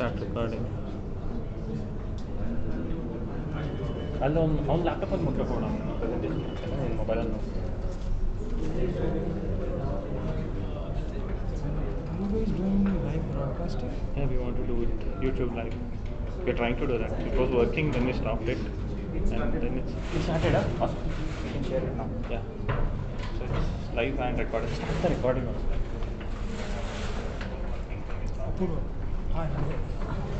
start recording. On laptop on microphone on presentation mobile on. Are you guys doing live broadcasting? Yeah, we want to do it YouTube live. We're trying to do that. It was working, then we stopped it, and then You started up? Awesome. You can share it now. Yeah. So it's live and recorded. Start the recording also. Apurva. Hi.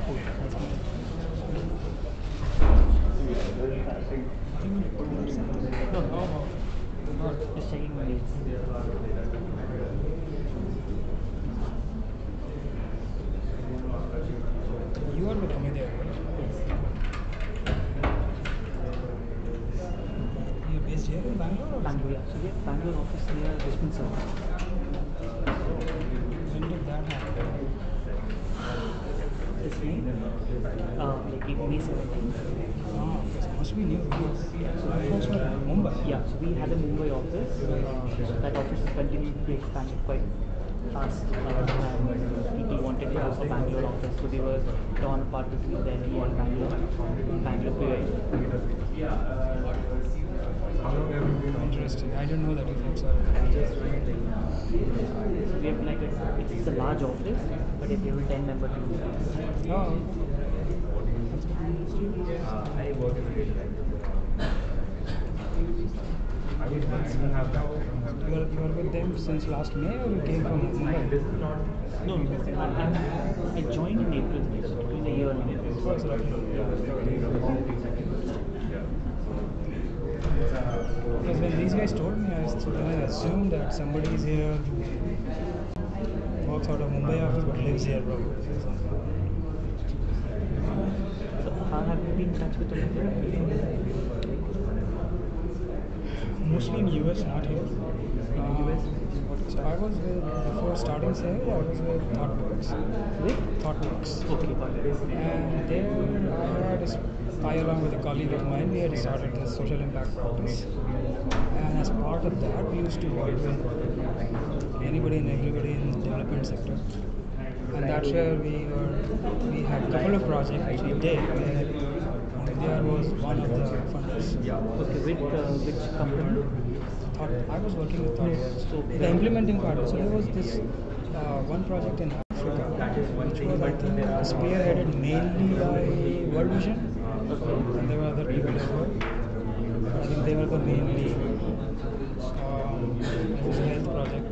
Oh, nice meeting you. No. Not just checking my needs. You are with Amelia, right? Yes. You're based here in Bangalore? Bangalore, yeah. So we have Bangalore office near Westminster. When did that happen? This May, like May 17th. Ah, okay. So must be new. So that was for Mumbai. Yeah, so we had a Mumbai office. So that office is continuing to be expanded quite fast. And people wanted to have a Bangalore office, so they were torn apart between Delhi and Bangalore. Bangalore. Interesting. I didn't know that you folks are. So we have like it's a large office, but if you have a 10-member team. Oh. You are with them since last May, or you came from Mumbai? No, I joined in April, so it's been a year now. Because when these guys told me, I assumed that somebody is here who works out of Mumbai office but lives here, bro. So how have you been in touch with them? Mostly in US, not here. So I was with, before starting sale, I was with ThoughtWorks. With? ThoughtWorks. Okay, got it. And there I along with a colleague of mine, we had started this social impact practice. And as part of that, we used to work with anybody and everybody in the development sector. And that's where we had a couple of projects which we did, where there was one of the funders. Okay, with which company? I was working with ThoughtWorks. So the implementing part. So there was this one project in Africa, which was I think spearheaded mainly by World Vision. Okay. And there were other people as well. I think they were the main lead. It was a health project.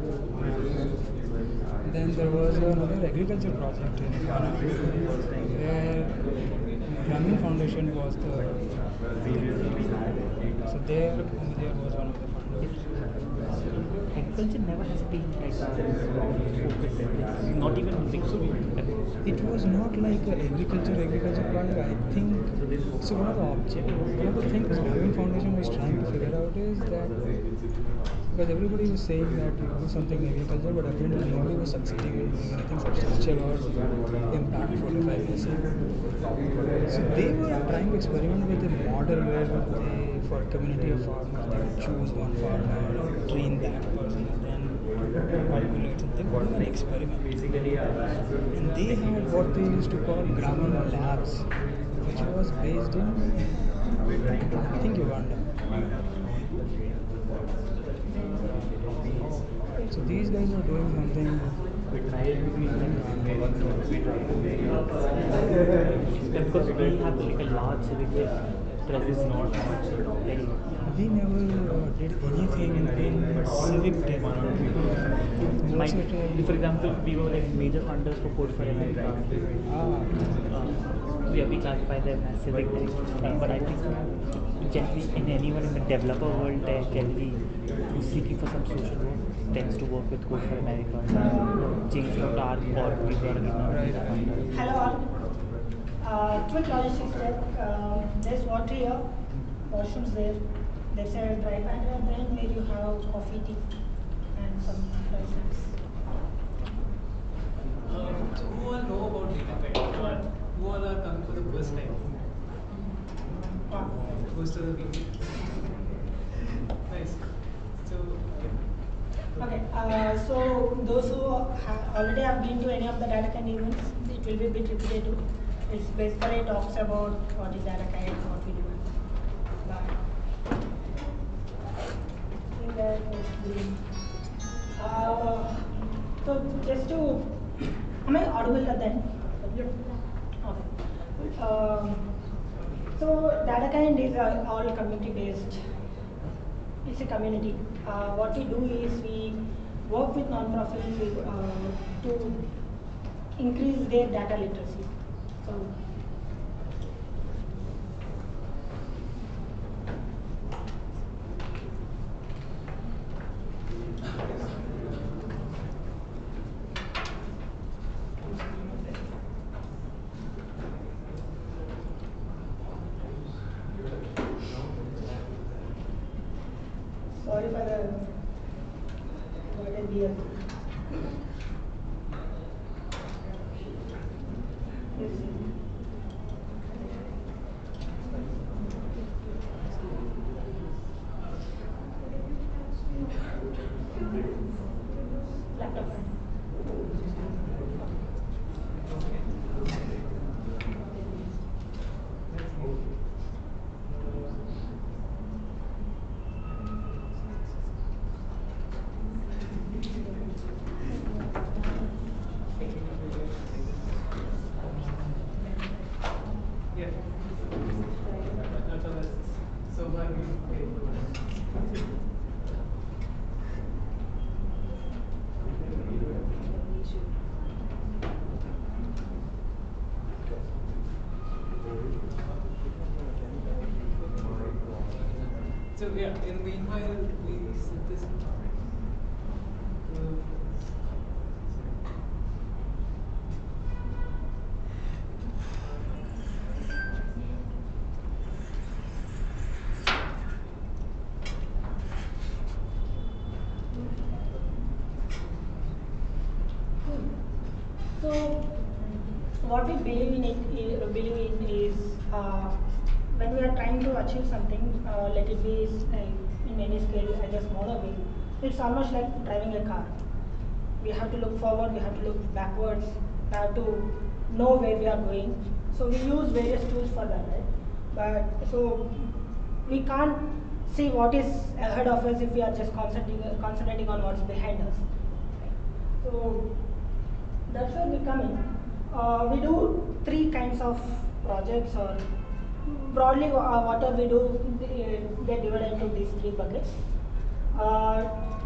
Then there was another agriculture project in Ghana, where Gramin Foundation was the so there was one of the funders. Agriculture never has been like focus. Not even big. It was not like an agriculture project. I think so. One of the things Gramin Foundation was trying to figure out is that because everybody was saying that you do something in agriculture, but apparently nobody was succeeding in doing anything substantial or impactful, if I may say. So they were trying to experiment with a model where they, for a community of farmers, they would choose one farmer and train that person and then calculate. So they were doing an experiment. And they had what they used to call Gramin Labs, which was based in, I think, Uganda. So these guys are doing something. Because we have like a large CivicTech presence not very. We never did anything in CivicTech. For example, we were like major funders for Code for America. Yeah, we classify them as CivicTech. But I think generally in anyone in the developer world, they're generally who's seeking for some social work tends to work with Code for America. Change from our or we were in Hello all. Quick logistics check. There's water here, washrooms there. There's a dry pantry at the end where you have coffee, tea, and some dry snacks. So who all know about DataLearn? Who all are coming for the first time? Most of the people. Nice. So. Okay. So those who already have been to any of the DataLearn events, it will be a bit repetitive. It's basically talks about what is data kind, what we do. But I think that was green. So just to, am I audible at then? Yep. Okay. So data kind is all community based. It's a community. What we do is we work with non-profits to increase their data literacy. So, sorry for the word beer. Laptop. Yeah. That's all. So far, okay. So yeah, in the meanwhile, we set this. So, what we believe in is when we are trying to achieve something, let it be in any scale, at a smaller way. It's almost like driving a car. We have to look forward, we have to look backwards, we have to know where we are going. So we use various tools for that, right? But so we can't see what is ahead of us if we are just concentrating on what's behind us. So that's where we come in. We do three kinds of projects, or broadly whatever we do, they divide into these three buckets.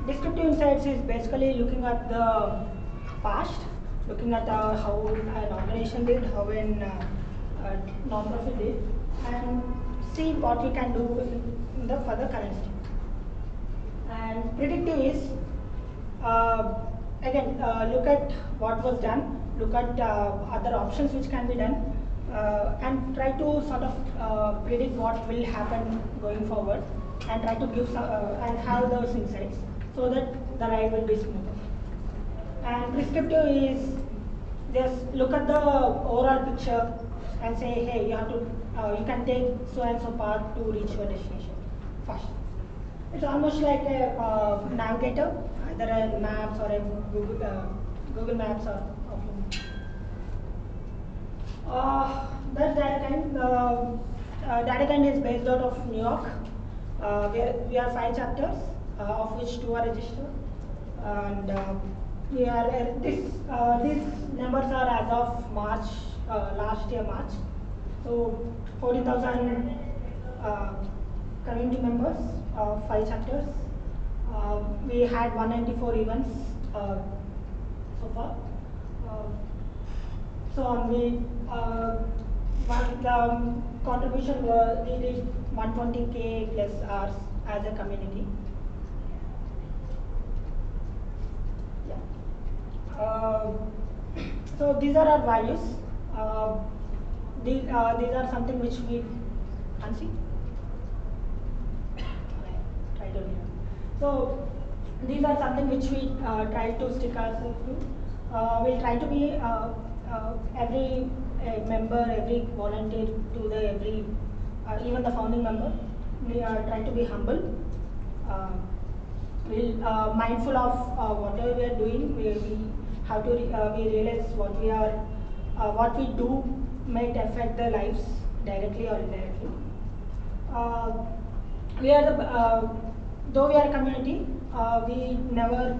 Descriptive insights is basically looking at the past, looking at how an organization did, how a non-profit did, and see what we can do in the further current state. And predictive is again, look at what was done, look at other options which can be done, and try to sort of predict what will happen going forward, and try to give and have those insights so that the ride will be smoother. And prescriptive is just look at the overall picture and say, hey, you have to, you can take so and so path to reach your destination first. It's almost like a navigator, either a maps or a Google Maps or that's DataKind. DataKind is based out of New York. We are 5 chapters, of which 2 are registered, and we are these numbers are as of March, last year March. So 40,000 community members, 5 chapters. We had 194 events so far. So we the contribution we did 120K plus hours as a community. Yeah. So these are our values. These are something which we fancy. Try to hear. So these are something which we try to stick ourselves to. We'll try to be every member, every volunteer, to the every even the founding member. We are trying to be humble. We'll mindful of whatever we are doing. We have to we realize what we are what we do might affect their lives directly or indirectly. We are though we are a community, we never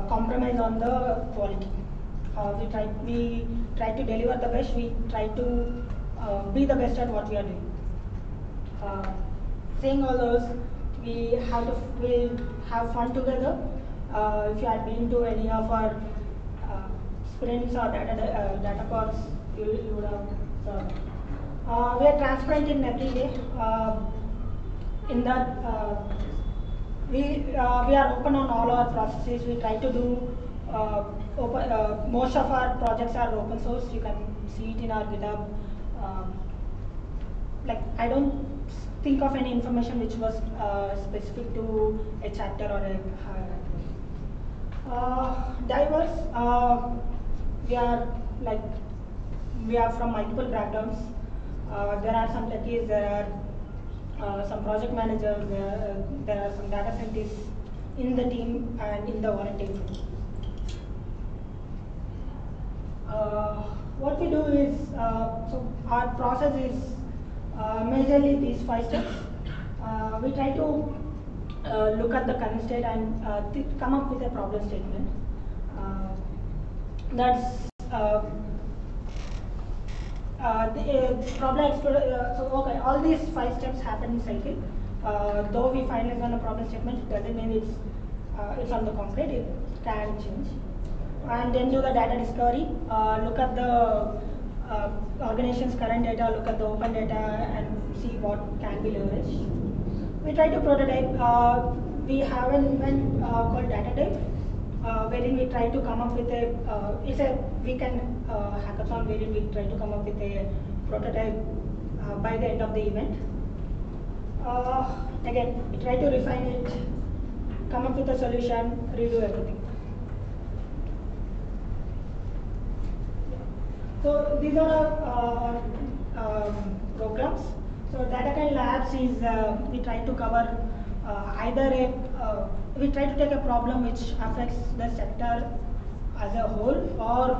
compromise on the quality. We try to deliver the best. We try to be the best at what we are doing. Saying all those, we have fun together. If you have been to any of our sprints or data calls, you would have served. We are transparent in every way. In that, we are open on all our processes. We try to do most of our projects are open source. You can see it in our GitHub. Like I don't think of any information which was specific to a chapter or a diverse. We are from multiple backgrounds. There are some techies, there are some project managers, there are some data scientists in the team and in the volunteer group. What we do is, so our process is majorly these 5 steps. We try to look at the current state and come up with a problem statement. That's the problem explorer. So okay, all these 5 steps happen in cycle. Though we finalize on a problem statement, it doesn't mean it's on the concrete. It can change. And then do the data discovery. Look at the organization's current data. Look at the open data and see what can be leveraged. We try to prototype. We have an event called DataDive, wherein we try to come up with it's a weekend hackathon wherein we try to come up with a prototype by the end of the event. Again, we try to refine it, come up with a solution, redo everything. So these are programs. So DataLearn Labs is we try to cover we try to take a problem which affects the sector as a whole, or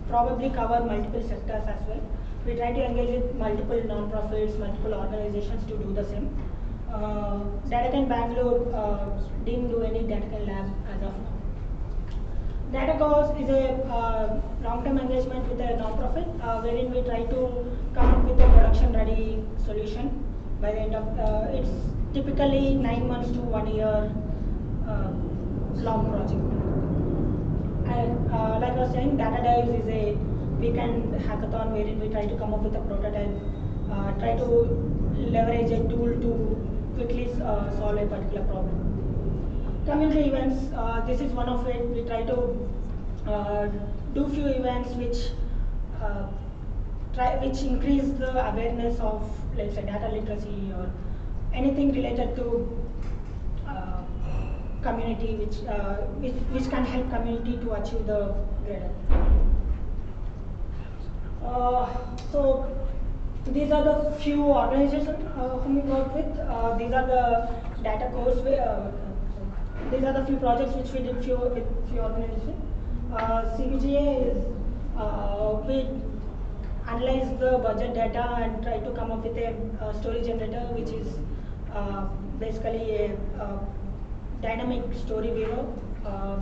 probably cover multiple sectors as well. We try to engage with multiple non-profits, multiple organizations to do the same. DataLearn Bangalore didn't do any DataLearn Lab as of now. DataGos is a long-term engagement with a non-profit, wherein we try to come up with a production-ready solution by the end of it's typically 9 months to 1 year long project. And like I was saying, DataDive is a weekend hackathon wherein we try to come up with a prototype, try to leverage a tool to quickly solve a particular problem. Community events, this is one of it. We try to do few events which increase the awareness of, let's say, data literacy or anything related to community, which can help community to achieve the greater. So these are the few organizations whom we work with. These are the data course. These are the few projects which we did with few organizations. CVGA is we analyze the budget data and try to come up with a story generator, which is basically a dynamic story viewer,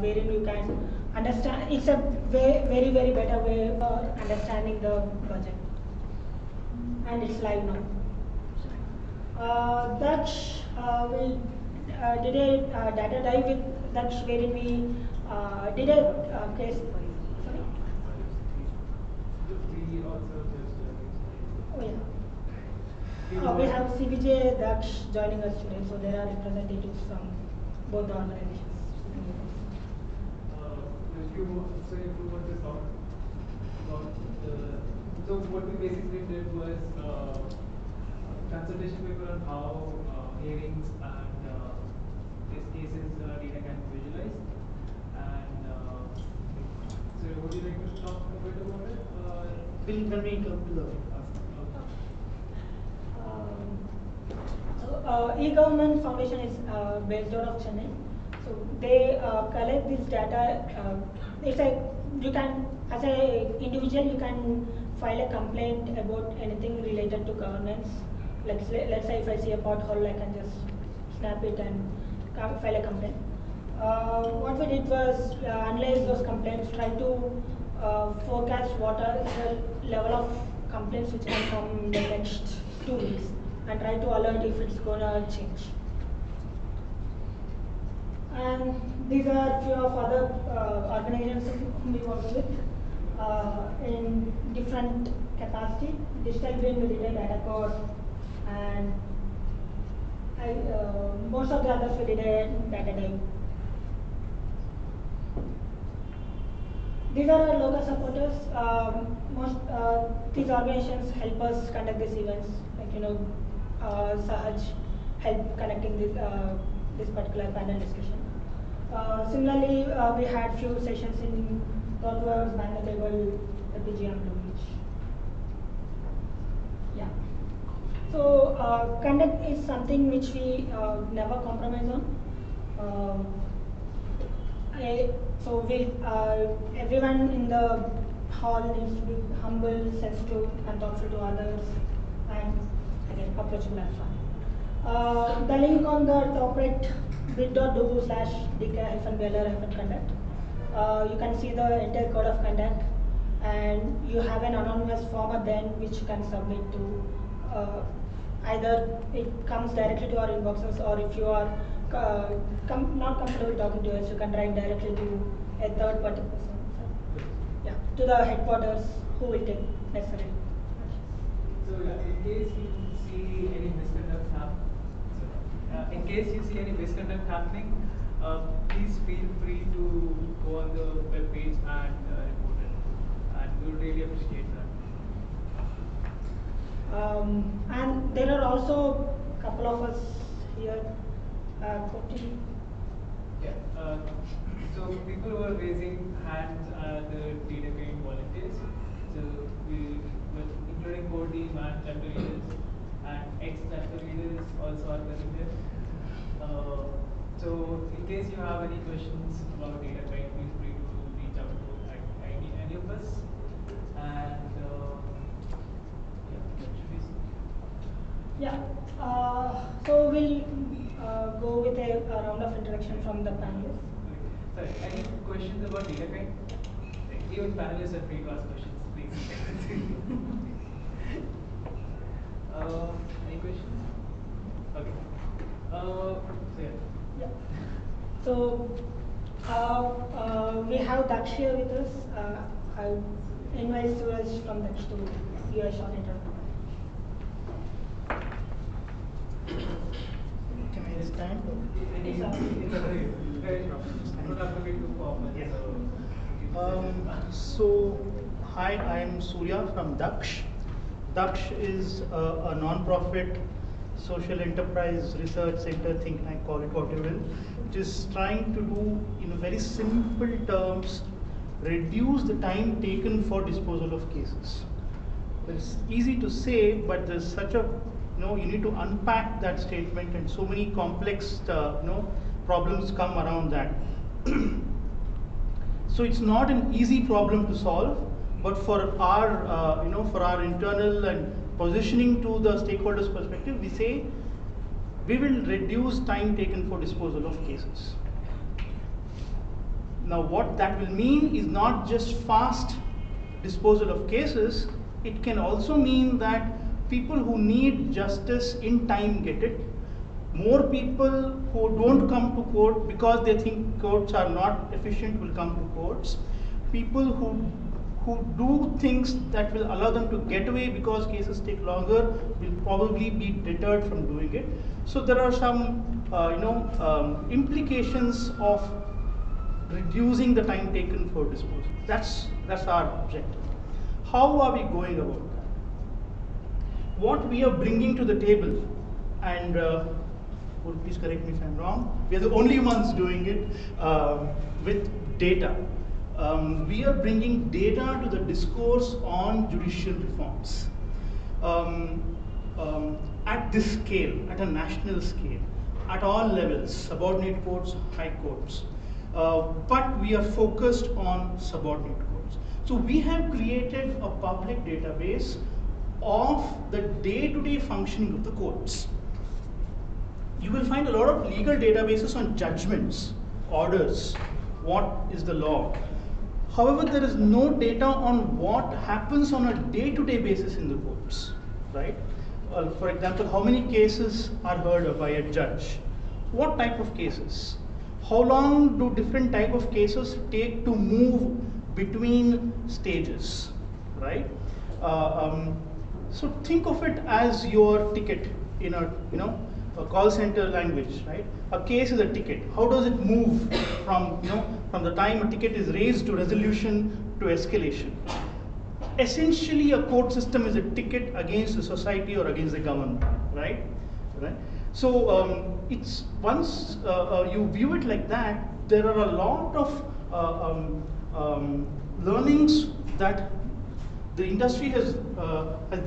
wherein you can understand. It's a very better way for understanding the budget, and it's live now. Dutch, we did a data dive with Dutch, wherein we did a case. Sorry. Oh yeah. We have CBJ Dutch joining us today, so there are representatives from both the organizations. If you want to talk about so what we basically did was consultation paper on how hearings and test cases data can be visualized. And so would you like to talk a bit about it? When we come to the E-Government Foundation is based out of Chennai. So they collect this data. It's like you can as an individual, you can file a complaint about anything related to governance. Let's say if I see a pothole, I can just snap it and file a complaint. What we did was analyze those complaints, try to forecast what are the level of complaints which can come in the next 2 weeks, and try to alert if it's gonna change. And these are few of other organizations whom we work with in different capacity. Digital Green we did a data core, and most of the others we did a data dive. These are our local supporters. Most these organizations help us conduct these events, like Sahaj help connecting this particular panel discussion. Similarly, we had few sessions in ThoughtWorks, Bangalore, FPG, and Blue Beach. Yeah. So conduct is something which we never compromise on. So everyone in the hall needs to be humble, sensitive, and thoughtful to others, and again approachable and fun. The link on the top right, bit.do/dk-beller-conduct. You can see the entire code of conduct, and you have an anonymous form at the end which you can submit to. Either it comes directly to our inboxes, or if you are not comfortable talking to us, you can write directly to a third party person. So, yeah, to the headquarters who will take necessary. So in case you see any misconduct happening, please feel free to go on the web page and report it, and we would really appreciate that. And there are also a couple of us here. So people were raising hands at the DataLearn volunteers. So we were including core team and chapter leaders, and ex-chapter leaders also are present here. So in case you have any questions about DataLearn, feel free to reach out to any of us. And yeah, so we'll go with a round of introduction from the panelists. Sorry, any questions about DataLearn? Even panelists are free to ask questions, please. Any questions? Okay. So yeah. So we have Daksh here with us. I invite Suraj from Daksh to give a short introduction. Can I stand? So, hi, I am Surya from Daksh. Daksh is a non-profit social enterprise research center, think tank, call it what you will, which is trying to do, in very simple terms, reduce the time taken for disposal of cases. It's easy to say, but there's such a you need to unpack that statement, and so many complex problems come around that. So it's not an easy problem to solve, but for our for our internal and positioning to the stakeholders' perspective, we say we will reduce time taken for disposal of cases. Now what that will mean is not just fast disposal of cases, it can also mean that people who need justice in time get it. More people who don't come to court because they think courts are not efficient will come to courts. People who do things that will allow them to get away because cases take longer will probably be deterred from doing it. So there are some implications of reducing the time taken for disposal. That's our objective. How are we going about that? What we are bringing to the table, and please correct me if I'm wrong, we are the only ones doing it with data. We are bringing data to the discourse on judicial reforms at this scale, at a national scale, at all levels, subordinate courts, high courts. But we are focused on subordinate courts. So we have created a public database of the day-to-day functioning of the courts. You will find a lot of legal databases on judgments, orders, what is the law. However, there is no data on what happens on a day-to-day basis in the courts, right? For example, how many cases are heard by a judge? What type of cases? How long do different type of cases take to move between stages, right? So think of it as your ticket in a a call center language, right? A case is a ticket. How does it move from from the time a ticket is raised to resolution to escalation? Essentially, a court system is a ticket against the society or against the government, right? So it's once you view it like that, there are a lot of learnings that the industry has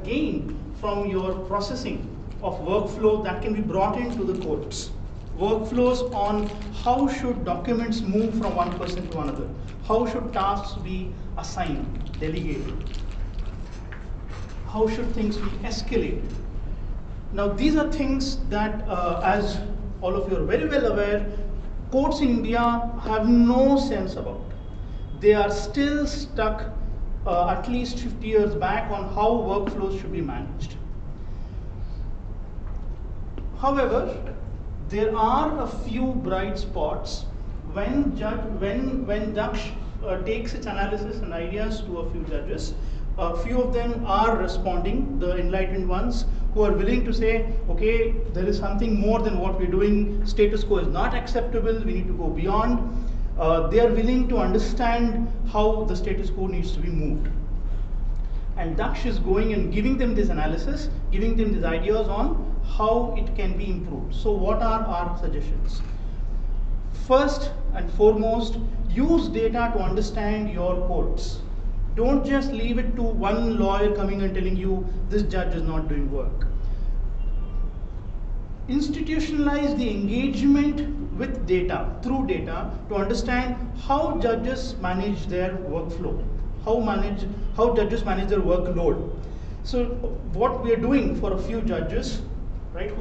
gained from your processing of workflow that can be brought into the courts. Workflows on how should documents move from one person to another, how should tasks be assigned, delegated, how should things be escalated. Now these are things that, as all of you are very well aware, courts in India have no sense about. They are still stuck at least 50 years back on how workflows should be managed. However, there are a few bright spots when Daksh takes its analysis and ideas to a few judges. A few of them are responding, the enlightened ones, who are willing to say, okay, there is something more than what we're doing, status quo is not acceptable, we need to go beyond. They are willing to understand how the status quo needs to be moved. And Daksh is going and giving them this analysis, giving them these ideas on how it can be improved. So what are our suggestions? First and foremost, use data to understand your courts. Don't just leave it to one lawyer coming and telling you this judge is not doing work. Institutionalize the engagement with data, through data, to understand how judges manage their workflow, how judges manage their workload. So what we are doing for a few judges, right,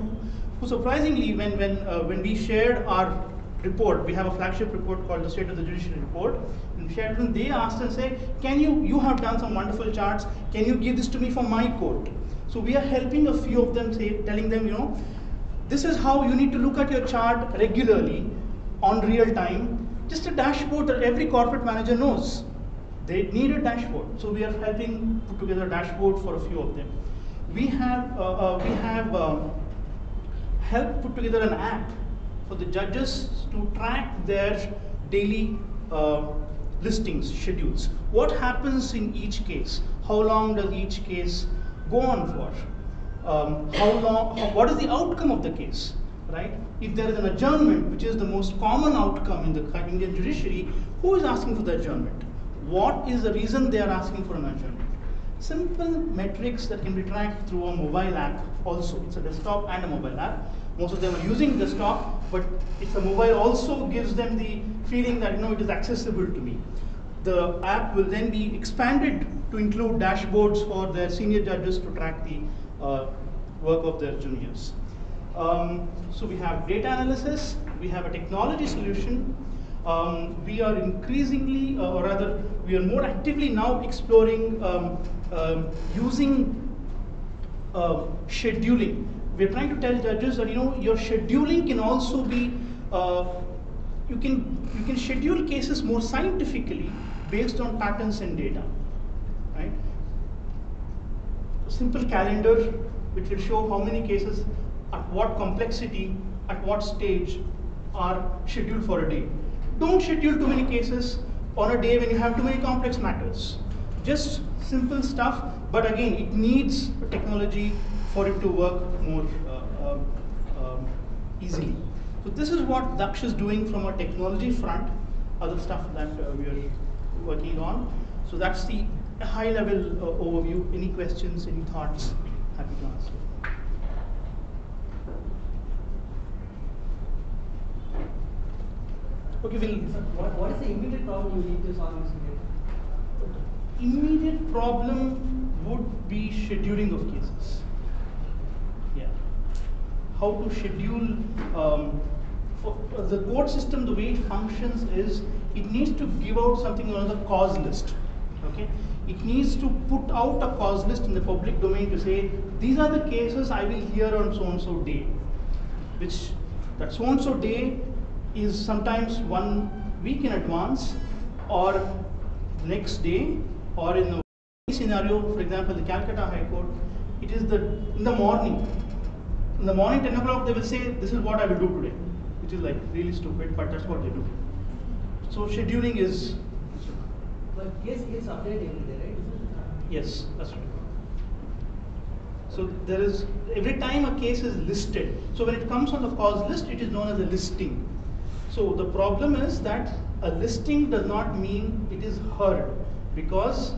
who surprisingly, when we shared our report, we have a flagship report called the State of the Judiciary Report, and shared them, they asked and say, can you have done some wonderful charts, can you give this to me for my court? So we are helping a few of them, telling them, this is how you need to look at your chart regularly, on real time, just a dashboard that every corporate manager knows. They need a dashboard. So we are helping put together a dashboard for a few of them. We have helped put together an app for the judges to track their daily listings, schedules. What happens in each case? How long does each case go on for? What is the outcome of the case, right? If there is an adjournment, which is the most common outcome in the Indian judiciary, who is asking for the adjournment? What is the reason they are asking for an adjournment? Simple metrics that can be tracked through a mobile app also. It's a desktop and a mobile app. Most of them are using desktop, but it's a mobile also gives them the feeling that it is accessible to me. The app will then be expanded to include dashboards for their senior judges to track the work of their juniors. So we have data analysis, we have a technology solution. We are increasingly, or rather, we are more actively now exploring using scheduling. We're trying to tell judges that your scheduling can also be, you can schedule cases more scientifically based on patterns and data, right? A simple calendar which will show how many cases, at what complexity, at what stage are scheduled for a day. Don't schedule too many cases on a day when you have too many complex matters. Just simple stuff, but again, it needs technology for it to work more easily. So this is what Daksh is doing from a technology front, other stuff that we are working on. So that's the high-level overview. Any questions, any thoughts? Happy to answer. Okay, What is the immediate problem you need to solve using data? immediate problem would be scheduling of cases. Yeah. How to schedule, for the court system, the way it functions is, it needs to give out something known as a cause list. Okay? It needs to put out a cause list in the public domain to say, these are the cases I will hear on so-and-so day. Which, that so-and-so day is sometimes 1 week in advance, or next day, or in the scenario, for example, the Calcutta High Court, it is in the morning. In the morning, 10 o'clock, they will say, this is what I will do today, which is like really stupid, but that's what they do. So scheduling is. But case gets updated every day, right? Yes, that's right. So there is, every time a case is listed, so when it comes on the cause list, it is known as a listing. So the problem is that a listing does not mean it is heard, because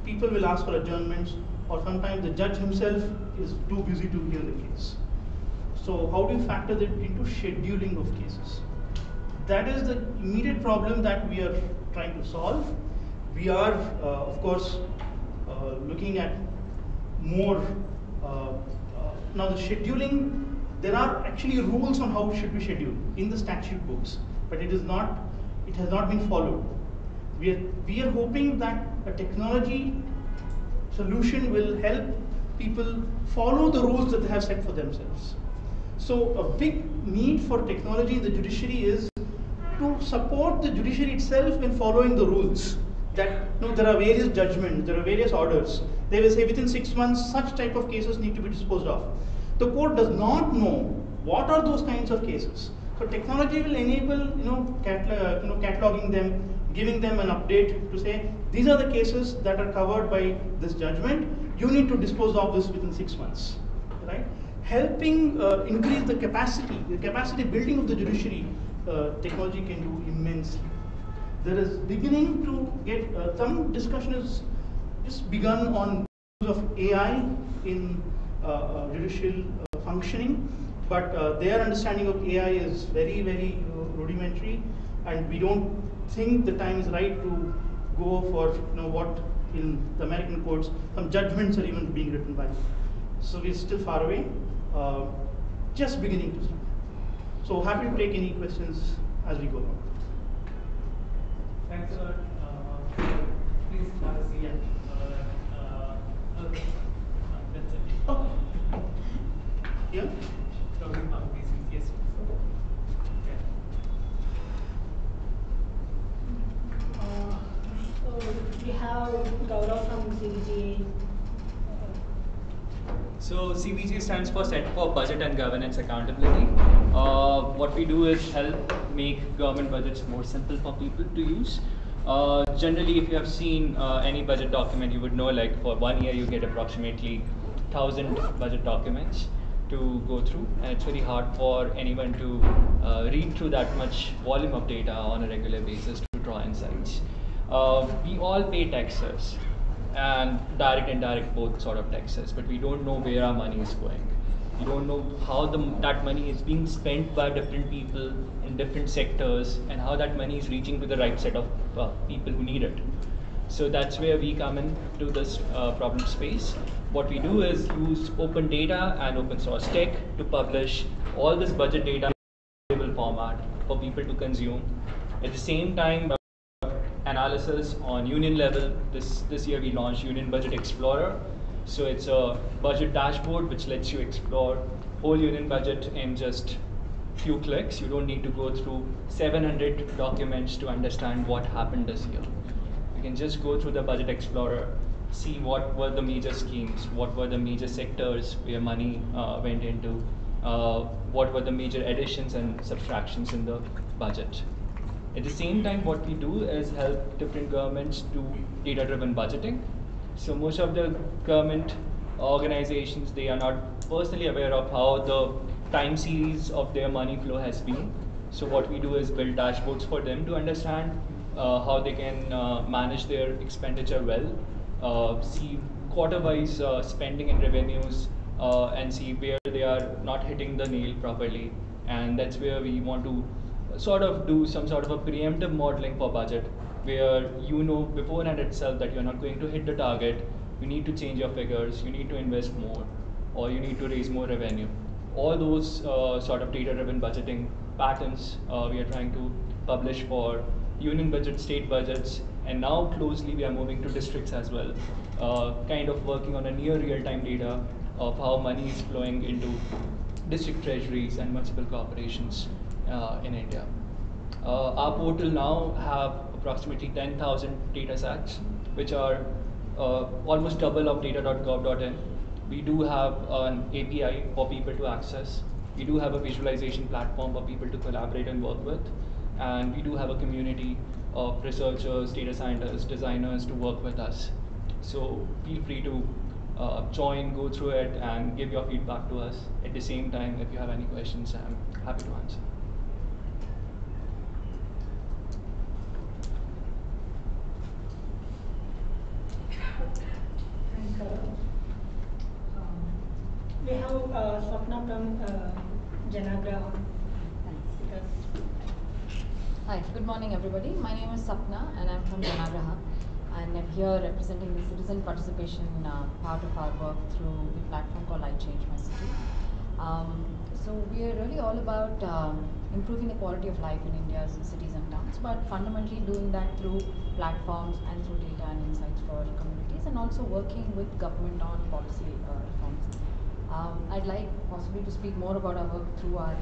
people will ask for adjournments, or sometimes the judge himself is too busy to hear the case. So how do you factor that into scheduling of cases? That is the immediate problem that we are trying to solve. We are, of course, looking at more. Now the scheduling, there are actually rules on how it should be scheduled in the statute books, but it has not been followed. We are hoping that a technology solution will help people follow the rules that they have set for themselves. So a big need for technology in the judiciary is to support the judiciary itself in following the rules. That there are various judgments, there are various orders. They will say within 6 months such type of cases need to be disposed of. The court does not know what are those kinds of cases. So technology will enable cataloging them, giving them an update to say these are the cases that are covered by this judgment. You need to dispose of this within 6 months, right? Helping increase the capacity building of the judiciary, technology can do immensely. There is beginning to get some discussion is just begun on use of AI in judicial functioning, but their understanding of AI is very, very rudimentary, and we don't think the time is right to go for what in the American courts some judgments are even being written by. So we're still far away, just beginning to start. So happy to take any questions as we go along. Thanks a lot. Please have a seat. Okay. That's it. Oh. Yeah? Yes. So we have Gaurav from CVGA. So CVG stands for Center for Budget and Governance Accountability. What we do is help make government budgets more simple for people to use. Generally, if you have seen any budget document, you would know like for 1 year you get approximately 1,000 budget documents to go through, and it's very hard for anyone to read through that much volume of data on a regular basis to draw insights. We all pay taxes, and direct and indirect both sort of taxes, but we don't know where our money is going. We don't know how that money is being spent by different people in different sectors, and how that money is reaching to the right set of people who need it. So that's where we come into this problem space. What we do is use open data and open source tech to publish all this budget data in a format for people to consume. At the same time, analysis on union level. This year we launched Union Budget Explorer. So it's a budget dashboard which lets you explore whole union budget in just few clicks. You don't need to go through 700 documents to understand what happened this year. You can just go through the Budget Explorer, see what were the major schemes, what were the major sectors where money went into, what were the major additions and subtractions in the budget. At the same time, what we do is help different governments do data-driven budgeting. So most of the government organizations, they are not personally aware of how the time series of their money flow has been. So what we do is build dashboards for them to understand how they can manage their expenditure well, see quarter-wise spending and revenues, and see where they are not hitting the nail properly. And that's where we want to sort of do some sort of a preemptive modeling for budget, where you know beforehand itself that you're not going to hit the target, you need to change your figures, you need to invest more, or you need to raise more revenue. All those sort of data-driven budgeting patterns we are trying to publish for union budgets, state budgets, and now closely we are moving to districts as well, kind of working on a near real-time data of how money is flowing into district treasuries and municipal corporations in India. Our portal now have approximately 10,000 data sets, which are almost double of data.gov.in. We do have an API for people to access. We do have a visualization platform for people to collaborate and work with. And we do have a community of researchers, data scientists, designers to work with us. So feel free to join, go through it, and give your feedback to us. At the same time, if you have any questions, I'm happy to answer. We have Sapna from Janagra. Hi, good morning everybody. My name is Sapna and I'm from Janagraha, and I'm here representing the citizen participation part of our work through the platform called I Change My City. So we are really all about improving the quality of life in India's cities and towns, but fundamentally doing that through platforms and through data and insights for communities, and also working with government on policy reforms. I'd like possibly to speak more about our work through our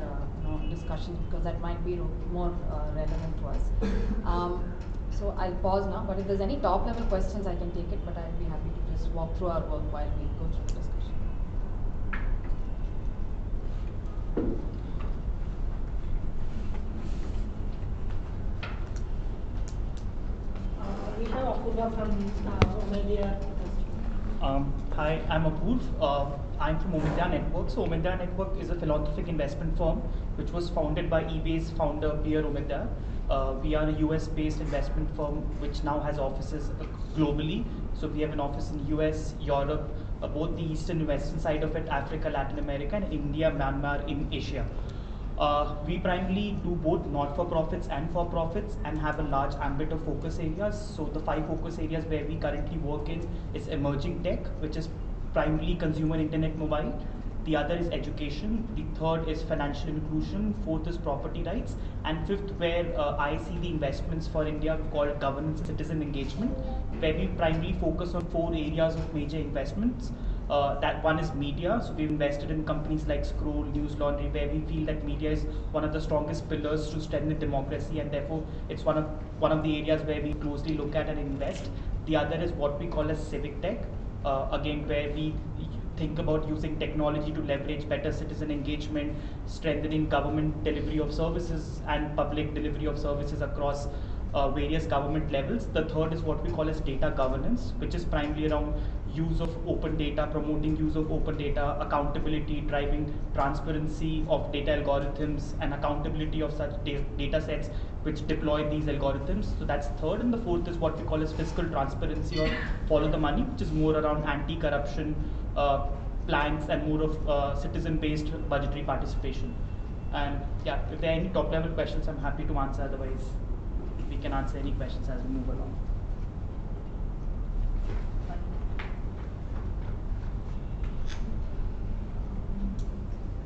discussions, because that might be more relevant to us. So I'll pause now, but if there's any top level questions I can take it, but I'd be happy to just walk through our work while we go through the discussion. We have Apurva from Omedia. Hi, I'm Apurv. I'm from Omidya Network. So Omidya Network is a philanthropic investment firm which was founded by eBay's founder, Pierre Omidya. We are a US-based investment firm which now has offices globally. So we have an office in US, Europe, both the eastern and western side of it, Africa, Latin America, and India, Myanmar in Asia. We primarily do both not-for-profits and for-profits and have a large ambit of focus areas. So the 5 focus areas where we currently work in is emerging tech, which is primarily consumer internet mobile. The other is education. The third is financial inclusion. Fourth is property rights. And fifth, where I see the investments for India, called governance and citizen engagement, where we primarily focus on 4 areas of major investments. That one is media. So we've invested in companies like Scroll, News Laundry, where we feel that media is one of the strongest pillars to strengthen democracy, and therefore it's one of the areas where we closely look at and invest. The other is what we call as CivicTech. Again, where we think about using technology to leverage better citizen engagement, strengthening government delivery of services and public delivery of services across various government levels. The third is what we call as data governance, which is primarily around use of open data, promoting use of open data, accountability, driving transparency of data algorithms, and accountability of such data sets which deploy these algorithms. So that's third. And the fourth is what we call as fiscal transparency, or follow the money, which is more around anti-corruption plans and more of citizen-based budgetary participation. And yeah, if there are any top-level questions, I'm happy to answer. Otherwise, we can answer any questions as we move along.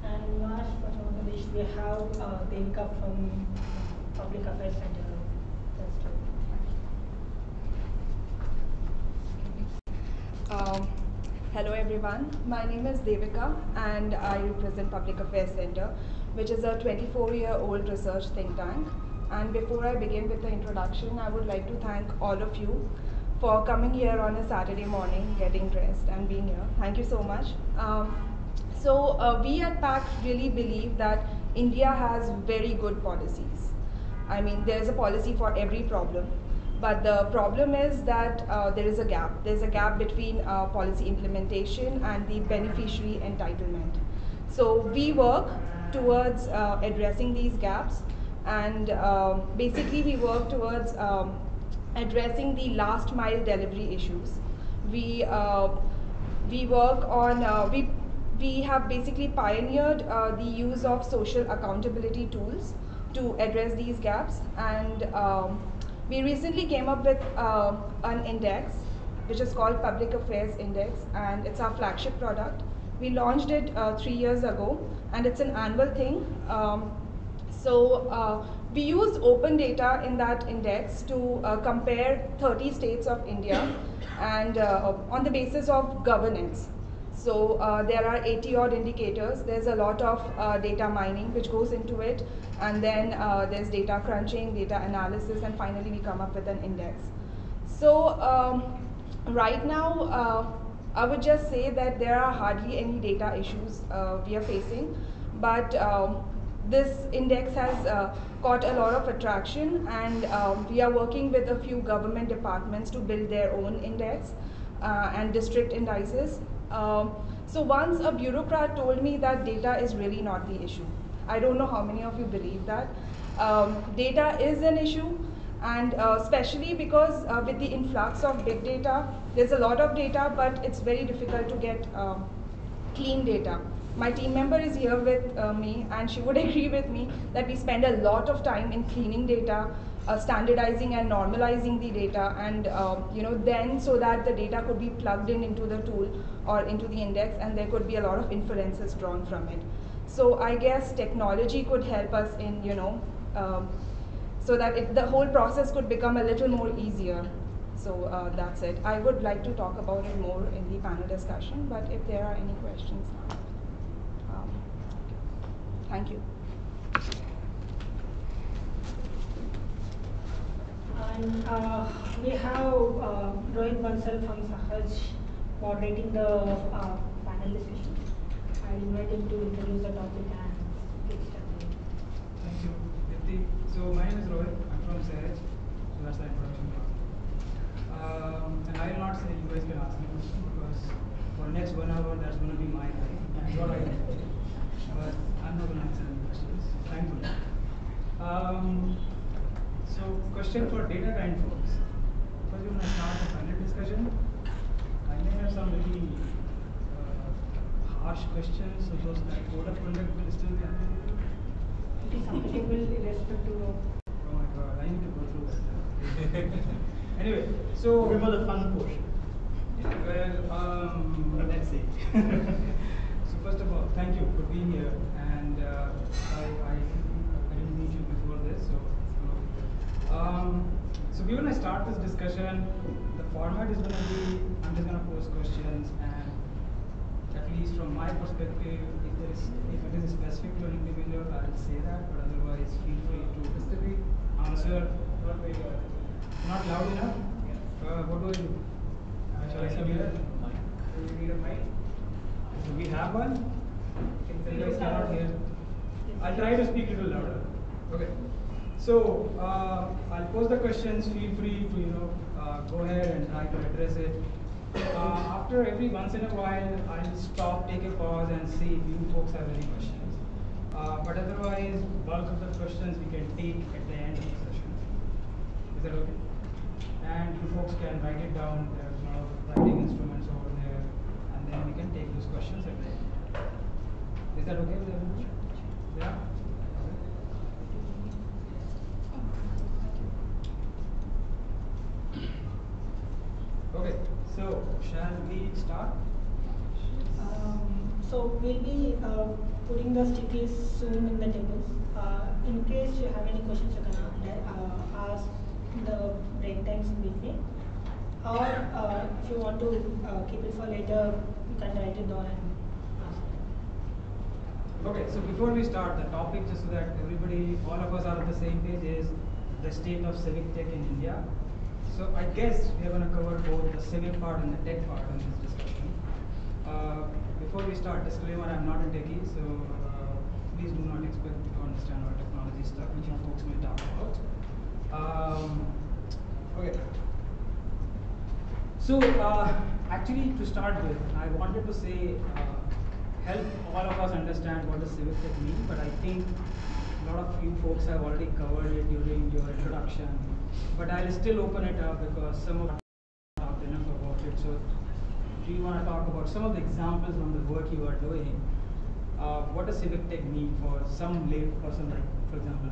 And last but not the least, we have Devika from Public Affairs Center. Hello everyone, my name is Devika and I represent Public Affairs Center, which is a 24-year-old research think tank. And before I begin with the introduction, I would like to thank all of you for coming here on a Saturday morning, getting dressed and being here. Thank you so much. We at PAC really believe that India has very good policies. I mean, there's a policy for every problem. But the problem is that there is a gap. There's a gap between policy implementation and the beneficiary entitlement. So we work towards addressing these gaps, and basically we work towards addressing the last mile delivery issues. We work on, we have basically pioneered the use of social accountability tools to address these gaps, and We recently came up with an index, which is called Public Affairs Index, and it's our flagship product. We launched it 3 years ago, and it's an annual thing. We used open data in that index to compare 30 states of India, and on the basis of governance. So there are 80 odd indicators. There's a lot of data mining which goes into it, and then there's data crunching, data analysis, and finally we come up with an index. So right now, I would just say that there are hardly any data issues we are facing, but this index has got a lot of attraction, and we are working with a few government departments to build their own index and district indices. So once a bureaucrat told me that data is really not the issue. I don't know how many of you believe that. Data is an issue, and especially because with the influx of big data, there's a lot of data, but it's very difficult to get clean data. My team member is here with me, and she would agree with me that we spend a lot of time in cleaning data, standardizing and normalizing the data, and then so that the data could be plugged in into the tool or into the index, and there could be a lot of inferences drawn from it. So I guess technology could help us in so that the whole process could become a little more easier. So that's it. I would like to talk about it more in the panel discussion, but if there are any questions now. Thank you. And we have Rohit Bansal from Sahaj moderating the panel discussion. I invite him to introduce the topic and get started. Thank you, Dipti. So my name is Rohit. I'm from Sahaj. So that's the introduction part. And I will not say you guys can ask me questions, because for the next 1 hour that's going to be my life. That's what I do. But I'm not going to answer any questions, thankfully. So question for data kind folks. First we're going to start the panel discussion. I may have some really harsh questions, so those that code of conduct will still be applicable. It is applicable in respect to. Oh my god, I need to go through that. Anyway, so remember the fun portion. Well, let's see. So first of all, thank you for being here, and I didn't meet you before this, so so we're going to start this discussion. The format is going to be, I'm just going to pose questions, and at least from my perspective, if it is specific to an individual, I'll say that, but otherwise feel free to answer. Not loud enough? What do I do? Shall I say here? Do we need a mic? Do we have one? You guys cannot hear. I'll try to speak a little louder. Okay. So I'll pose the questions. Feel free to go ahead and try to address it. After every once in a while, I'll stop, take a pause, and see if you folks have any questions. But otherwise, bulk of the questions we can take at the end of the session. Is that okay? And you folks can write it down. There's a lot of writing instruments over there, and then we can take those questions at the end. Is that okay with everybody? Yeah? Okay, so shall we start? So we'll be putting the stickies soon in the tables. In case you have any questions, you can ask the break times in between. Or if you want to keep it for later, you can write it down and ask. Okay, so before we start, the topic, just so that everybody, all of us are on the same page, is the state of CivicTech in India. So I guess we are going to cover both the civic part and the tech part in this discussion. Before we start, disclaimer, I'm not a techie, so please do not expect to understand our technology stuff, which you folks may talk about. Okay. So actually, to start with, I wanted to say, help all of us understand what does CivicTech mean, but I think a lot of you folks have already covered it during your introduction. But I'll still open it up because some of you talked enough about it. So do you want to talk about some of the examples from the work you are doing? What does CivicTech mean for some lay person, like, for example?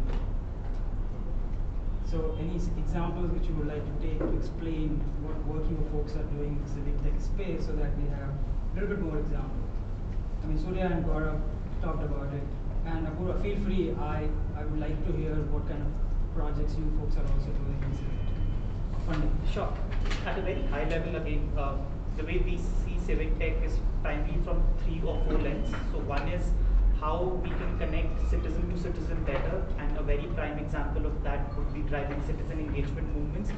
So any examples which you would like to take to explain what work your folks are doing in the civic tech space so that we have a little bit more examples. I mean, Surya and Gaurav talked about it. And Apurva, feel free, I would like to hear what kind of projects you folks are also doing in civic tech. Funding. Sure. At a very high level, again, the way we see civic tech is primarily from 3 or 4 lenses. So one is how we can connect citizen to citizen better, and a very prime example of that would be driving citizen engagement movements.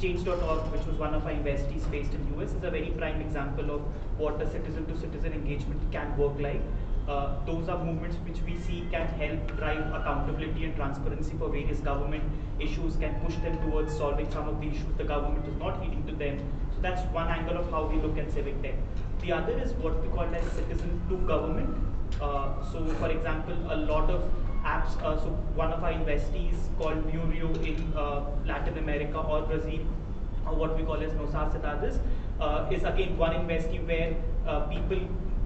Change.org, which was one of our investees based in US, is a very prime example of what a citizen to citizen engagement can work like. Those are movements which we see can help drive accountability and transparency for various government issues, can push them towards solving some of the issues the government is not heeding to them. So that's one angle of how we look at civic tech. The other is what we call as citizen to government. So for example, a lot of apps, so one of our investees called Murio in Latin America or Brazil, or what we call as Nosar Cidades, is again one investee where people,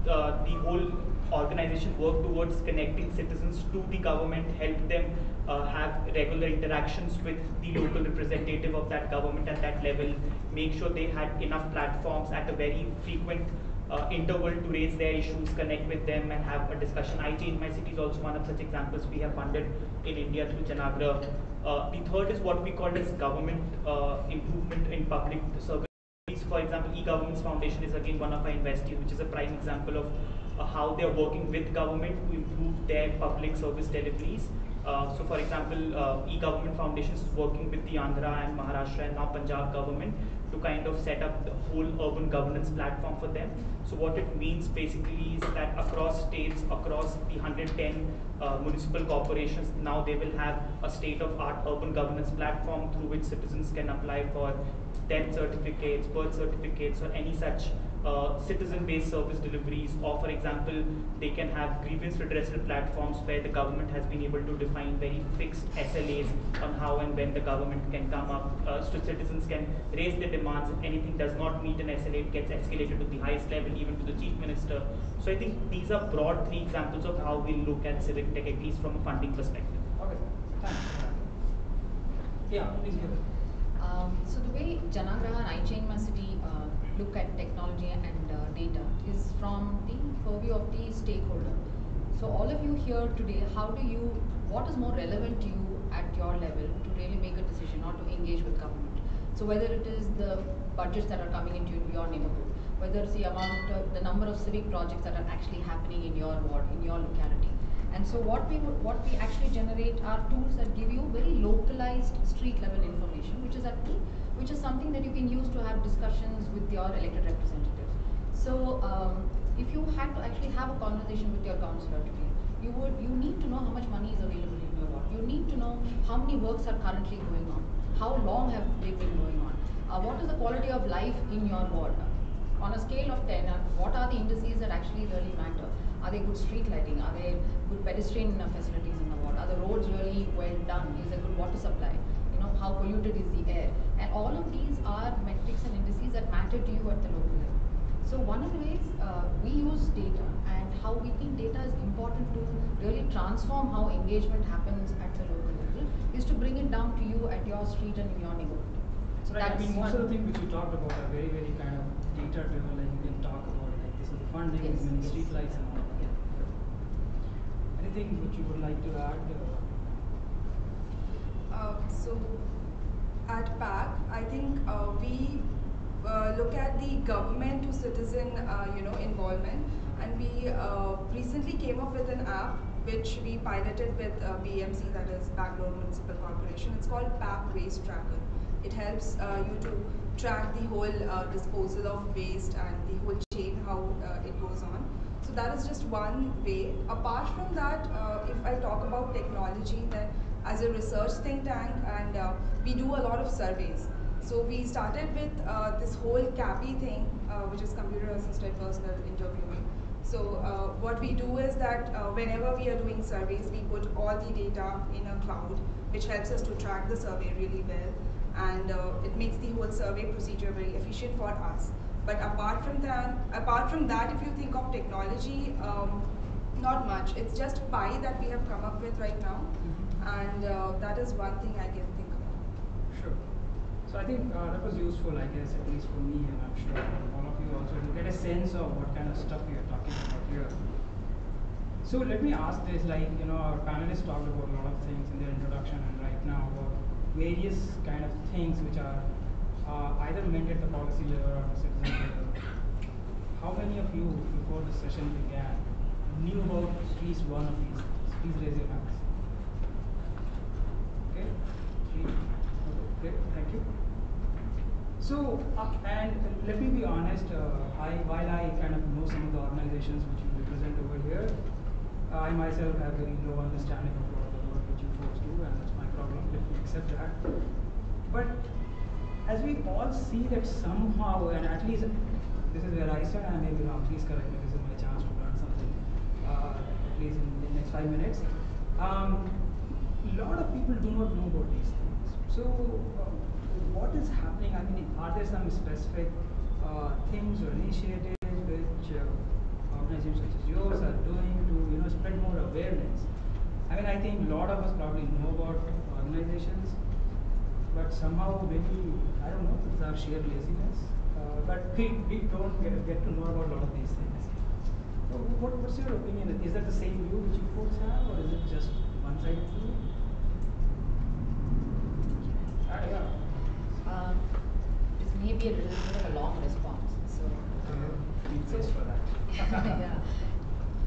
the whole organization work towards connecting citizens to the government, help them have regular interactions with the local representative of that government at that level, make sure they had enough platforms at a very frequent interval to raise their issues, connect with them and have a discussion. I Change My City is also one of such examples we have funded in India through Janagra. The third is what we call as government improvement in public service. For example, e-Governments Foundation is again one of our investees, which is a prime example of how they are working with government to improve their public service deliveries. So for example, e-Government Foundation is working with the Andhra and Maharashtra and now Punjab government to kind of set up the whole urban governance platform for them. So what it means basically is that across states, across the 110 municipal corporations, now they will have a state-of-art urban governance platform through which citizens can apply for death certificates, birth certificates, or any such citizen-based service deliveries. Or for example, they can have grievance redressal platforms where the government has been able to define very fixed SLAs on how and when the government can come up. So citizens can raise their demands. If anything does not meet an SLA, it gets escalated to the highest level, even to the chief minister. So I think these are broad 3 examples of how we look at civic tech, at least from a funding perspective. Okay, thanks. Yeah, please go ahead. So the way Janagraha and I Change My City look at technology and data is from the purview of the stakeholder. So all of you here today, what is more relevant to you at your level to really make a decision or to engage with government? So whether it is the budgets that are coming into your neighborhood, whether it's the number of civic projects that are actually happening in your ward, in your locality. And so what we actually generate are tools that give you very localized street level information, which is something that you can use to have discussions with your elected representatives. So if you had to actually have a conversation with your councillor today, you need to know how much money is available in your ward. You need to know how many works are currently going on, how long have they been going on, what is the quality of life in your ward. On a scale of 10, what are the indices that actually really matter? Are they good street lighting? Are there good pedestrian facilities in the ward? Are the roads really well done? Is there good water supply? How polluted is the air? And all of these are metrics and indices that matter to you at the local level. So one of the ways we use data and how we think data is important to really transform how engagement happens at the local level is to bring it down to you at your street and in your neighborhood. So right, that's most of the things which you talked about are very, very kind of data driven, like you can talk about like this is the funding, Yes, many yes. street lights and all that. Yeah. Anything which you would like to add? So at PAC, I think we look at the government to citizen involvement, and we recently came up with an app which we piloted with BMC, that is Bangalore Municipal Corporation. It's called PAC Waste Tracker. It helps you to track the whole disposal of waste and the whole chain, how it goes on. So that is just one way. Apart from that, if I talk about technology, then as a research think tank, and we do a lot of surveys. So we started with this whole CAPI thing, which is computer assisted personal interviewing. So what we do is that whenever we are doing surveys, we put all the data in a cloud, which helps us to track the survey really well, and it makes the whole survey procedure very efficient for us. But apart from that, if you think of technology, not much. It's just Pi that we have come up with right now, and that is one thing I can think about. Sure. So I think that was useful, I guess, at least for me, and I'm sure all of you also to get a sense of what kind of stuff we are talking about here. So let me ask this, like, our panelists talked about a lot of things in their introduction and right now about various kind of things which are either meant at the policy level or the citizen level. How many of you, before the session began, knew about at least one of these things? Please raise your hands. Okay, 3. Okay, thank you. So, and let me be honest, while I kind of know some of the organizations which you represent over here, I myself have very low understanding of a lot of the work which you folks do, and that's my problem, let me accept that. But as we all see that somehow, and at least this is where I stand, I may be wrong, please correct me, this is my chance to learn something, at least in the next 5 minutes. A lot of people do not know about these things. So, what is happening? I mean, are there some specific things or initiatives which organizations such as yours are doing to spread more awareness? I mean, I think a lot of us probably know about organizations, but somehow maybe, I don't know, it's our sheer laziness, but we don't get to know about a lot of these things. So what's your opinion? Is that the same view which you folks have, or is it just one-sided view? This may be a little bit of a long response. So, for that. yeah.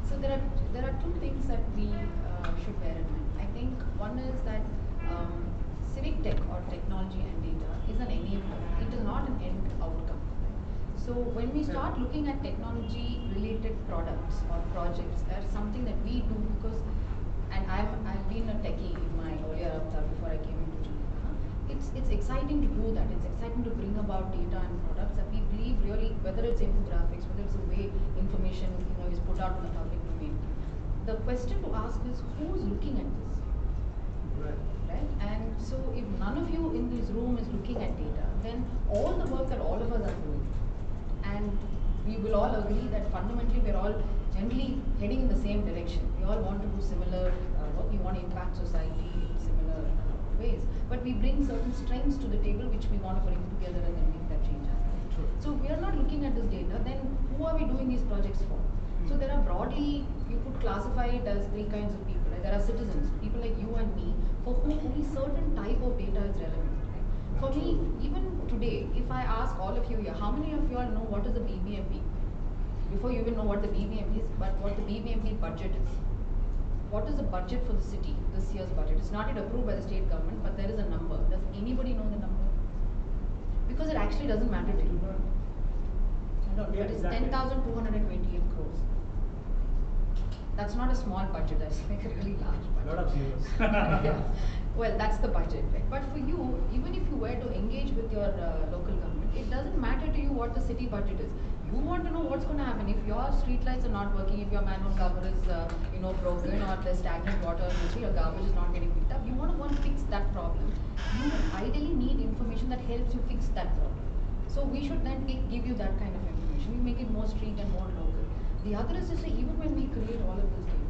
So there are two things that we should bear in mind. I think one is that CivicTech or technology and data is an enabler. It is not an end outcome. So when we start looking at technology related products or projects, that's something that we do because, and I've been a techie in my earlier avatar before I came into Jupiter. It's exciting to do that. It's exciting to bring about data and products that we believe really, whether it's infographics, whether it's the way information is put out in the public domain. The question to ask is, who's looking at this? Right? And so if none of you in this room is looking at data, then all the work that all of us are doing, and we will all agree that fundamentally we're all generally heading in the same direction. We all want to do similar work, we want to impact society in similar ways, but we bring certain strengths to the table which we want to bring together and then make that change happen. So we are not looking at this data, then who are we doing these projects for? So there are broadly, you could classify it as 3 kinds of people. Right? There are citizens, people like you and me, for whom only certain type of data is relevant. Right? For me, even today, if I ask all of you here, how many of you all know what is the BBMP? Before you even know what the BBMP is, but what the BBMP budget is. What is the budget for the city, this year's budget? It's not yet approved by the state government, but there is a number. Does anybody know the number? Because it actually doesn't matter to you. No, yeah, it is exactly. 10,228 crores. That's not a small budget, that's like a really large budget. A lot of zeros. Yeah. Well, that's the budget, right? But for you, even if you were to engage with your local government, it doesn't matter to you what the city budget is. You want to know what's going to happen if your street lights are not working, if your manhole cover is broken, or there's stagnant water, your garbage is not getting picked up. You want to fix that problem. You ideally need information that helps you fix that problem. So we should then give you that kind of information. We make it more street and more local. The other is to say, even when we create all of this data,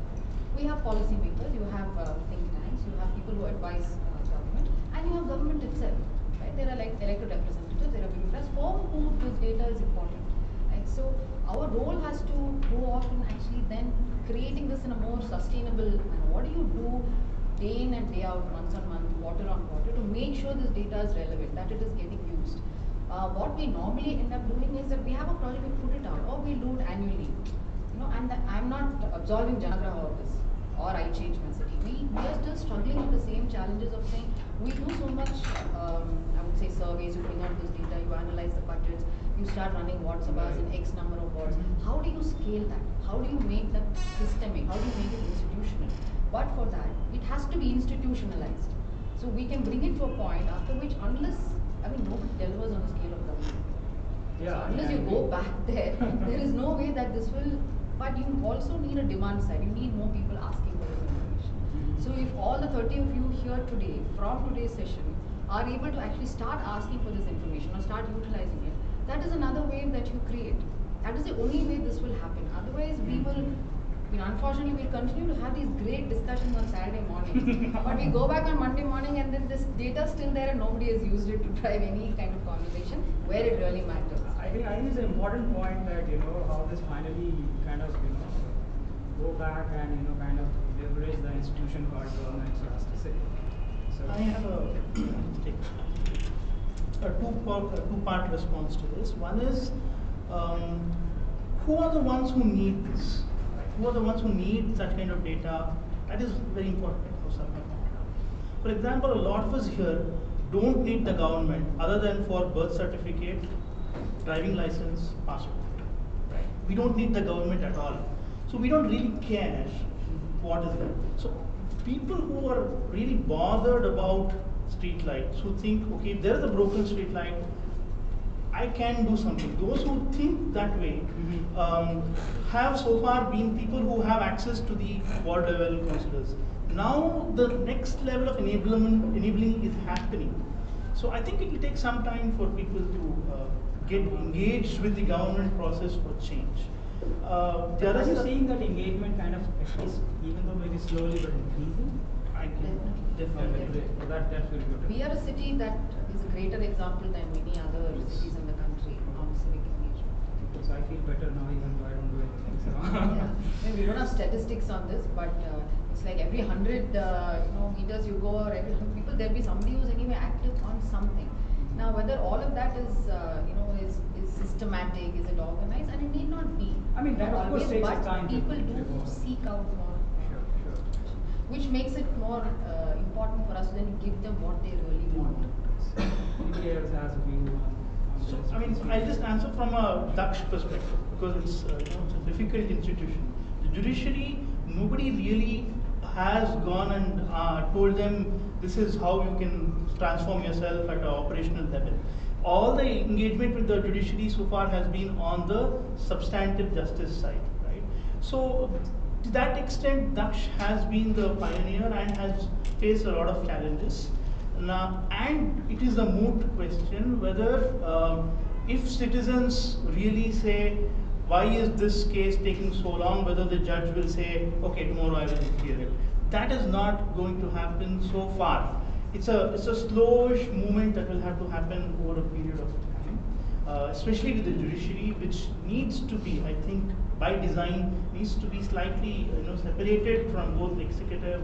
we have policymakers, you have think tanks, you have people who advise government, and you have government itself. Right? There are like elected representatives, there are bureaucrats for whom this data is important. Right? So our role has to go off in actually then creating this in a more sustainable manner. What do you do day in and day out, month on month, quarter on quarter, to make sure this data is relevant, that it is getting used? What we normally end up doing is that we have a project, we put it out, or we'll do it annually. And I'm not absolving Janagraha of this, or I Change My City. We are still struggling with the same challenges of saying, we do so much, I would say surveys, you bring out this data, you analyze the budgets, you start running WhatsApps in X number of wards. How do you scale that? How do you make that systemic? How do you make it institutional? But for that, it has to be institutionalized. So we can bring it to a point after which, unless, nobody delivers on the scale of government. Yeah, so unless you go back there, there is no way that this will, but you also need a demand side. You need more people asking for this information. So if all the 30 of you here today, from today's session, are able to actually start asking for this information or start utilizing it, that is another wave that you create. That is the only way this will happen. Otherwise, we will unfortunately, we'll continue to have these great discussions on Saturday morning. But we go back on Monday morning and then this data is still there and nobody has used it to drive any kind of conversation where it really matters. I think it's an important point that how this finally kind of go back and kind of leverage the institution called government, so as to say. So I have a two-part response to this. One is who are the ones who need this? Right? Who are the ones who need such kind of data? That is very important. For example, a lot of us here don't need the government other than for birth certificate, driving license, passport. Right? We don't need the government at all. So we don't really care what is there. So people who are really bothered about street lights, who think, okay, if there is a broken street light, I can do something. Those who think that way have so far been people who have access to the ward level councillors. Now the next level of enabling is happening. So I think it will take some time for people to get engaged with the government process for change. Are you seeing that engagement kind of, at least, even though maybe slowly but increasing? I think definitely. That's very good. We are a city that is a greater example than many other cities in the country on civic engagement. So I feel better now, even though I don't do anything. So. Yeah. We don't have statistics on this, but it's like every 100 meters you go, or every 100 people, there'll be somebody who's anyway active on something. Now, whether all of that is is systematic, is it organized, and it need not be. I mean, that of course takes time. People do seek out more. Sure. Which makes it more important for us to then give them what they really want. Anybody else has a view on So, this? I mean, I'll just answer from a Dutch perspective because it's it's a difficult institution. The judiciary, nobody really has gone and told them this is how you can transform yourself at an operational level. All the engagement with the judiciary so far has been on the substantive justice side, right? So, to that extent, Daksh has been the pioneer and has faced a lot of challenges. Now, and it is a moot question whether if citizens really say, why is this case taking so long, whether the judge will say, okay, tomorrow I will hear it. That is not going to happen so far. It's a slowish movement that will have to happen over a period of time, especially with the judiciary, which needs to be, I think, by design, needs to be slightly separated from both the executive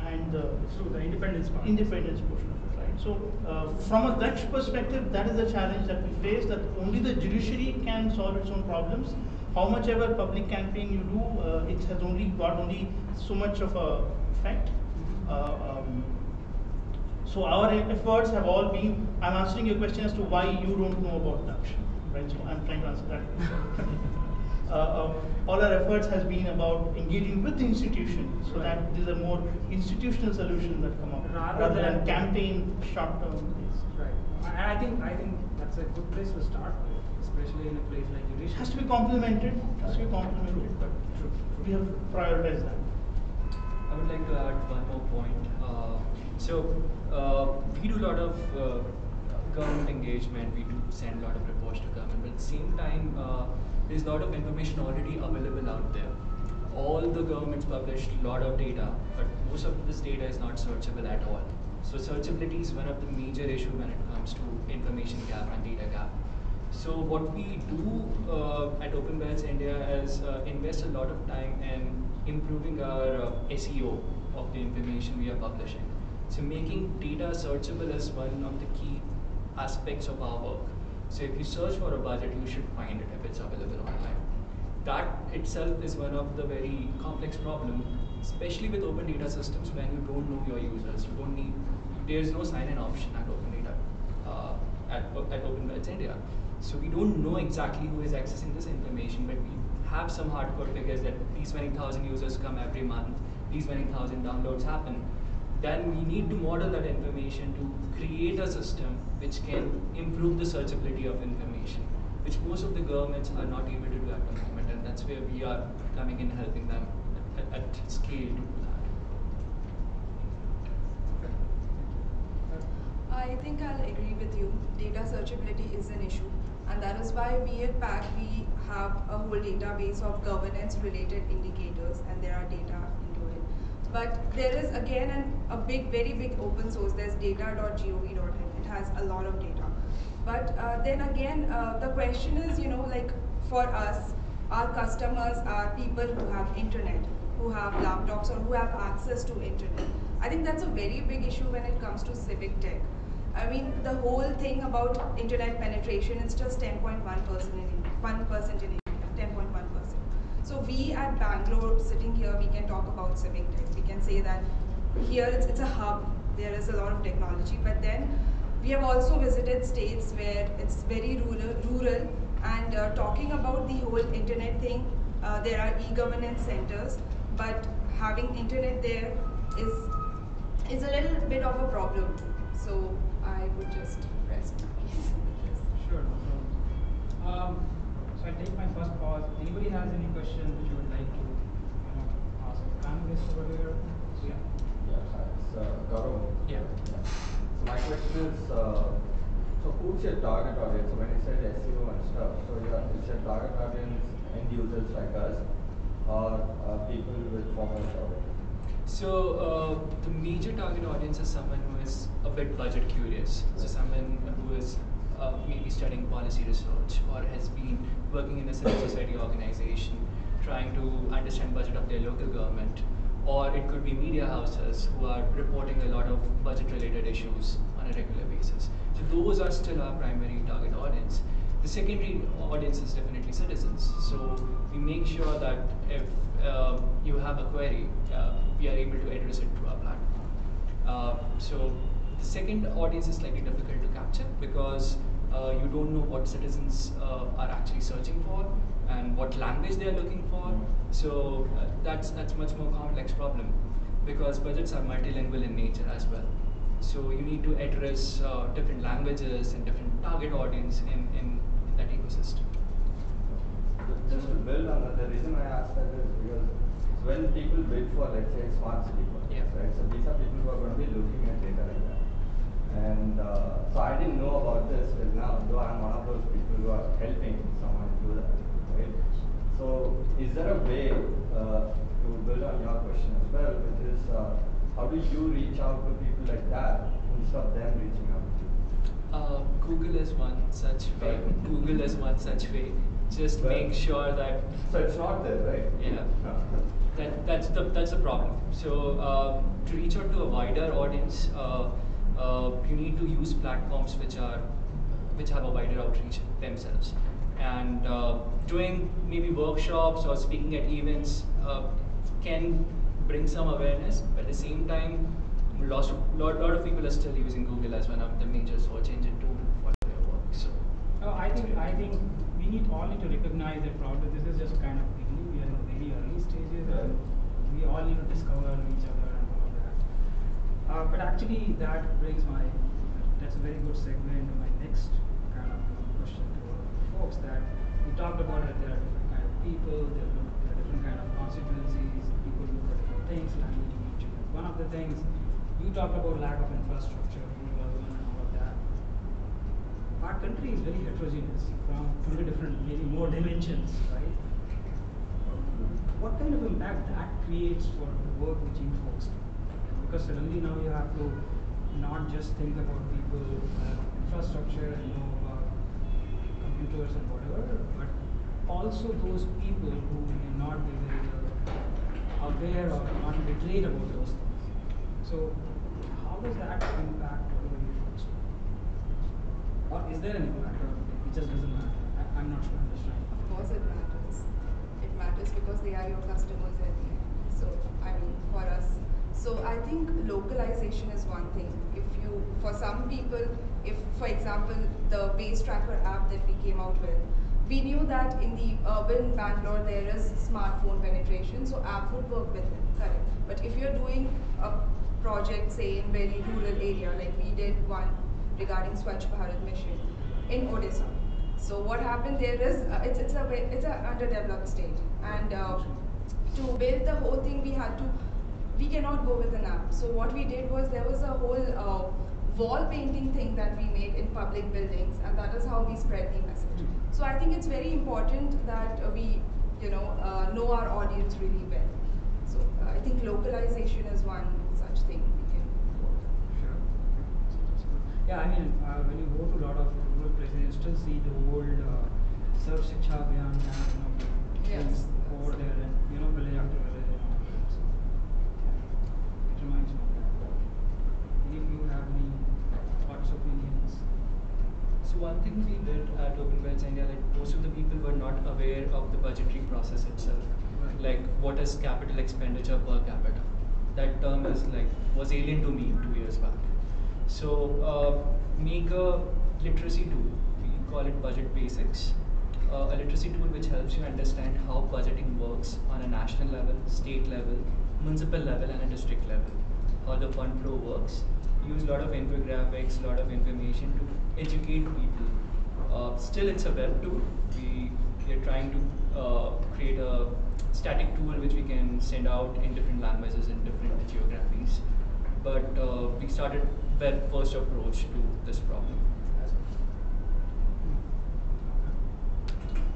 and the independence portion of it, right? So, from a Dutch perspective, that is the challenge that we face, that only the judiciary can solve its own problems. How much ever public campaign you do, it has only got so much of a effect. So our efforts have all been, I'm answering your question as to why you don't know about Dutch, right? So I'm trying to answer that. All our efforts has been about engaging with the institution so that these are more institutional solutions that come up rather than campaign short-term things. Right. And I think that's a good place to start with, especially in a place like judiciary. It has to be complemented, but we have prioritized that. I would like to add one more point. We do a lot of government engagement, we do send a lot of reports to government, but at the same time, there's a lot of information already available out there. All the governments publish a lot of data, but most of this data is not searchable at all. So searchability is one of the major issues when it comes to information gap and data gap. So what we do at Open Bells India is invest a lot of time in improving our SEO of the information we are publishing. So making data searchable is one of the key aspects of our work. So if you search for a budget, you should find it if it's available online. That itself is one of the very complex problems, especially with open data systems when you don't know your users. You don't need, there's no sign-in option at Open Data, at Open Bells India. So we don't know exactly who is accessing this information, but we have some hardcore figures that these many thousand users come every month, these many thousand downloads happen. Then we need to model that information to create a system which can improve the searchability of information, which most of the governments are not able to do at the moment, and that's where we are coming in helping them at scale to do that. I think I'll agree with you. Data searchability is an issue, And that is why we at PAC, we have a whole database of governance related indicators, and there are data into it. But there is again a very big open source. There's data.gov.in. It has a lot of data. But then again, the question is, like for us, our customers are people who have internet, who have laptops, or who have access to internet. I think that's a very big issue when it comes to CivicTech. I mean, the whole thing about internet penetration is just 10.1% in India, 1% in India, 10.1%. So we at Bangalore, sitting here, we can talk about CivicTech. We can say that here it's a hub. There is a lot of technology, but then we have also visited states where it's very rural, and talking about the whole internet thing, there are e-governance centers, but having internet there is a little bit of a problem. So I would just rest my case with this. Sure, no problem. So I take my first pause. Anybody has any question which you would like to ask the panelists over here? So yeah. Yeah, it's Gaurav. Yeah. So my question is, so who's your target audience? So when you said SEO and stuff, so is your target audience end users like us, or people with formal knowledge? So the major target audience is someone who is a bit budget curious. So someone who is maybe studying policy research or has been working in a civil society organization, trying to understand budget of their local government, or it could be media houses who are reporting a lot of budget-related issues on a regular basis. So those are still our primary target audience. The secondary audience is definitely citizens. So we make sure that if you have a query, we are able to address it through our platform. So the second audience is slightly difficult to capture because you don't know what citizens are actually searching for and what language they are looking for. So that's much more complex problem because budgets are multilingual in nature as well. So you need to address different languages and different target audience in that ecosystem. Just to build on that, the reason I asked that is because when people bid for, let's say, smart city projects, right? So these are people who are going to be looking at data like that. And so I didn't know about this till now, though I'm one of those people who are helping someone do that, right? So is there a way to build on your question as well, which is how do you reach out to people like that instead of them reaching out to you? Google is one such way. Google is one such way. Just make sure that. So it's not there, right? Yeah. That's the problem. So to reach out to a wider audience, you need to use platforms which have a wider outreach themselves. And doing maybe workshops or speaking at events can bring some awareness, but at the same time, lot of people are still using Google as one of the major search engine tool for their work. So. I think we all need to recognize that probably this is just kind of beginning. We are in the very early stages, and we all need to discover each other and all of that. But actually, that's a very good segue into my next kind of question to all the folks. That we talked about that there are different kind of people, there are different kind of constituencies, people look for different things, language need change. One of the things you talked about lack of infrastructure, rural urban, and all of that. Our country is very heterogeneous from 20 different, maybe more dimensions, right? What kind of impact that creates for the work which you folks do? Because suddenly now you have to not just think about people who have infrastructure and know about computers and whatever, but also those people who may not be very aware or not literate about those things. So how does that impact what you folks do? Or is there an impact, or it just doesn't matter? I'm not sure I understand. Of course it matters. It matters because they are your customers at the end. So, I mean, for us. So I think localization is one thing. For some people, if for example, the base tracker app that we came out with, we knew that in the urban Bangalore there is smartphone penetration, so app would work with it, correct. But if you're doing a project, say in very rural area, like we did one regarding Swachh Bharat mission in Odisha. So what happened there is, it's an underdeveloped state, and to build the whole thing we cannot go with an app. So what we did was there was a whole wall painting thing that we make in public buildings, and that is how we spread the message. So I think it's very important that we know our audience really well. So I think localization is one such thing we can work on. Sure. Yeah, I mean, when you go to a lot of rural places, you still see the old Sarv Shiksha Abhiyan kind of things over there, and village after village. So, yeah, it reminds me of that. If you have any thoughts, opinions. So one thing we did at Open Belts India, like most of the people were not aware of the budgetary process itself. Right. Like what is capital expenditure per capita? That term was alien to me 2 years back. So make a literacy tool. We call it Budget Basics. A literacy tool which helps you understand how budgeting works on a national level, state level, municipal level, and a district level. How the fund flow works. Use a lot of infographics, a lot of information to educate people. Still, it's a web tool. We are trying to create a static tool which we can send out in different languages in different geographies. But we started web first approach to this problem.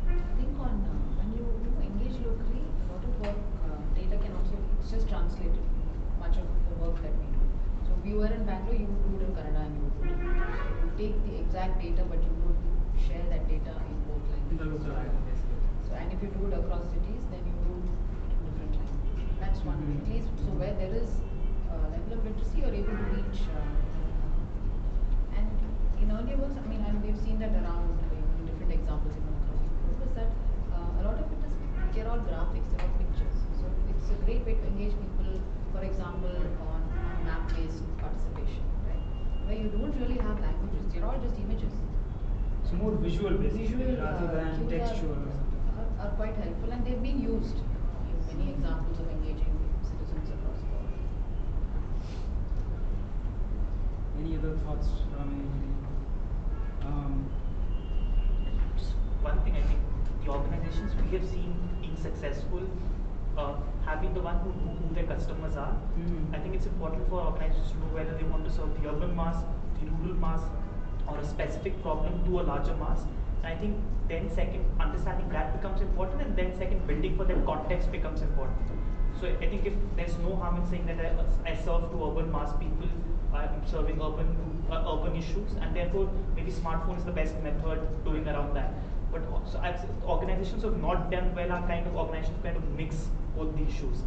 I think when you engage locally, a lot of work, data can also, it's just translated, much of the work that we do. So if you were in Bangalore, you would do it in Kannada and you would do it. So you take the exact data, but you would share that data in both languages. So and if you do it across cities, then you do it in different languages. That's one way. At least, so where there is a level of literacy, you're able to reach. And in earlier works, I mean, and we've seen that around in different examples even across the globe, is that a lot of it is, they're all graphics, they're all pictures. So it's a great way to engage people, for example, on map-based participation, right? Where you don't really have languages, they're all just images. So more visual basically Visual rather than cues textual. are quite helpful, and they've been used in many examples of engaging citizens across the world. Any other thoughts, Rami? Just one thing, I think the organizations we have seen being successful have been the one who know who their customers are. I think it's important for organizations to know whether they want to serve the urban mass, the rural mass, or a specific problem to a larger mass. And I think then second, understanding that becomes important, and then second, building for that context becomes important. So I think if there's no harm in saying that I serve to urban mass people, I'm serving urban issues, and therefore maybe smartphone is the best method doing around that. But also, organizations who have not done well are kind of organizations who kind of mix both the issues.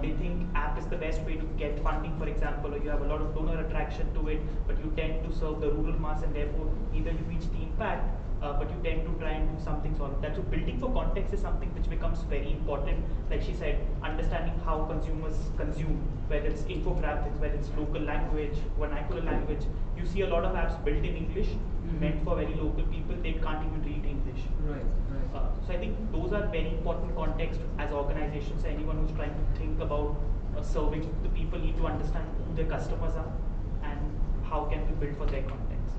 They think app is the best way to get funding, for example, or you have a lot of donor attraction to it, but you tend to serve the rural mass, and therefore either you reach the impact, but you tend to try and do something sort of that. So building for context is something which becomes very important. Like she said, understanding how consumers consume, whether it's infographics, whether it's local language, vernacular language. You see a lot of apps built in English, meant for very local people. They can't even read English. Right. So I think those are very important context as organizations. Anyone who's trying to think about serving the people need to understand who their customers are and how can we build for their context.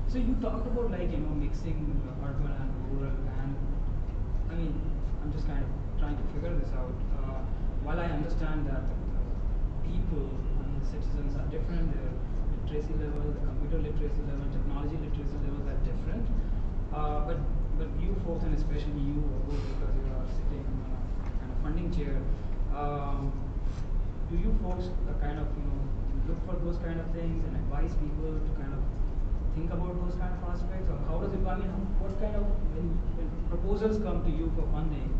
So you talked about mixing urban and rural, and I mean I'm just kind of trying to figure this out. While I understand that people, citizens are different, their literacy level, the computer literacy level, technology literacy levels are different. But you folks, and especially you, because you are sitting in a kind of funding chair, do you folks kind of look for those kind of things and advise people to kind of think about those kind of aspects, or how does it? I mean, what kind of when proposals come to you for funding,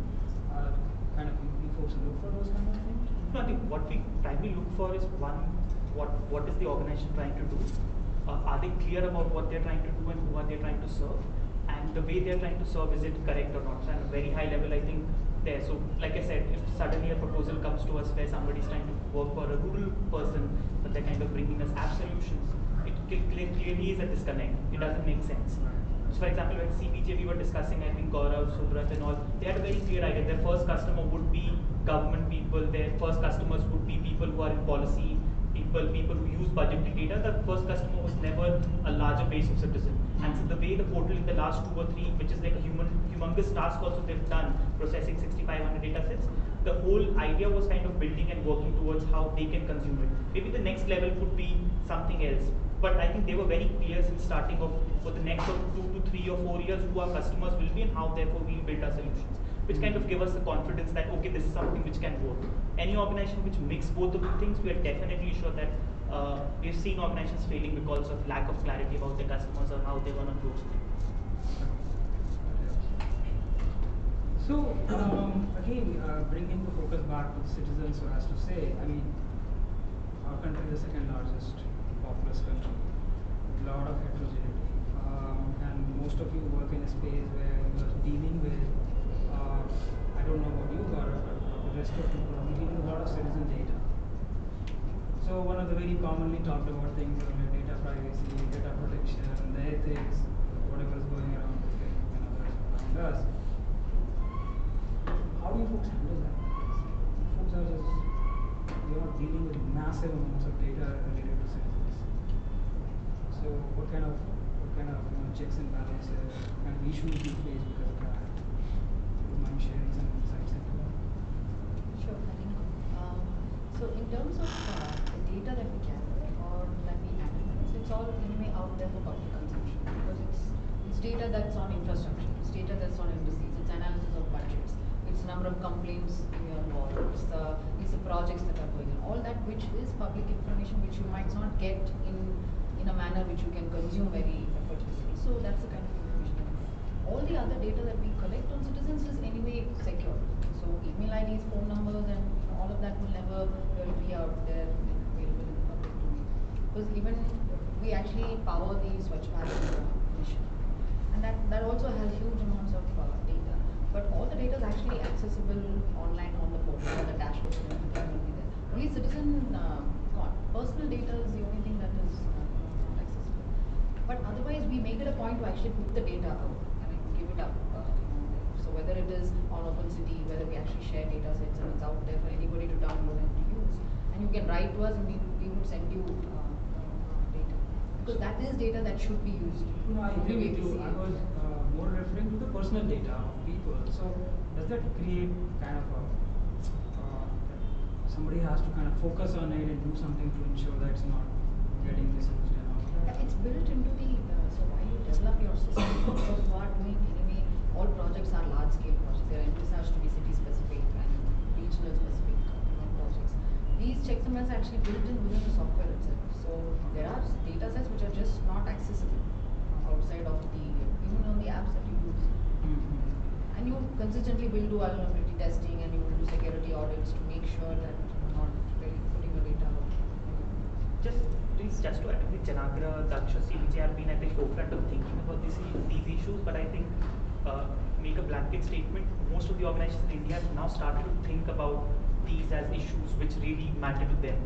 kind of you folks look for those kind of things? No, I think what we primarily look for is one, what is the organization trying to do? Are they clear about what they're trying to do and who are they trying to serve? And the way they're trying to serve, is it correct or not? So at a very high level, I think there. So like I said, if suddenly a proposal comes to us where somebody's trying to work for a rural person, but they're kind of bringing us app solutions, it clearly is a disconnect. It doesn't make sense. So for example, at CBJ we were discussing, I think Gaurav, Subrat and all, they had a very clear idea. Their first customer would be government people, their first customers would be people who are in policy, people who use budgetary data. The first customer was never a larger base of citizens. And so the way the portal in the last 2 or 3, which is like a humongous task also they've done, processing 6,500 data sets, the whole idea was kind of building and working towards how they can consume it. Maybe the next level could be something else. but I think they were very clear since starting of for the next 2 to 3 or 4 years who our customers will be and how therefore we build our solutions, which kind of give us the confidence that okay, this is something which can work. Any organization which mix both of the things, we are definitely sure that we've seen organizations failing because of lack of clarity about their customers or how they're going to close things. So again, bringing the focus back to the citizens, so as to say, I mean, our country is the second largest populous country, with a lot of heterogeneity, and most of you work in a space where you are dealing with, I don't know about you, but the rest of you are dealing with a lot of citizen data. So one of the very commonly talked about things is data privacy, data protection, the ethics, whatever is going around with Facebook and others around us. How do you folks handle that? Folks are just, you're not dealing with massive amounts of data related to citizens. So what kind of checks and balances, what kind of issues do you face because of that? Would you mind sharing some insights into that? Sure, I think. So in terms of the data that we gather or that we analyze, it's all anyway out there for public consumption because it's data that's on infrastructure, it's data that's on indices, it's analysis of budgets, it's number of complaints we are involved, it's the projects that are going on, all that which is public information which you might not get in a manner which you can consume very effortlessly. So that's the kind of information. All the other data that we collect on citizens is anyway secure. So email IDs, phone numbers, and all of that will never really be out there available in the public domain. Because even we actually power the Swachh Bharat mission, and that also has huge amounts of data. But all the data is actually accessible online on the portal, on the dashboard, and everything will be there. Only citizen personal data is the only thing that is not accessible. But otherwise, we make it a point to actually put the data out and give it up. So whether it is on OpenCity, whether we actually share data sets and it's out there for anybody to download and to use, and you can write to us and we would send you data because that is data that should be used. No, I agree with you. I was more referring to the personal data of people. So does that create kind of somebody has to kind of focus on it and do something to ensure that it's not getting misused and all that? Yeah, it's built into the so while you develop your system, because you are doing anyway, all projects are large scale projects. They are envisaged to be city specific and regional specific projects. These checks and balances are actually built in within the software itself. So there are data sets which are just not accessible outside of even on the apps that you use. And you consistently will do vulnerability testing and you will do security audits to make sure that you're not really putting your data out. Just to add with Janagara, Daksha, CVJ have been at the forefront of thinking about these issues, but I think make a blanket statement, most of the organizations in India have now started to think about these as issues which really matter to them.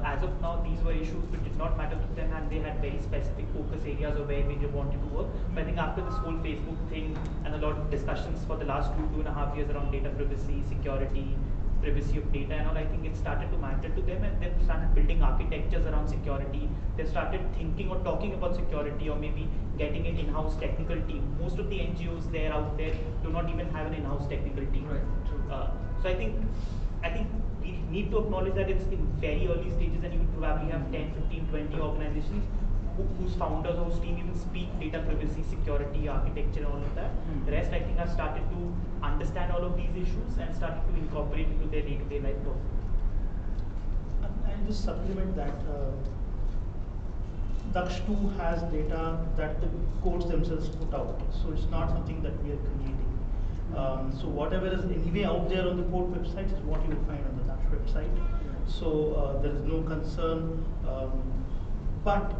As of now, these were issues which did not matter to them and they had very specific focus areas of where they wanted to work. But I think after this whole Facebook thing and a lot of discussions for the last 2.5 years around data privacy, security, privacy of data and all, I think it started to matter to them and they've started building architectures around security. They've started thinking or talking about security or maybe getting an in-house technical team. Most of the NGOs out there do not even have an in-house technical team. Right, true. So I think we need to acknowledge that it's in very early stages and you probably have 10, 15, 20 organizations whose founders or whose team even speak data privacy, security, architecture, all of that. The rest, I think, have started to understand all of these issues and started to incorporate into their day-to-day life. I'll just supplement that. Daksh 2 has data that the codes themselves put out, so it's not something that we are creating. So whatever is anyway out there on the code website is what you will find on the Daksh website. So there is no concern. But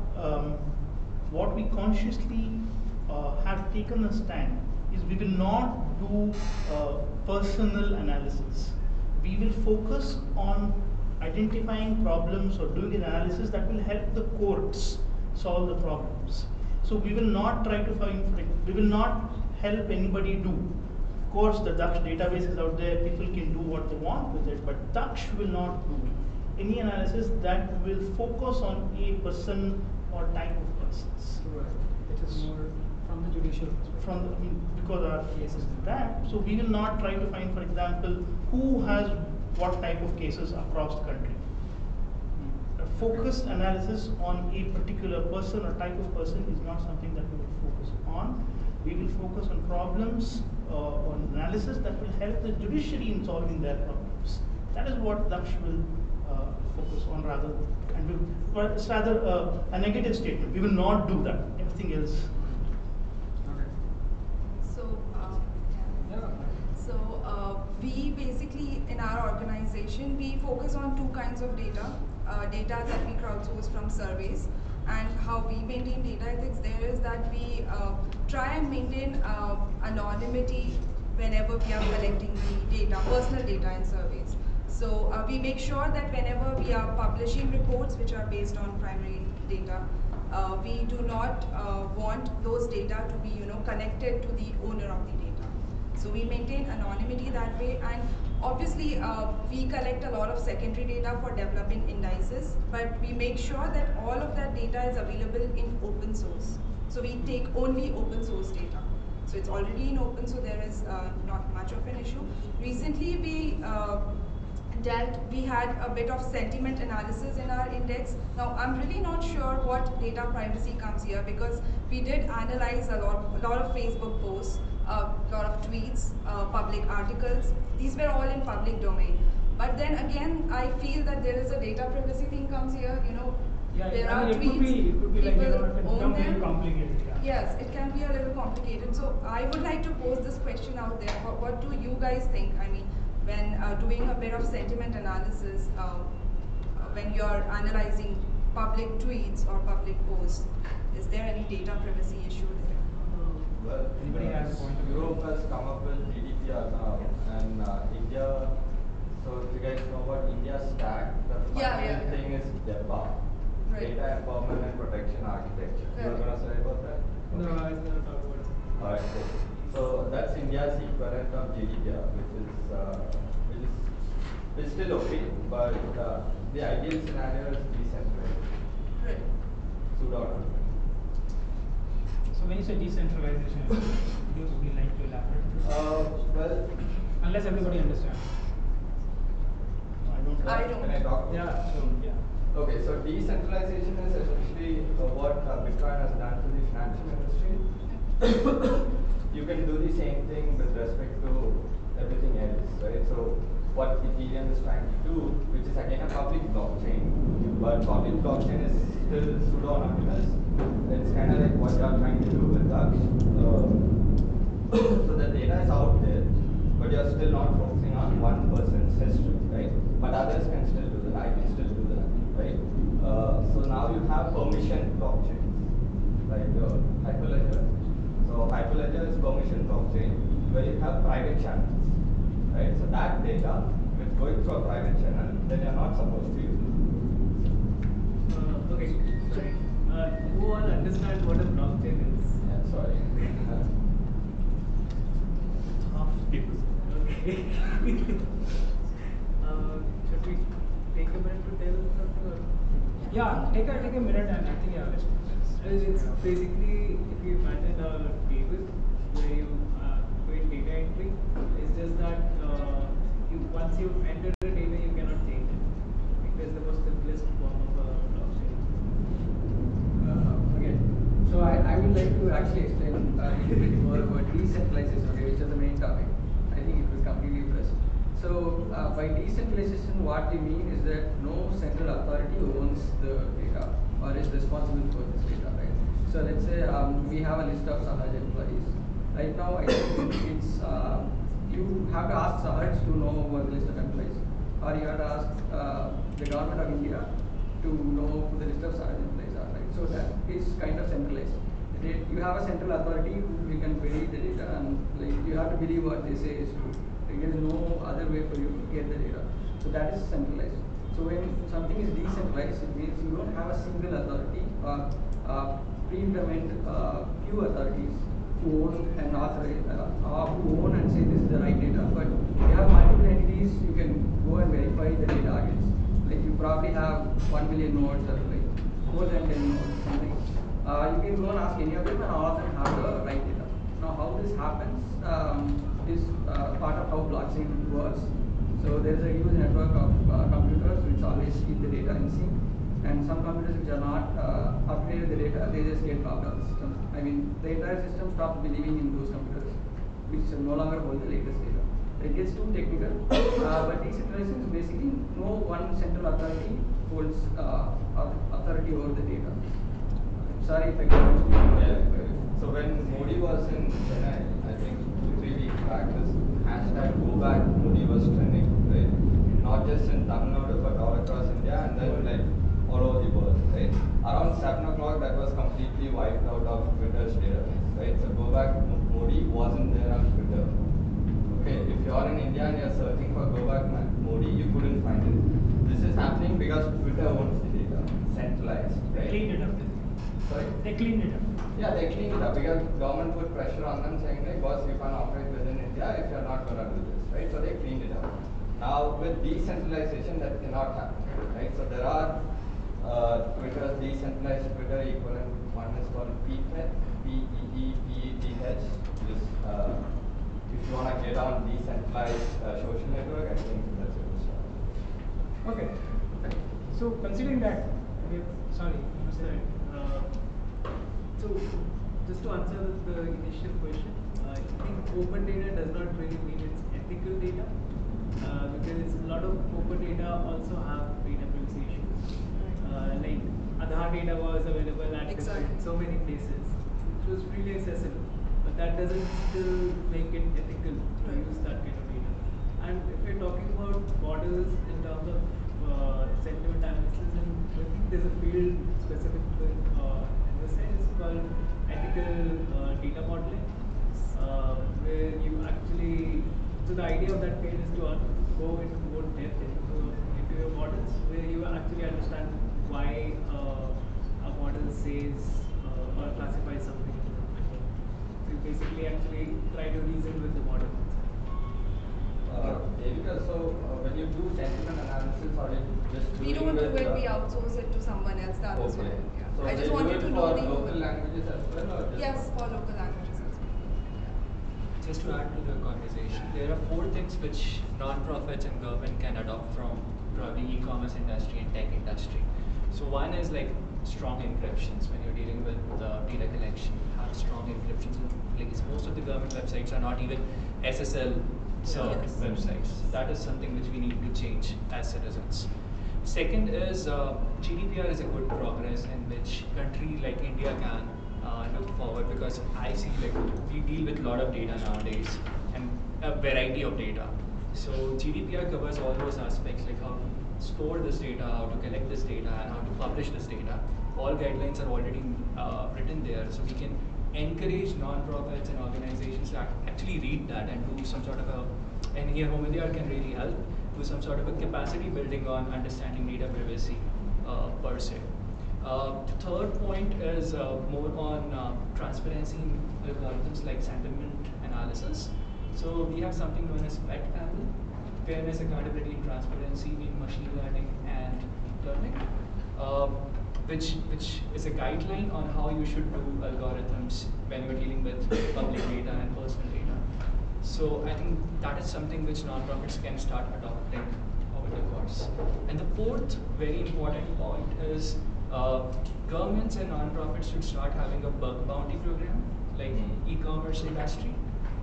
what we consciously have taken a stand is we will not do personal analysis. We will focus on identifying problems or doing an analysis that will help the courts solve the problems. So we will not try to we will not help anybody do. Of course, the Daksh database is out there, people can do what they want with it, but Daksh will not do any analysis that will focus on a person or type of persons. Right. It is more from the judicial perspective. Because our cases in that, so we will not try to find, for example, who has what type of cases across the country. focused analysis on a particular person or type of person is not something that we will focus on. We will focus on problems, on analysis that will help the judiciary in solving their problems. That is what Daksh will focus on rather, but it's rather a negative statement. We will not do that. Everything else. We basically, in our organization, we focus on two kinds of data. Data that we crowdsource from surveys, and how we maintain data ethics there is that we try and maintain anonymity whenever we are collecting the data, personal data in surveys. So we make sure that whenever we are publishing reports which are based on primary data, we do not want those data to be connected to the owner of the data. So we maintain anonymity that way, and obviously we collect a lot of secondary data for developing indices, but we make sure that all of that data is available in open source. So we take only open source data. So it's already in open, so there is not much of an issue. Recently we had a bit of sentiment analysis in our index. Now I'm really not sure what data privacy comes here, because we did analyze a lot of Facebook posts, a lot of tweets, public articles. These were all in public domain. But then again, I feel that there is a data privacy thing comes here. There are tweets, it could be like, people it can own become very them. complicated. Yes, it can be a little complicated. So I would like to pose this question out there. What do you guys think? I mean, when doing a bit of sentiment analysis, when you're analyzing public tweets or public posts, is there any data privacy issue there? Well, Anybody has a point of view? Europe has come up with GDPR now, and India. So if you guys know what India's stack, the final thing is DEPA, Data Empowerment and Protection Architecture. You were going to say about that? No, I was going to talk about it. Alright, so that's India's equivalent of GDPR, which is still okay, but the ideal scenario is decentralized. Right. Pseudo-autonomous. So when you say decentralization, would you like to elaborate? Well, unless everybody understands. I don't. Can I talk? Yeah, sure. Yeah. Okay, so decentralization is essentially what Bitcoin has done to the financial industry. You can do the same thing with respect to everything else, right? So what Ethereum is trying to do, which is again a public blockchain, but public blockchain is still pseudo-anonymous. It's kind of like what you are trying to do with Daksh. So the data is out there, but you are still not focusing on one person's history, right? But others can still do that. I can still do that, right? So now you have permission blockchains, like Hyperledger. So Hyperledger is permission blockchain where you have private channels, right? So that data, if it's going through a private channel, then you're not supposed to use it. Okay, sorry. Who all understand what a blockchain is? Yeah, sorry. Half people. Okay. Should we take a minute to tell something? Or? Yeah, take a minute, and I think let's. It's basically, if you imagine a table where you doing data entry, it's just that once you enter the data, you cannot change it. I think that's the most simplest form of a blockchain. Okay, so I would like to actually explain a little bit more about decentralization, okay, which is the main topic. I think it was completely pressed. So by decentralization, what we mean is that no central authority owns the data or is responsible for this data, right? So let's say we have a list of Sahaj employees. Right now, I think it's you have to ask Sahaj to know about the list of employees, or you have to ask the government of India to know who the list of Sahaj employees are, right? So that is kind of centralized. You have a central authority who can query the data, and like you have to believe what they say is true. There is no other way for you to get the data. So that is centralized. So when something is decentralized, it means you don't have a single authority or predetermined few authorities who own and authorize who own and say this is the right data. But you have multiple entities you can go and verify the data against. Like you probably have 1 million nodes or like more than 10 nodes something. You can go and ask any of them, and all of them have the right data. Now how this happens is part of how blockchain works. So there is a huge network of computers which always keep the data in sync. and some computers which are not upgraded the data, they just get locked out of the system. I mean, the entire system stops believing in those computers, which no longer hold the latest data. It gets too technical, but decentralization is basically no one central authority holds authority over the data. Sorry if I got So when Modi was in Chennai, I think 2-3 weeks back, this hashtag Go Back Modi was trending, right? Not just in Tamil Nadu, but all across India, and then like all over the world, right? Around 7 o'clock, that was completely wiped out of Twitter's database, right? So Go Back Modi wasn't there on Twitter. Okay, if you're in India and you're searching for Go Back Modi, you couldn't find it. This is happening because Twitter owns the data, centralized, right? They cleaned it up. Sorry? They cleaned it up. Yeah, they cleaned it up because government put pressure on them saying like, boss, you can't operate within India if you're not going to do this, right? So they cleaned it up. Now with decentralization, that cannot happen, right? So there are Twitter's decentralized Twitter equivalent. One is called PEEPET, P-E-E-P-E-T-H. Just if you want to get on decentralized social network, I think that's a good start. Okay. So considering that, sorry, so just to answer the initial question, I think open data does not really mean it's ethical data, because a lot of open data also have data privacy issues. Like Aadhaar data was available at so many places. It was freely accessible, but that doesn't still make it ethical to use that kind of data. And if we're talking about borders in terms of sentiment analysis, and I think there's a field specific to it in this sense, it's called ethical data modeling, where you actually, so the idea of that field is to go into more depth into your models, where you actually understand why a model says or classifies something. So you basically actually try to reason with the model. Devika, so when you do sentiment analysis, or you just We don't do it, we outsource it to someone else. That is okay. why. Yeah. So I they just do wanted it to know for the local languages as well, or just yes, for local languages as well. Just to add to the conversation, there are 4 things which non-profits and government can adopt from probably e-commerce industry and tech industry. So one is like strong encryptions. When you're dealing with data collection, have strong encryptions in place. Most of the government websites are not even SSL served websites. So that is something which we need to change as citizens. Second is GDPR is a good progress in which country like India can look forward, because I see like we deal with a lot of data nowadays and a variety of data. So GDPR covers all those aspects, like how to store this data, how to collect this data, and how to publish this data. All guidelines are already written there, so we can encourage non-profits and organizations to actually read that and do some sort of a, and here Home India can really help, do some sort of a capacity building on understanding data privacy per se. The third point is more on transparency in algorithms like sentiment analysis. So we have something known as PET panel, fairness, accountability, and transparency in machine learning and learning, which is a guideline on how you should do algorithms when you're dealing with public data and personal data. So I think that is something which nonprofits can start adopting over the course. And the fourth very important point is governments and nonprofits should start having a bug bounty program, like e-commerce industry.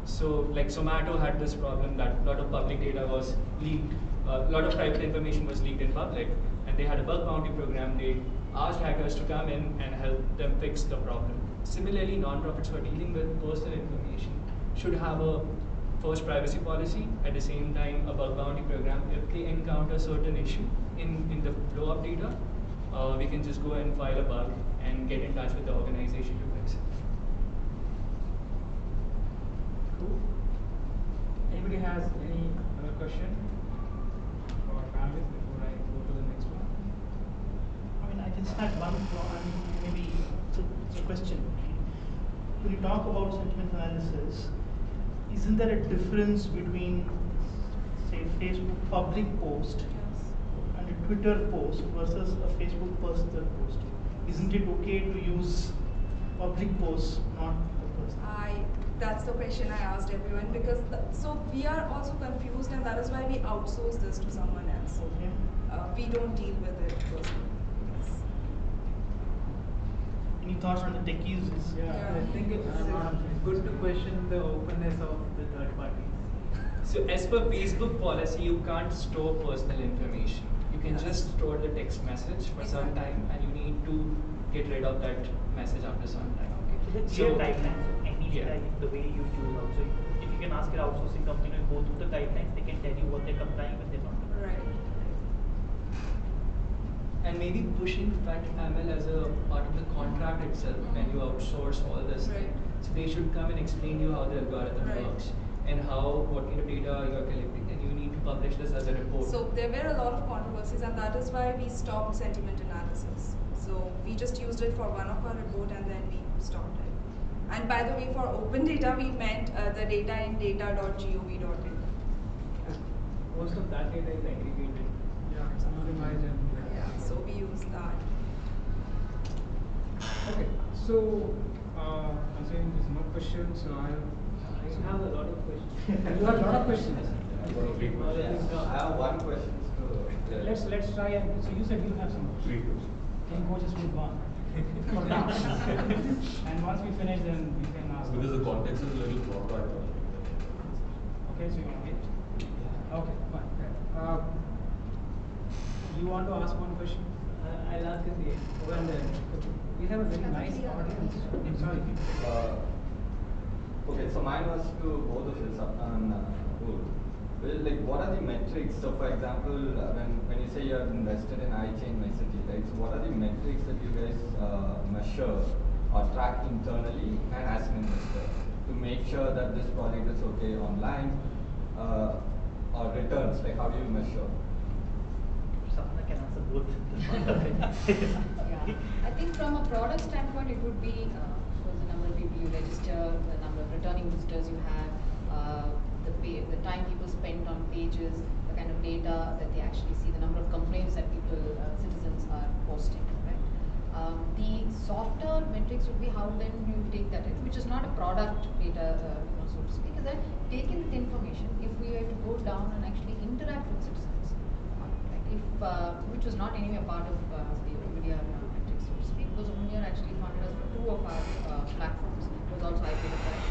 So like Zomato had this problem that a lot of public data was leaked, a lot of private information was leaked in public, and they had a bug bounty program. They asked hackers to come in and help them fix the problem. Similarly, nonprofits who are dealing with personal information should have a first privacy policy, at the same time a bug bounty program. If they encounter certain issue in the flow of data, we can just go and file a bug and get in touch with the organization to fix it. Cool. Anybody has any other question for panelists before I go to the next one? I mean, I just had one, maybe it's a question. When you talk about sentiment analysis, isn't there a difference between, say, Facebook public post and a Twitter post versus a Facebook personal post? Isn't it okay to use public posts, not the personal? That's the question I asked everyone, because so we are also confused, and that is why we outsource this to someone else. Okay. We don't deal with it personally. Yes. Any thoughts on the techies? Yeah, I think it's good to question the openness of the third parties. So as per Facebook policy, you can't store personal information. You can just store the text message for some time, and you need to get rid of that message after some time. So the clear guidelines, so any data, the way you use also, if you can ask an outsourcing company to go through the guidelines, they can tell you what they're complying with, they're not. Right. And maybe pushing that ML as a part of the contract itself when you outsource all this. Right. So they should come and explain you how the algorithm works and what kind of data you are collecting, and you need to publish this as a report. So there were a lot of controversies, and that is why we stopped sentiment analysis. So we just used it for one of our report, and then we stopped it. And by the way, for open data, we meant the data in data.gov.in. Most of that data is aggregated. Yeah, it's anonymized and yeah. So we use that. Okay, so considering there's no questions, so I have a lot of questions. You have a lot of questions. I have one question. Let's try and so you said you have some. Can go just with one for now. And once we finish, then we can ask. Because the context is a little broad. Okay, so you want to wait? Okay, fine. You want to ask one question? I'll ask in the end. Well then, we have a very nice audience. I'm sorry. Okay, so mine was to both of you, Sapna and Abul. Well, like, what are the metrics? So, for example, when you say you have invested in iChain City, right? So, what are the metrics that you guys measure or track internally and as an investor to make sure that this project is okay online or returns? Like, how do you measure? Sapna can answer both. Yeah, I think from a product standpoint, it would be the number of people you register, the number of returning visitors you have, the time people spend on pages, the kind of data that they actually see, the number of complaints that citizens are posting, right? The softer metrics would be how then you take that in, which is not a product data, so to speak, is that taking the information, if we were to go down and actually interact with citizens, right? If which was not anyway part of the Omidyar metrics, so to speak, because Omidyar actually funded us for two of our platforms. It was also Archability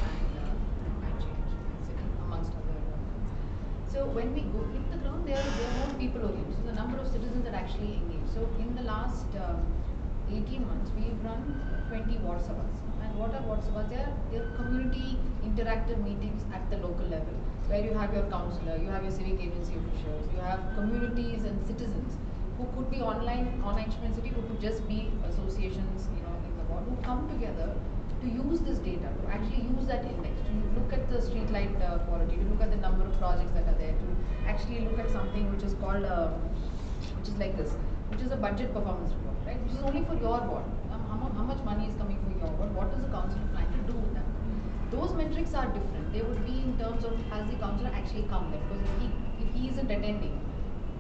and iChain City, amongst other things. So when we go hit the ground, they are more people oriented. So the number of citizens that actually engage. So in the last 18 months, we've run 20 WhatsApps. And what are WhatsApps? They are community interactive meetings at the local level, where you have your councillor, you have your civic agency officials, you have communities and citizens who could be online on Archability City, who could just be associations, in the ward, who come together to use this data, to actually use that index, to look at the street light quality, to look at the number of projects that are there, to actually look at something which is called, which is like this, which is a budget performance report, right? Which is only for your ward. How much money is coming for your ward? What does the council plan to do with that? Those metrics are different. They would be in terms of, has the councillor actually come there? Because if he isn't attending,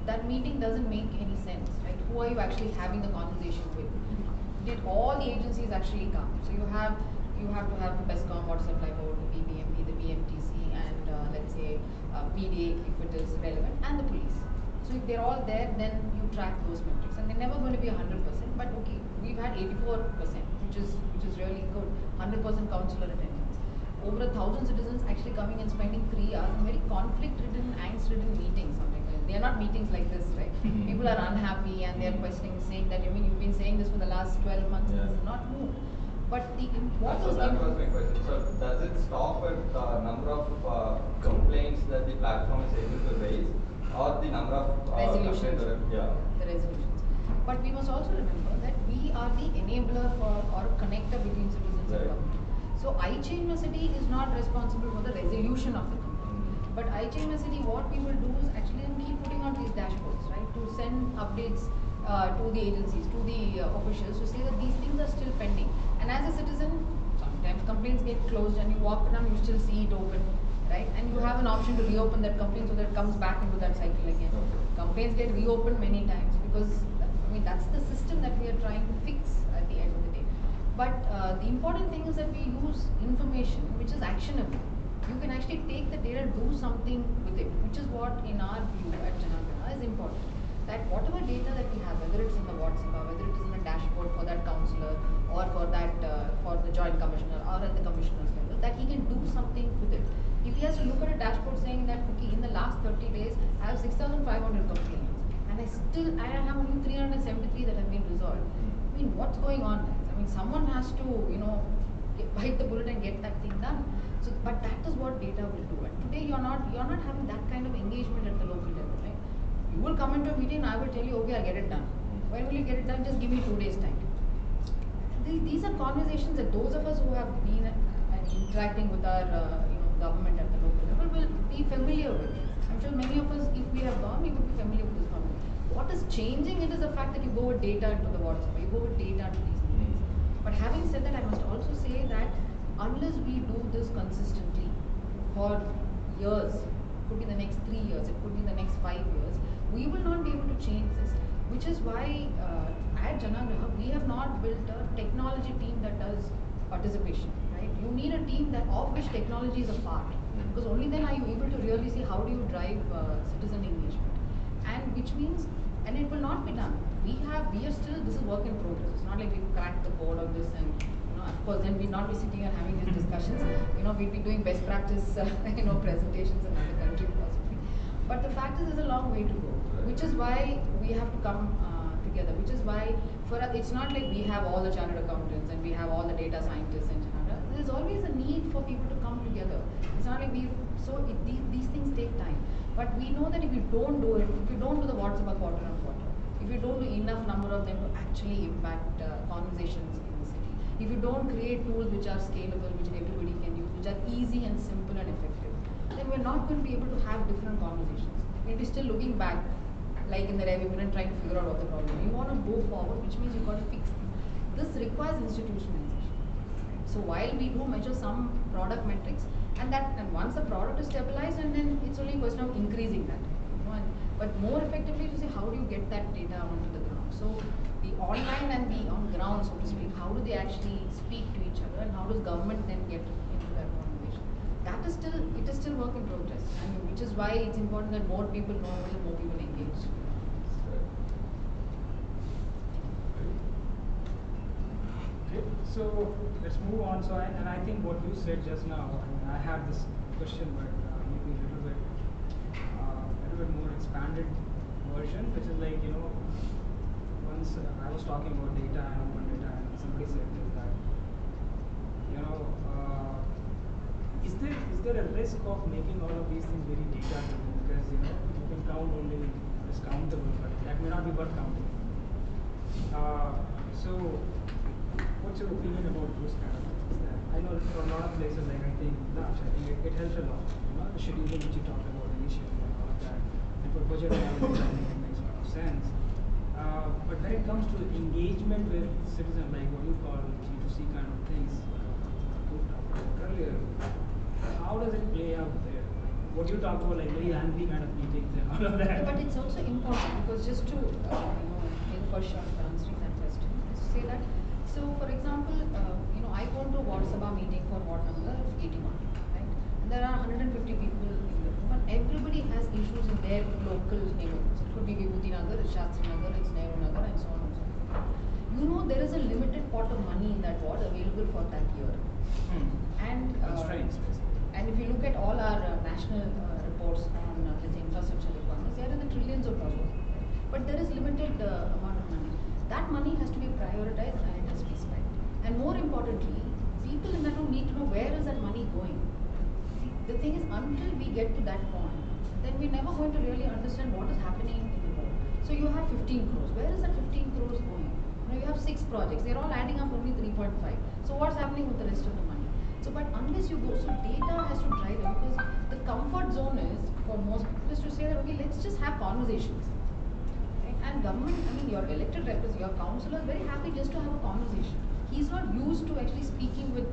that meeting doesn't make any sense, right? Who are you actually having the conversation with? Did all the agencies actually come? So you have to have the BESCOM, Water Supply Board, the BBMP, the BMTC, and let's say PDA if it is relevant, and the police. So if they're all there, then you track those metrics, and they're never going to be 100%. But okay, we've had 84%, which is really good. 100% councillor attendance. Over 1,000 citizens actually coming and spending 3 hours in very conflict-ridden, angst-ridden meetings. They are not meetings like this, right? People are unhappy and they are questioning, saying that, you've been saying this for the last 12 months, and this is not moved. But what so was that was my question. So does it stop at the number of complaints that the platform is able to raise, or the number of resolutions? The resolutions. But we must also remember that we are the enabler or connector between citizens and government. So iChain City is not responsible for the resolution of the complaint. But iChain City, what we will do is actually keep putting out these dashboards, right? To send updates to the agencies, to the officials, to say that these things are still pending. And as a citizen, sometimes complaints get closed and you walk around, you still see it open, right? And you have an option to reopen that complaint so that it comes back into that cycle again. Complaints get reopened many times because, that's the system that we are trying to fix at the end of the day. But the important thing is that we use information which is actionable. You can actually take the data, do something with it, which is what in our view at Janagana is important. that whatever data that we have, whether it's in the WhatsApp, or whether it is in the dashboard for that councillor, or for that for the joint commissioner, or at the commissioner's level, that he can do something with it. If he has to look at a dashboard saying that, okay, in the last 30 days, I have 6,500 complaints, and I have only 373 that have been resolved. I mean, what's going on there? I mean, someone has to, bite the bullet and get that thing done. So, but that is what data will do. And today, you're not having that kind of engagement at the local level, right? You will come into a meeting, and I will tell you, okay, I'll get it done. When will you get it done? Just give me 2 days time. These are conversations that those of us who have been interacting with our government at the local level will be familiar with. I'm sure many of us, if we have gone, we would be familiar with this conversation. What is changing it is the fact that you go with data into the WhatsApp, you go with data into these meetings. But having said that, I must also say that unless we do this consistently for years, it could be the next 3 years, it could be the next 5 years, we will not be able to change this. Which is why at Janagraha, we have not built a technology team that does participation, right? You need a team of which technology is a part, because only then are you able to really see how do you drive citizen engagement, and which means, and it will not be done. We are still, this is work in progress. It's not like we've cracked the code on this, and of course then we'd not be sitting and having these discussions. We'd be doing best practice, presentations in other countries possibly. But the fact is, there's a long way to go, which is why we have to come together. Which is why for us, it's not like we have all the chartered accountants and we have all the data scientists and there's always a need for people to come together. It's not like these things take time. But we know that if you don't do it, if you don't do the WhatsApp quarter on quarter, if you don't do enough number of them to actually impact conversations in the city, if you don't create tools which are scalable, which everybody can use, which are easy and simple and effective, then we're not going to be able to have different conversations. We'll be still looking back, like in the rearview mirror, and trying to figure out what the problem is. You want to go forward, which means you've got to fix things. This requires institutionalization. So while we do measure some product metrics, and once the product is stabilized, and then it's only a question of increasing that. But more effectively to say, how do you get that data onto the ground? So the online and the on ground, so to speak, how do they actually speak to each other, and how does government then get into that conversation? It is still work in progress, and which is why it's important that more people know and more people engage. Okay, so let's move on. So, and I think what you said just now, I have this question, but maybe a little bit more expanded version, which is like, once I was talking about data and open data, and somebody said that, is there a risk of making all of these things very data driven? Because you can count only as countable, but that may not be worth counting. So what's your opinion about those kind of things? I know for a lot of places, like I think it helps a lot. The scheduling which you talked about initially and all of that, and for budget analysis, I think it makes a lot of sense. But when it comes to engagement with citizens, like what you call G2C kind of things, we talked about earlier, how does it play out there? What you talked about, like very angry kind of meetings and all of that. But it's also important, because just to take a first shot at answering that question, is to say that, so for example, I go to a WhatsApp meeting for ward number 81, right? And there are 150 people in the room, and everybody has issues in their local neighborhoods. It could be Vibhuti Nagar, it's Shastri Nagar, it's Nehru Nagar, and so on and so forth. There is a limited pot of money in that ward available for that year. And and if you look at all our national reports on let's say infrastructure requirements, they are in the trillions of dollars. But there is limited amount of money. That money has to be prioritized and it has to be spent. And more importantly, people in that room need to know where is that money going. The thing is, until we get to that point, then we're never going to really understand what is happening in the world. So you have 15 crores. Where is that 15 crores going? You have 6 projects. They're all adding up only 3.5. So what's happening with the rest of the money? So, but unless you go, so data has to drive it, because the comfort zone is, for most people, is to say that, okay, let's just have conversations. Right? And government, your elected representative, your councillor is very happy just to have a conversation. He's not used to actually speaking with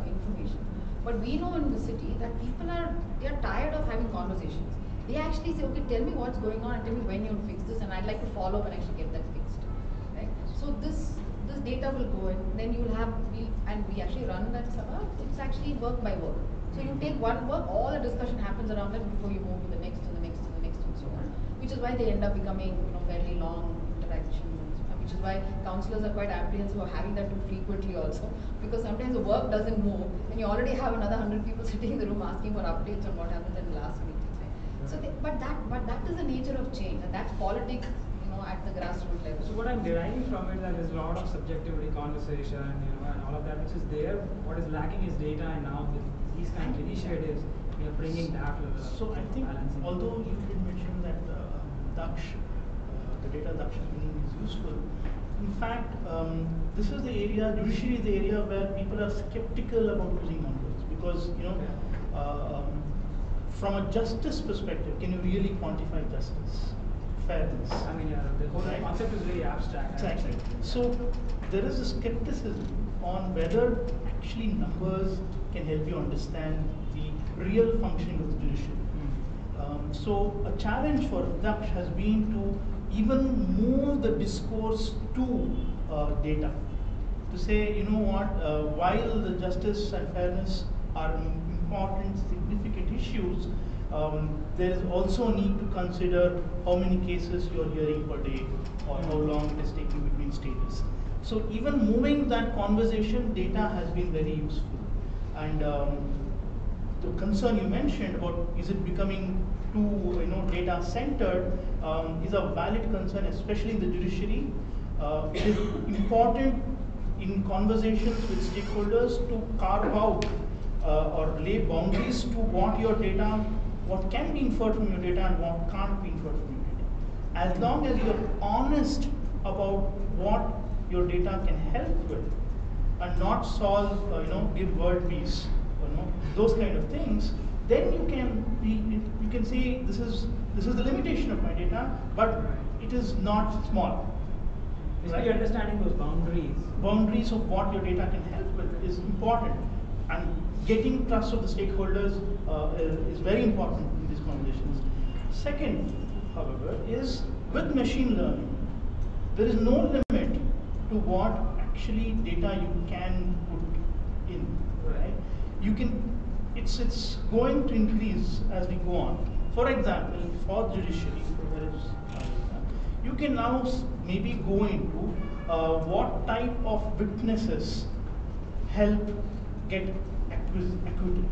information. But we know in the city that people are tired of having conversations. They actually say, okay, tell me what's going on and tell me when you'll fix this, and I'd like to follow up and actually get that fixed. Right? So this data will go in, then you'll have, we actually run that sabha, it's actually work by work. So you take one work, all the discussion happens around that before you move to the next and the next and the next and so on. which is why they end up becoming fairly long interactions, which is why counselors are quite apprehensive of having that too frequently also, because sometimes the work doesn't move and you already have another 100 people sitting in the room asking for updates on what happened in the last meeting. Right? So, but that is the nature of change, and that's politics, at the grassroots level. So what I'm deriving from it, that there's a lot of subjectivity conversation, and all of that, which is there. What is lacking is data, and now with these kind of initiatives, we are bringing that to the So I think, balancing. although you did mention that Daksh, the data Daksh is useful, in fact, this is the area, judiciary is the area where people are skeptical about using numbers, because from a justice perspective, can you really quantify justice? Fairness. I mean, the whole concept is very abstract. Exactly. So there is a skepticism on whether actually numbers can help you understand the real functioning of the judiciary. So a challenge for Daksh has been to even move the discourse to data. To say, while the justice and fairness are important, significant issues, there is also a need to consider how many cases you are hearing per day, or how long it is taking between stages. So even moving that conversation, data has been very useful. And the concern you mentioned about is it becoming too data centered is a valid concern, especially in the judiciary. It is important in conversations with stakeholders to carve out or lay boundaries to what can be inferred from your data and what can't be inferred from your data. As long as you're honest about what your data can help with, and not solve, give world peace, those kind of things, then you can say this is the limitation of my data, but it is not small. Basically, understanding those boundaries of what your data can help with is important, and getting trust of the stakeholders is very important in these conversations. Second, however, is with machine learning, there is no limit to what actually data you can put in, right? It's going to increase as we go on. For example, for judiciary, you can now maybe go into what type of witnesses help get acquitted.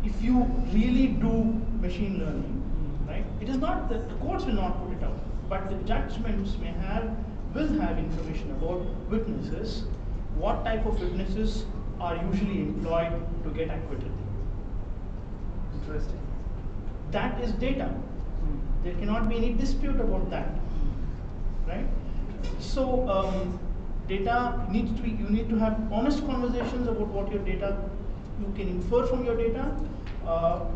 If you really do machine learning, right? It is not that the courts will not put it out, but the judgments will have information about witnesses, what type of witnesses are usually employed to get acquitted. Interesting. That is data. There cannot be any dispute about that, right? So data needs to be, you need to have honest conversations about what your data, you can infer from your data,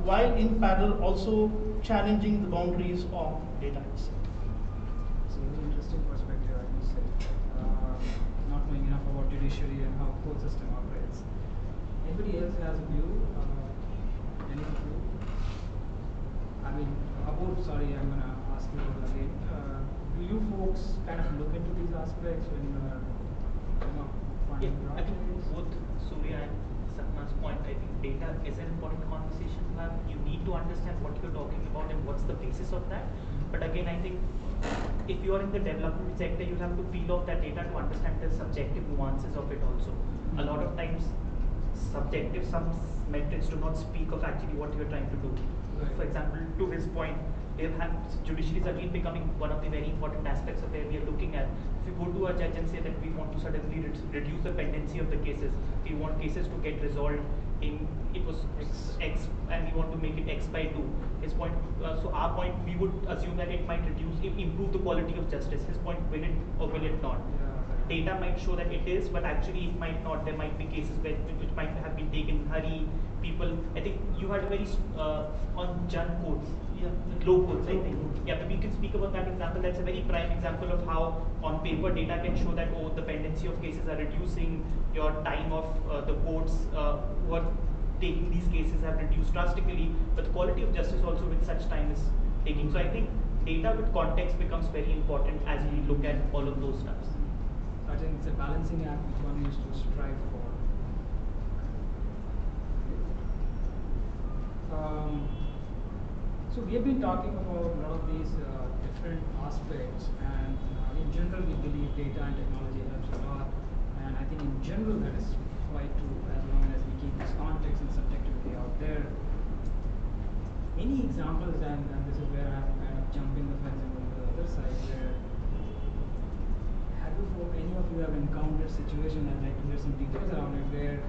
while in parallel also challenging the boundaries of data itself. It's a very interesting perspective, I must say. Not knowing enough about judiciary and how court system operates. Anybody else has a view? Any view? I mean, sorry, I'm going to ask you again. Do you folks kind of look into these aspects when you are funding I think projects? both Surya and Sapna's point, I think data is an important conversation to have. You need to understand what you're talking about and what's the basis of that. But again, I think if you are in the development sector, you have to peel off that data to understand the subjective nuances of it also. A lot of times, some metrics do not speak of actually what you're trying to do. Right. For example, to his point, judiciary is again becoming one of the very important aspects of where we are looking at. If you go to a judge and say that we want to suddenly reduce the pendency of the cases, we want cases to get resolved in, it was X and we want to make it X by 2. His point, so our point, we would assume that it might improve the quality of justice. His point, will it or will it not? Data might show that it is, but actually it might not. There might be cases which might have been taken in hurry. People, I think you had a very on Jan codes, low codes, I think. Yeah, but we can speak about that example. That's a very prime example of how on paper data can show that the pendency of cases are reducing, your time of the courts who are taking these cases have reduced drastically, but the quality of justice also with such time is taking. So I think data with context becomes very important as we look at all of those stuff. I think it's a balancing act which one needs to strive for. So we have been talking about a lot of these different aspects, and in general we believe data and technology helps a lot, and I think in general that is quite true as long as we keep this context and subjectivity out there. Any examples, and this is where I'm kind of jumping the fence and going to the other side, where any of you have encountered a situation, I'd like to hear some details around it, where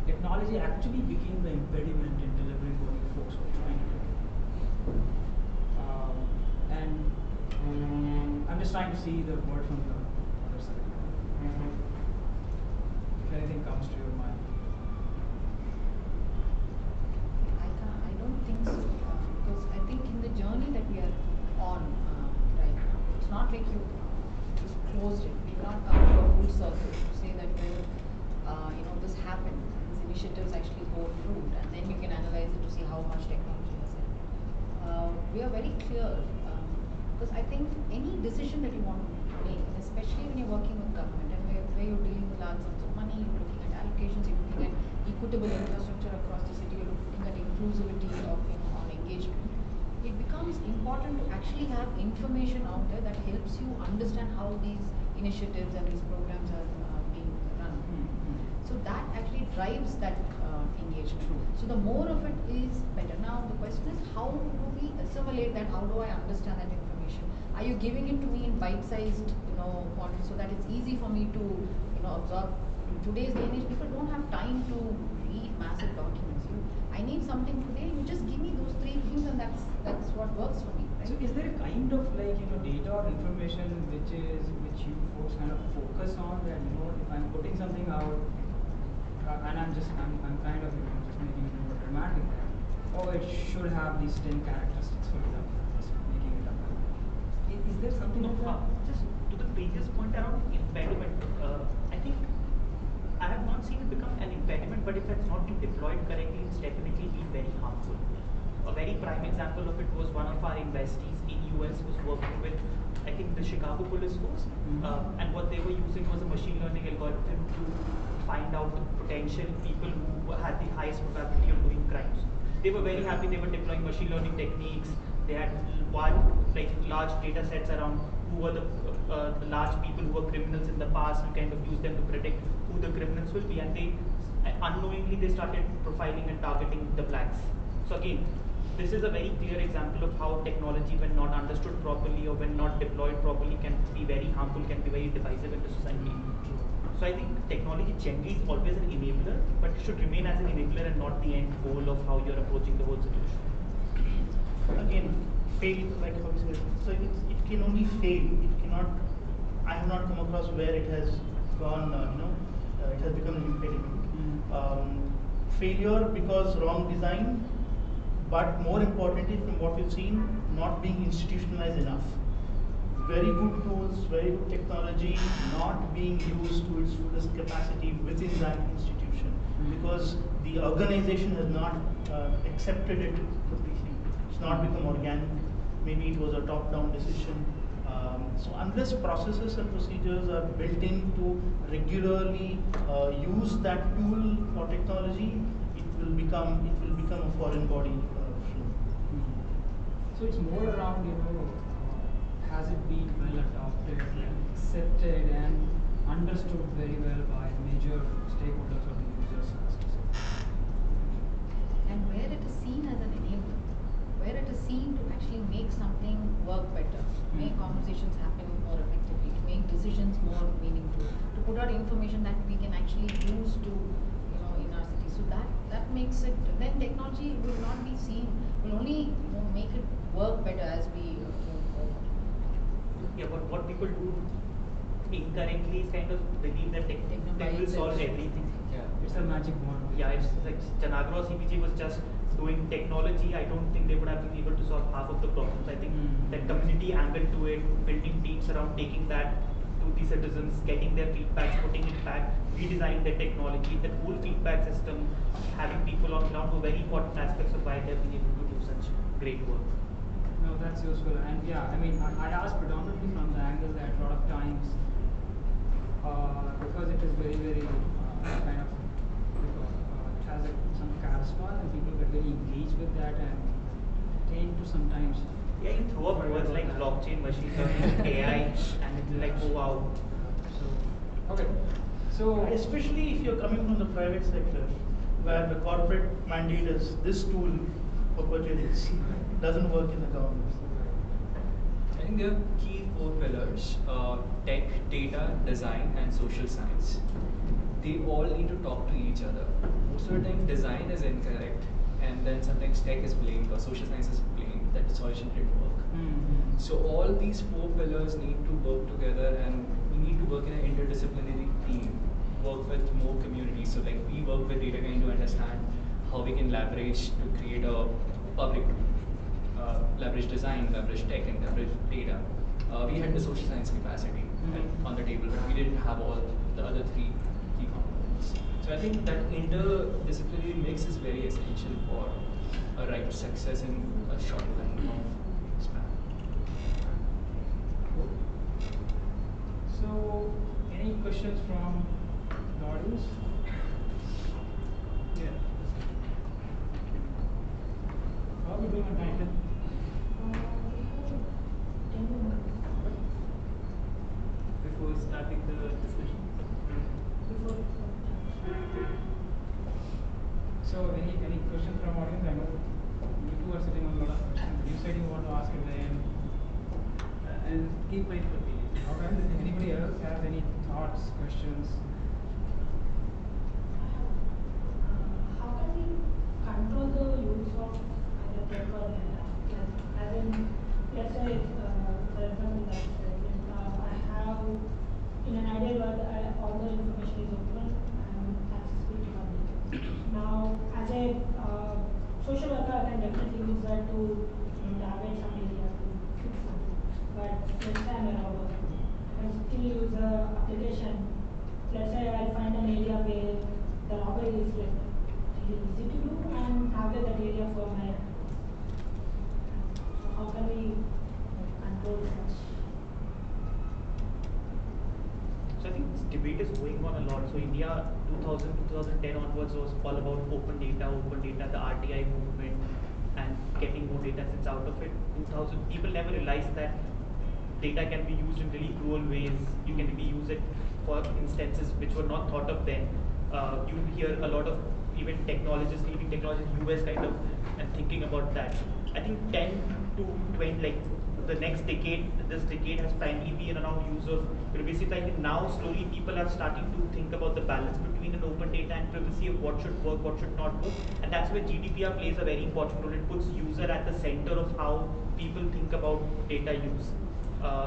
technology actually became the impediment in delivering what you folks were trying to do. And I'm just trying to see the word from the other side. If anything comes to your mind. I don't think so, because I think in the journey that we are on right now, it's not like you just closed it. We've not come to a full circle to say that this happened, these initiatives actually bore fruit, and then you can analyze it to see how much technology has helped. We are very clear, because I think any decision that you want to make, and especially when you're working with government and where you're dealing with large sums of money, you're looking at allocations, you're looking at equitable infrastructure across the city, you're looking at inclusivity of on engagement, it becomes important to actually have information out there that helps you understand how these initiatives and these programs are being run. So that actually drives that engaged through. So the more of it is better. Now the question is, how do we assimilate that? How do I understand that information? Are you giving it to me in bite-sized, quantity so that it's easy for me to, absorb? In today's day and age, people don't have time to read massive documents. I need something today. You just give me those 3 things, and that's what works for me. Right? So is there a kind of data or information which you folks kind of focus on, that if I'm putting something out, and I'm kind of just making it more dramatic there. Oh, it should have these 10 characteristics, for example. Just making it up. Is there something like that? Just to the previous point around impediment, I think I have not seen it become an impediment, but if it's not been deployed correctly, it's definitely been very harmful. A very prime example of it was one of our investees in US was working with, I think, the Chicago police force, and what they were using was a machine learning algorithm to find out the potential people who had the highest probability of doing crimes. They were very happy. They were deploying machine learning techniques. They had large data sets around who were the large people who were criminals in the past, and kind of use them to predict who the criminals will be. And they unknowingly they started profiling and targeting the blacks. So again, this is a very clear example of how technology, when not understood properly or when not deployed properly, can be very harmful, can be very divisive in the society. So I think technology generally is always an enabler, but it should remain as an enabler and not the end goal of how you're approaching the whole solution. Again, fail, like how you said, so it can only fail. It cannot. I have not come across where it has gone. It has become an impediment. Failure because wrong design, but more importantly, from what we've seen, not being institutionalized enough. Very good tools, very good technology, not being used to its fullest capacity within that institution, because the organization has not accepted it completely. It's not become organic. Maybe it was a top-down decision. So unless processes and procedures are built in to regularly use that tool or technology, it will become a foreign body. So it's more around, has it been well adopted and accepted and understood very well by major stakeholders or the users? And where it is seen as an enabler, where it is seen to actually make something work better, make conversations happen more effectively, to make decisions more meaningful, to put out information that we can actually use to, in our city. So that makes it, then technology will not be seen, will only make it work better as we move forward. Yeah, but what people do incorrectly is kind of believe that tech will solve everything. Yeah, it's a magic wand. Yeah, it's like Janagro CPG was just doing technology. I don't think they would have been able to solve half of the problems. I think that community angle to it, building teams around taking that to the citizens, getting their feedbacks, putting it back, redesigning their technology, that whole feedback system, having people on ground were very important aspects of why they've been able to do such great work. No, that's useful. And yeah, I asked predominantly from the angle that a lot of times, because it is very, very kind of, it has some charisma, and people get very engaged with that, and 8 to sometimes. Yeah, you throw up words like blockchain, machine learning, AI, and it's like, oh wow. So, okay. So, especially if you're coming from the private sector, where the corporate mandate is this tool for purchases, doesn't work in the government. I think there are key 4 pillars: tech, data, design, and social science. They all need to talk to each other. Most of the time, design is incorrect, and then sometimes tech is blamed or social science is blamed that the solution didn't work. So all these 4 pillars need to work together, and we need to work in an interdisciplinary team, work with more communities. So like we work with DataLearn to understand how we can leverage to create a public, leverage design, leverage tech, and leverage data. We had the social science capacity on the table, but we didn't have all the other 3 key components. So I think that interdisciplinary mix is very essential for a right to success in a short time of span. So, any questions from the audience? Yeah. How are we doing on time? Before starting the discussion. So, any questions from audience? I know you two are sitting on a lot of questions. You said you want to ask at the end. And keep mine for me. Okay. Anybody else has any thoughts, questions? How can we control the use of either tech or data? As in, let's say, for example, I have, in an ideal world, all the information is open and accessible to public. Now, as a social worker, I can definitely use that to target some area to fix something. But let's say I'm a robber, I can still use the application. Let's say I find an area where the robbery is like really easy to do and target that area for my. So how can we control such? So I think this debate is going on a lot. So India 2010 onwards was all about open data, the RTI movement, and getting more data sets out of it. 2000 people never realized that data can be used in really cruel ways. You can maybe use it for instances which were not thought of then. You hear a lot of even technologists, leading technologists, US kind of, and thinking about that. I think 10 to 20, like the next decade, this decade has primarily been around use of privacy. I think now slowly people are starting to think about the balance between an open data and privacy of what should work, what should not work. And that's where GDPR plays a very important role. It puts user at the center of how people think about data use.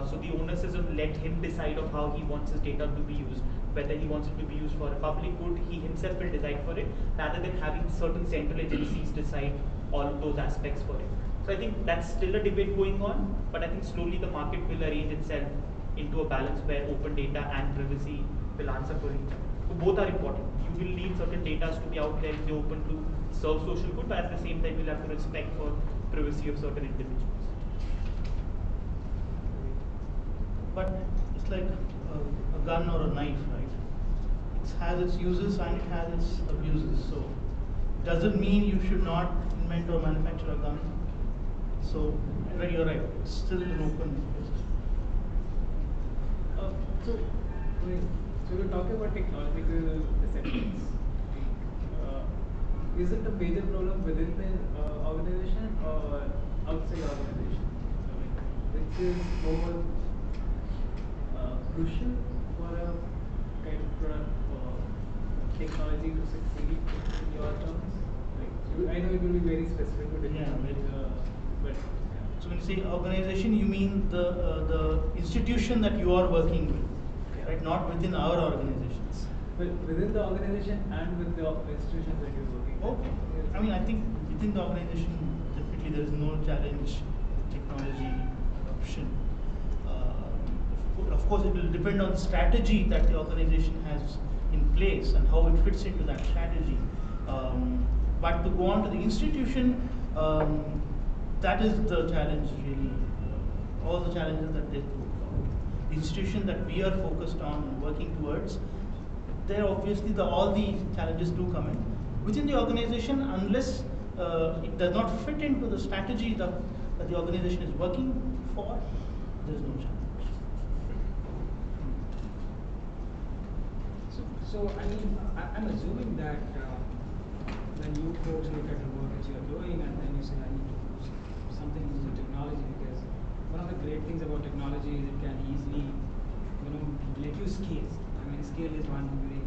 So the onus is on let him decide of how he wants his data to be used, whether he wants it to be used for a public good, he himself will decide for it, rather than having certain central agencies decide all of those aspects for it. So I think that's still a debate going on, but I think slowly the market will arrange itself into a balance where open data and privacy will answer for each other. So both are important. You will need certain data to be out there if you're open to serve social good, but at the same time you'll have to respect for privacy of certain individuals. But it's like a gun or a knife, right? It has its uses and it has its abuses. So doesn't mean you should not invent or manufacture a gun. So you're right, it's still an open space. So we're talking about technological acceptance. Is it a major problem within the organization or outside the organization? Which is more crucial for a kind of product or technology to succeed in your terms? Like, I know it will be very specific to different, but yeah. So when you say organization, you mean the institution that you are working with, right? Not within our organizations. But within the organization and with the institutions that you're working with. Okay. I mean, I think within the organization, definitely there is no challenge technology adoption. Of course, it will depend on the strategy that the organization has in place and how it fits into that strategy. But to go on to the institution, that is the challenge really. All the challenges that they spoke about. The institution that we are focused on working towards, there obviously all the challenges do come in. Within the organization, unless it does not fit into the strategy that the organization is working for, there is no challenge. So I mean, I'm assuming that when you folks look at the work that you are doing and then you say, I need to do something using technology, because one of the great things about technology is it can easily, let you scale. I mean, scale is one very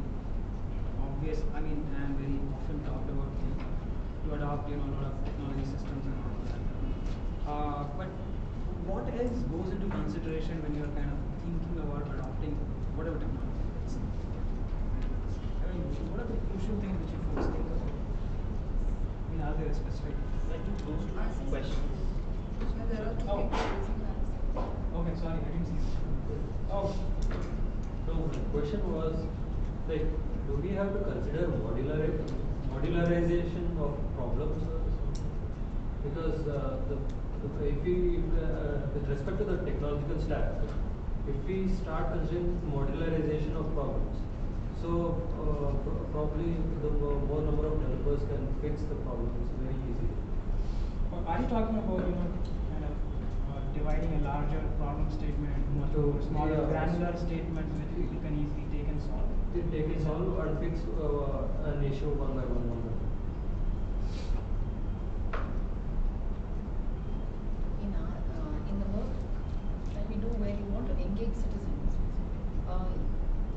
obvious, and very often talked about thing to adopt, a lot of technology systems and all that. But what else goes into consideration when you're kind of thinking about adopting whatever technology? I mean, what are the crucial things that you folks think about? I mean, are there specific? Like to those two questions. Oh. Okay, sorry, I didn't see it. Oh. So the question was, like, do we have to consider modularization of problems? Because with respect to the technological stack, if we start considering modularization of problems, so probably the more number of developers can fix the problems very easily. Are you talking about kind of dividing a larger problem statement into smaller granular statements which you can easily take and solve? Take and solve or fix an issue one by one. In the work that we do where you want to engage citizens,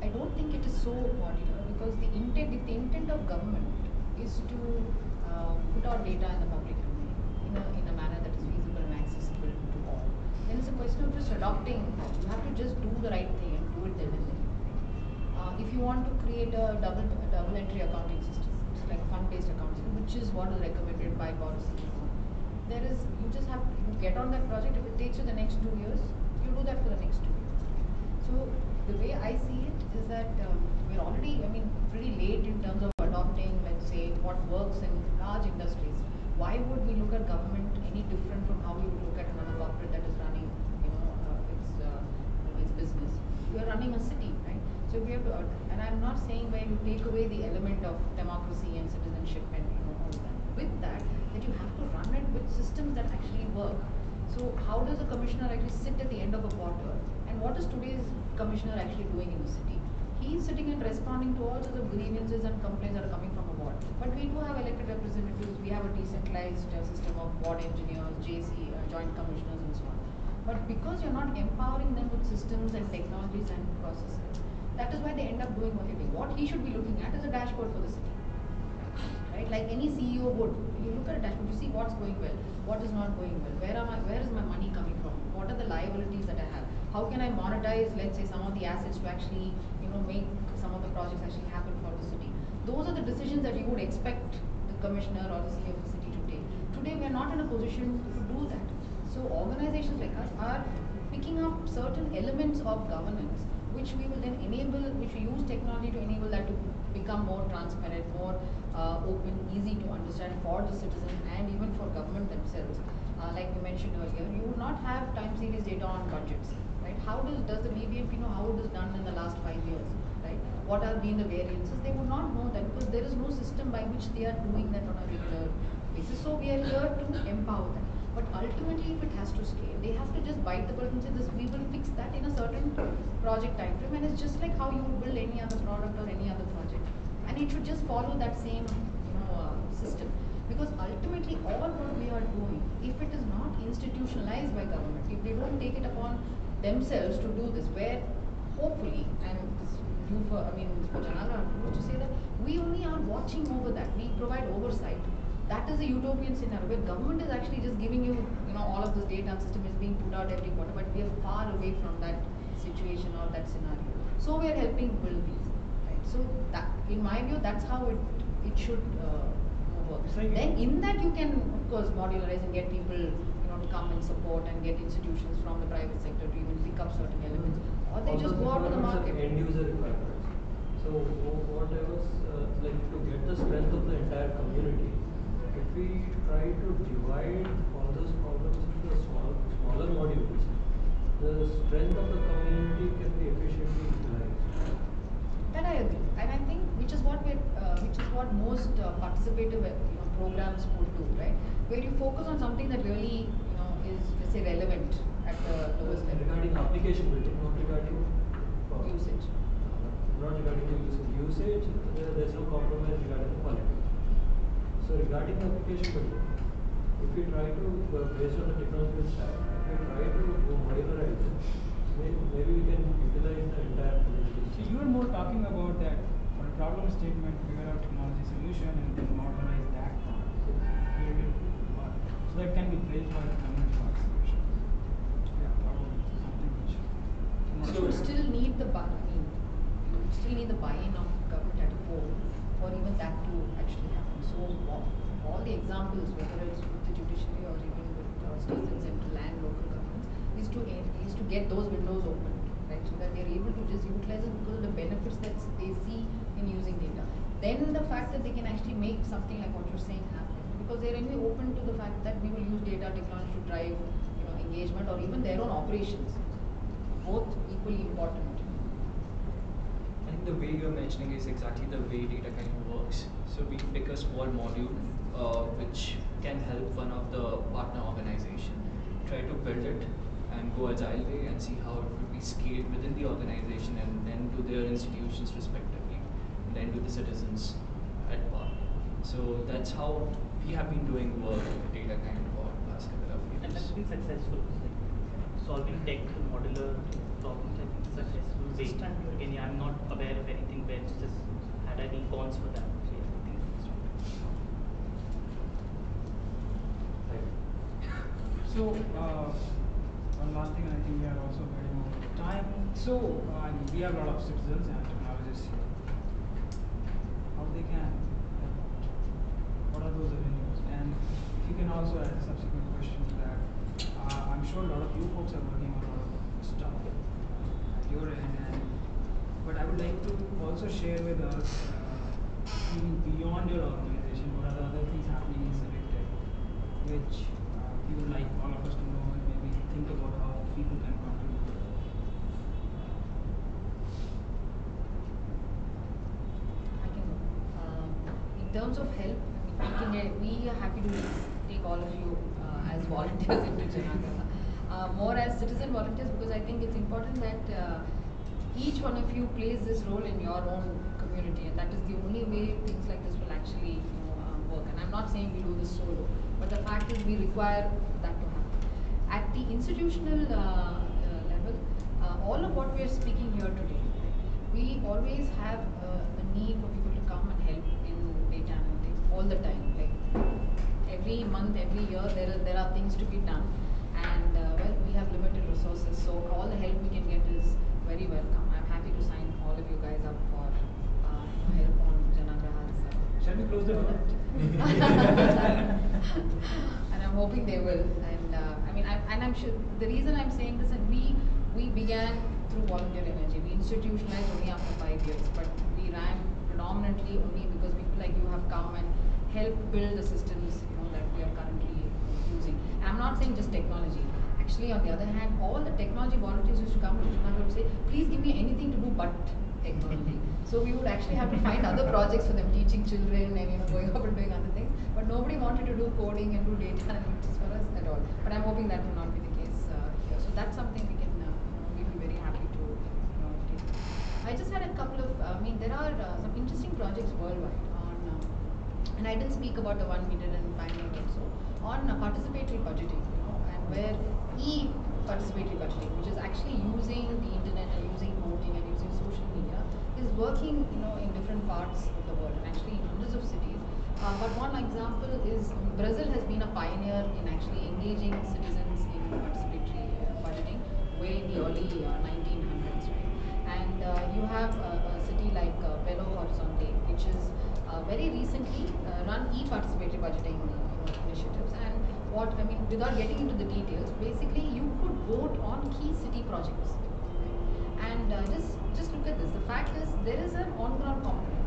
I don't think it is so modular, because the intent of government is to put out data in the public domain in a manner that is feasible and accessible to all. Then it's a question of just adopting. You have to just do the right thing and do it then and then. If you want to create a double entry accounting system, it's like fund-based accounting, which is what is recommended by policy. You just have to get on that project. If it takes you the next 2 years, you do that for the next 2 years. So the way I see it is that we're already, pretty late in terms of adopting, let's say, what works in large industries. Why would we look at government any different from how we would look at another corporate that is running, its business? We are running a city, right? So we have to, and I'm not saying where you take away the element of democracy and citizenship and all that. With that you have to run it with systems that actually work. So how does a commissioner actually sit at the end of a quarter, and what is today's commissioner actually doing in the city? He is sitting and responding to all sorts of grievances and complaints that are coming from a ward. But we do have elected representatives. We have a decentralized system of ward engineers, JC, joint commissioners, and so on. But because you're not empowering them with systems and technologies and processes, that is why they end up doing what they do. What he should be looking at is a dashboard for the city. Right? Like any CEO would. You look at a dashboard, you see what's going well, what is not going well, where is my money coming from, what are the liabilities that I have, how can I monetize, let's say, some of the assets to actually, make some of the projects actually happen for the city. Those are the decisions that you would expect the commissioner or the CEO of the city to take. Today we are not in a position to do that. So organizations like us are picking up certain elements of governance which we will then enable, which we use technology to enable that to become more transparent, more open, easy to understand for the citizen and even for government themselves. Like we mentioned earlier, you would not have time series data on budgets, right? How does the BBMP know how it is done in the last 5 years, right? What are being the variances? They would not know that because there is no system by which they are doing that on a regular basis. So we are here to empower them. But ultimately, if it has to scale, they have to just bite the bullet and say, "This we will fix that in a certain project time frame." And it's just like how you would build any other product or any other project, and it should just follow that same, system. Because ultimately, all what we are doing, if it is not institutionalized by government, if they don't take it upon themselves to do this, where hopefully, and this due for, for Janala to say that we only are watching over that. We provide oversight. That is a utopian scenario where government is actually just giving you, all of this data and system is being put out every quarter, but we are far away from that situation or that scenario. So we are helping build these, right? So that, in my view, that's how it should work. Then in that you can, of course, modularize and get people, to come and support and get institutions from the private sector to even pick up certain elements, or they just go out to the market. End user requirements. So what I was like to get the strength of the entire community. If we try to divide all those problems into smaller modules, the strength of the community can be efficiently utilized. That I agree, and I think which is what most participative programs would do, right? Where you focus on something that really, is, let's say, relevant at the lowest level. Regarding application building, not regarding usage. Not regarding the usage, there's no compromise regarding the quality. So regarding the application building, if we try to, based on the technological stack, if we try to modularize it, maybe we can utilize the entire community. So you are more talking about that for a problem statement, figure out technology solution and then modularize that part. Build it, so that can be built by the community participation. Yeah, probably something which. So you still need the buy-in. You still need the buy-in of government at a whole for even that to actually happen. So all the examples, whether it's with the judiciary or even with state and central and local governments, is to get those windows open, right? So that they're able to just utilize it because of the benefits that they see in using data. Then the fact that they can actually make something like what you're saying happen, because they're anyway open to the fact that we will use data technology to drive, engagement or even their own operations. Both equally important. I think the way you're mentioning is exactly the way data kind of works. So we pick a small module which can help one of the partner organization try to build it and go agile way and see how it could be scaled within the organization and then to their institutions respectively, and then to the citizens at part. So that's how we have been doing work with data kind of for the last couple of years. And that's been successful. Like solving tech modular problems, I think successful way. Again, I'm not aware of anything where it's just had any cons for that. So yeah, I think it's So, one last thing, I think we are also very much time. So, we have a lot of citizens and technologists here. How they can help out? What are those avenues? And if you can also add a subsequent question to that, I'm sure a lot of you folks are working on a lot of stuff at your end, but I would like to also share with us, even beyond your organization, what are the other things happening in CivicTech, which you would like all of us to know and maybe think about how people can contribute to that. I can go. In terms of help, we are happy to take all of you as volunteers into Janagara. More as citizen volunteers, because I think it's important that each one of you plays this role in your own community, and that is the only way things like this will actually work. And I'm not saying we do this solo, but the fact is we require that to happen. At the institutional level, all of what we are speaking here today, we always have a need for people to come and help in data analytics all the time. Like every month, every year, there are things to be done, and well, we have limited resources, so all the help we can get is very welcome. I'm happy to sign all of you guys up for help on Janagraha's. Shall we close the door? And I'm hoping they will. And I'm sure the reason I'm saying this, and we began through volunteer energy. We institutionalized only after 5 years, but we ran predominantly only because people like you have come and helped build the systems that we are currently using. And I'm not saying just technology. Actually, on the other hand, all the technology volunteers used to come to Janagra and say, please give me anything to do but technology. So we would actually have to find other projects for them, teaching children and going up and doing other things. But nobody wanted to do coding and do data analytics for us at all. But I'm hoping that will not be the case here. So that's something we can we'll be very happy to take. I just had a couple of there are some interesting projects worldwide on and I didn't speak about the one we did in Bangalore also on participatory budgeting, and where participatory budgeting, which is actually using the internet and using coding and using social media, is working in different parts of the world and actually in hundreds of cities. But one example is Brazil has been a pioneer in actually engaging citizens in participatory budgeting way in the early 1900s, right? And you have a city like Belo Horizonte, which is very recently run e-participatory budgeting initiatives. And without getting into the details, basically you could vote on key city projects. And just look at this. The fact is, there is an on-ground component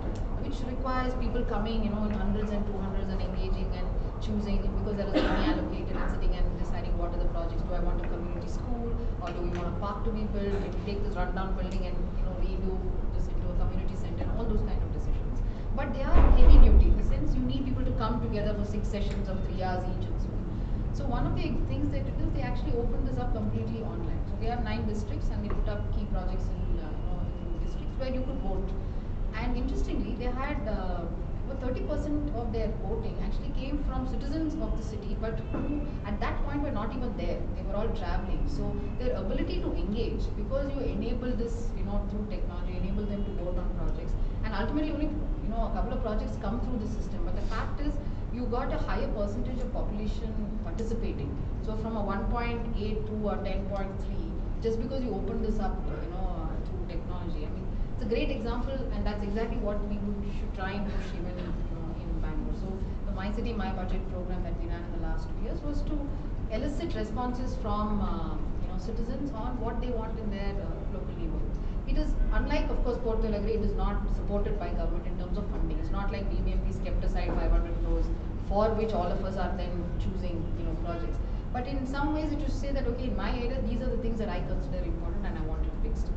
which requires people coming, in hundreds and 200s and engaging and choosing, because there is money allocated and sitting and deciding what are the projects. Do I want a community school, or do we want a park to be built? Do we take this rundown building and redo this into a community center? And all those kind of decisions. but they are heavy duty in the sense you need people to come together for 6 sessions of 3 hours each and so on. So one of the things they did is they actually opened this up completely online. So they have 9 districts and they put up key projects in, in districts where you could vote. And interestingly, they had over 30% of their voting actually came from citizens of the city, but who at that point were not even there. They were all traveling. So their ability to engage, because you enable this, through technology, enable them to vote on projects, and ultimately only, a couple of projects come through the system. But the fact is, you got a higher percentage of population participating. So from a 1.82 or 10.3, just because you open this up, through technology. I mean, it's a great example, and that's exactly what we should try and push even in Bangalore. So the My City, My Budget program that we ran in the last 2 years was to elicit responses from citizens on what they want in their local neighborhood. It is unlike, of course, Port Alegre, it is not supported by government in terms of funding. It's not like BBMP's kept aside 500 crores for which all of us are then choosing, projects. But in some ways, it should say that, okay, in my area, these are the things that I consider important and I want it fixed.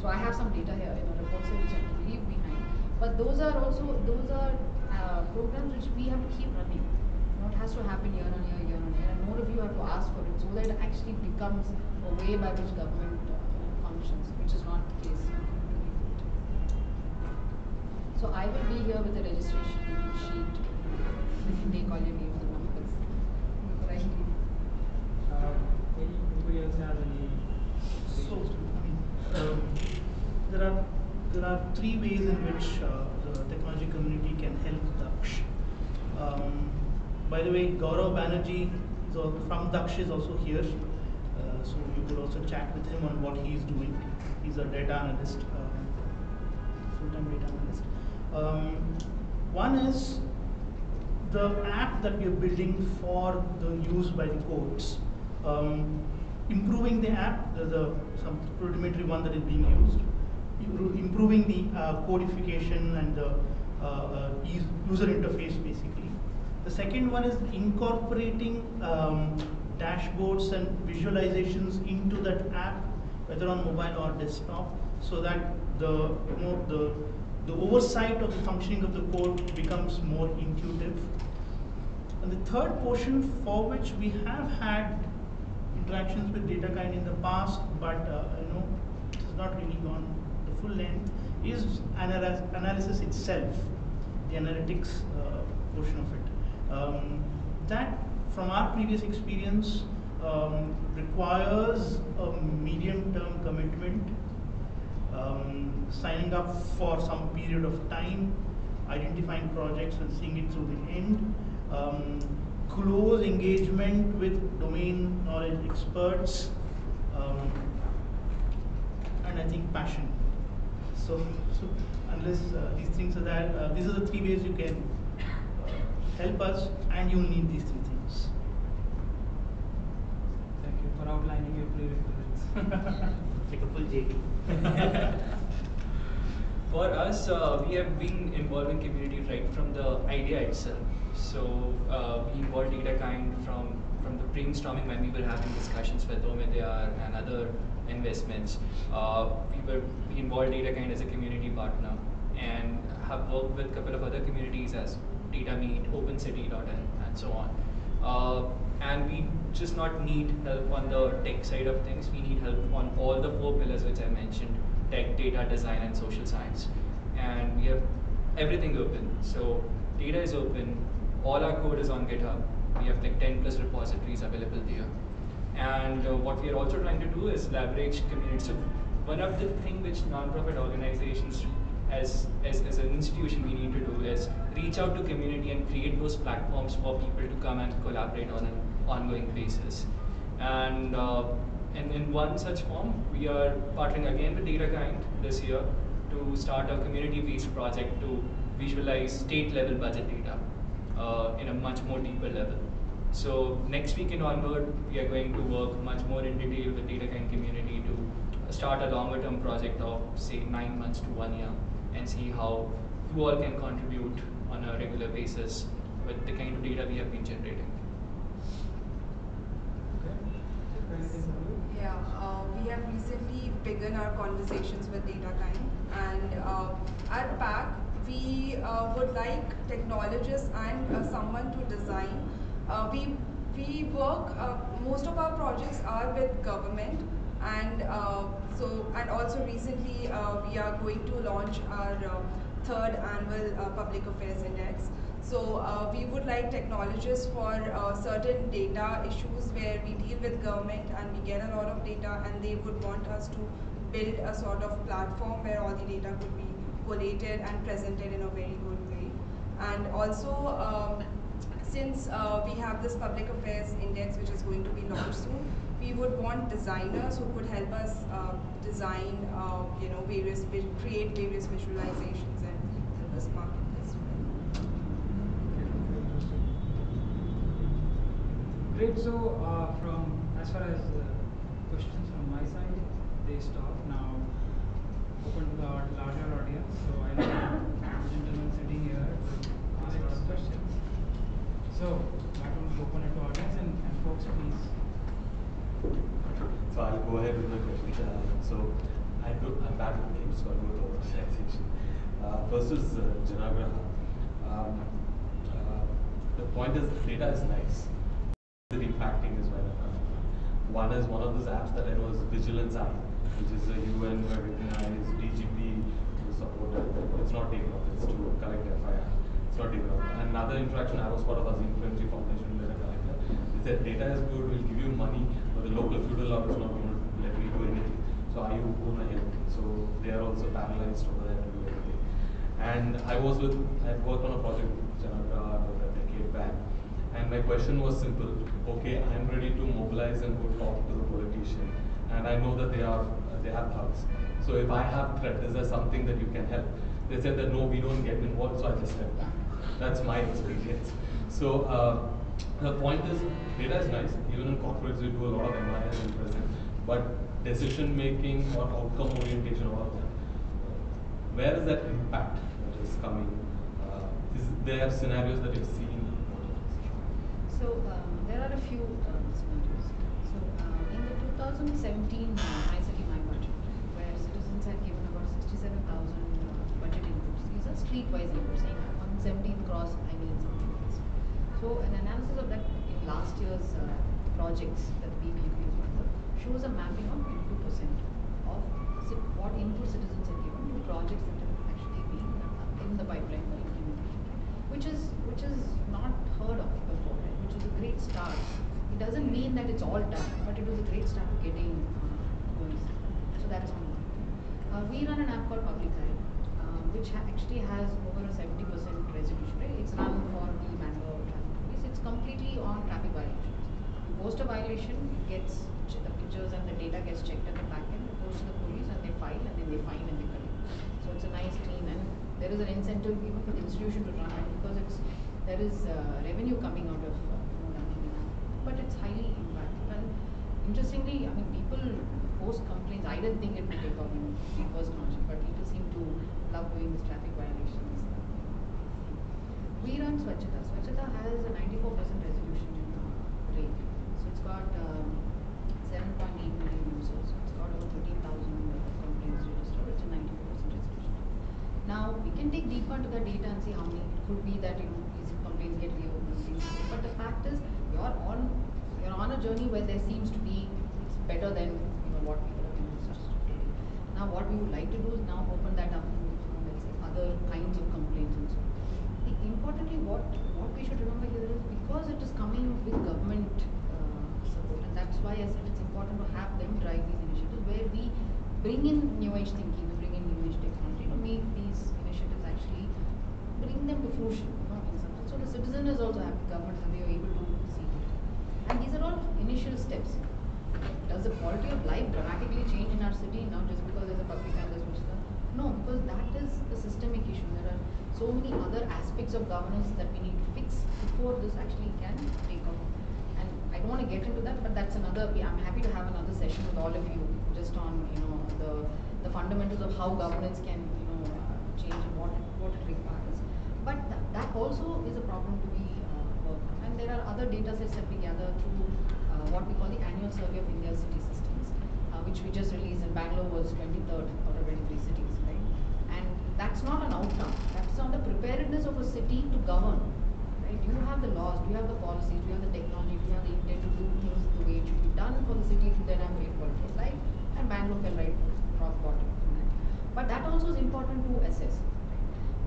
So I have some data here, reports which I can leave behind. But those are programs which we have to keep running. It has to happen year on year, and more of you have to ask for it so that it actually becomes a way by which government functions, which is not the case. So I will be here with a registration sheet. Take all your names and numbers before I leave. Anybody else have any? So, there are 3 ways in which the technology community can help Daksh. By the way, Gaurav Banerjee from Daksh is also here, so you could also chat with him on what he is doing. He's a data analyst, full-time data analyst. One is the app that we are building for the use by the courts. Improving the app, there's some rudimentary one that is being used. Improving the codification and the user interface, basically. The second one is incorporating dashboards and visualizations into that app, whether on mobile or desktop, so that the oversight of the functioning of the code becomes more intuitive. And the third portion, for which we have had interactions with DataKind in the past, but it has not really gone the full length, is analysis itself, the analytics portion of it. That, from our previous experience, requires a medium-term commitment, signing up for some period of time, identifying projects and seeing it through the end, close engagement with domain knowledge experts, and I think passion. So unless these things are there, these are the 3 ways you can help us, and you'll need these 3 things. Thank you for outlining your prerequisites. Like a full JD. For us, we have been involving community right from the idea itself. So we involved DataKind from the brainstorming when we were having discussions with Omidyar and other investments. We involved DataKind as a community partner and have worked with a couple of other communities as DataMeet, OpenCity.in, and so on. And we just not need help on the tech side of things. We need help on all the 4 pillars which I mentioned: tech, data, design, and social science. And we have everything open. So data is open. All our code is on GitHub. We have like 10+ repositories available there. And what we are also trying to do is leverage community. So one of the things which non-profit organizations as an institution we need to do is reach out to community and create those platforms for people to come and collaborate on an ongoing basis. And in one such form, we are partnering again with DataKind this year to start a community-based project to visualize state-level budget data in a much more deeper level. So next week and onward, we are going to work much more in detail with DataKind community to start a longer-term project of say 9 months to 1 year and see how you all can contribute on a regular basis with the kind of data we have been generating. Yeah, we have recently begun our conversations with DataKind, and our pack we would like technologists and someone to design. We work, most of our projects are with government, and and also recently we are going to launch our third annual public affairs index. So we would like technologists for certain data issues where we deal with government and we get a lot of data, and they would want us to build a sort of platform where all the data could be collated and presented in a very good way. And also, since we have this public affairs index which is going to be launched soon, we would want designers who could help us design, create various visualizations and help us market this well. Great. So, from as far as questions from my side, they stop now. Open to the larger audience. So I know the gentleman sitting here to ask a lot of questions. So I want to open it to audience and folks, please. So I'll go ahead with the question. I'm bad with names, so I'll go with the organization. First is Janagraha. The point is, data is nice. Is it impacting is where I'm coming from. One is one of those apps that I know is Vigilance App, which is a UN recognized DGP supported. It's not taken off, it's to collect FIR. It's not taken off. Another interaction I was part of as the Influency Foundation data collector. They said data is good, we'll give you money, but the local feudal lord is not going to let me do anything. So are you going to help me? So they are also paralyzed over there to do anything. And I worked on a project with Janaka about a decade back. And my question was simple. Okay, I'm ready to mobilize and go talk to the politician. And I know that they have thugs. So if I have threat, is there something that you can help? They said that no, we don't get involved, so I just stepped back. That's my experience. So the point is, data is nice. Even in corporates, we do a lot of MIS and present. But decision making or outcome orientation, all of that. Where is that impact that is coming? Is there scenarios that you've seen? So there are a few scenarios. So in the 2017 My City My Budget, where citizens had given about 67,000 budget inputs. These are street-wise inputs, saying 117th cross, I need something else. So an analysis of that in last year's projects that we shows a mapping of 22% of what input citizens have given to projects that have actually been in the pipeline for implementation, which is not heard of before, right? Which is a great start. It doesn't mean that it's all done, but it was a great start to getting going. So that's on one. We run an app called Public Eye, which actually has over a 70% resolution, right? It's run for the Bangalore traffic police. It's completely on traffic violations. You post a violation, it gets the pictures and the data gets checked at the back end, it goes to the police and they file and then they fine and they collect. So it's a nice clean, and there is an incentive even for the institution to run it because there is revenue coming out of running it. But it's highly impactful. And interestingly, I mean, people post complaints. I didn't think it would take off when we first launched it, but people seem to love doing these traffic violations. We run Swachhata. Swachhata has a 94% resolution rate. So it's got 7.8 million users. It's got over 13,000 complaints registered. It's a 94% resolution. Now we can dig deeper into the data and see how many. It could be that these complaints get reopened. But the fact is, you're on a journey where there seems to be it's better than what people have used today. Now what we would like to do is now open that up to let's say other kinds of complaints and so on. Importantly, what we should remember here is because it is coming with government support, and that's why I said it's important to have them drive these initiatives where we bring in new age thinking, we bring in new age technology to make these initiatives actually bring them to fruition. In some sense. So the citizen is also happy, government is happy, you're able to see it. And these are all initial steps. Does the quality of life dramatically change in our city now just because there's a public and there's which? No, because that is a systemic issue. There are so many other aspects of governance that we need to fix before this actually can take off. And I don't want to get into that, but that's another. I'm happy to have another session with all of you just on the fundamentals of how governance can change and what it requires. But that also is a problem to be worked on. And there are other data sets that we gather through what we call the annual survey of India's city systems, which we just released, and Bangalore was 23rd out of 23 cities, right? And that's not an outcome. That's on the preparedness of a city to govern. Right? You have the laws, you have the policies, you have the technology, you have the intent to do things the way it should be done for the city to then have great quality of life, and Bangalore fell right rock bottom. But that also is important to assess.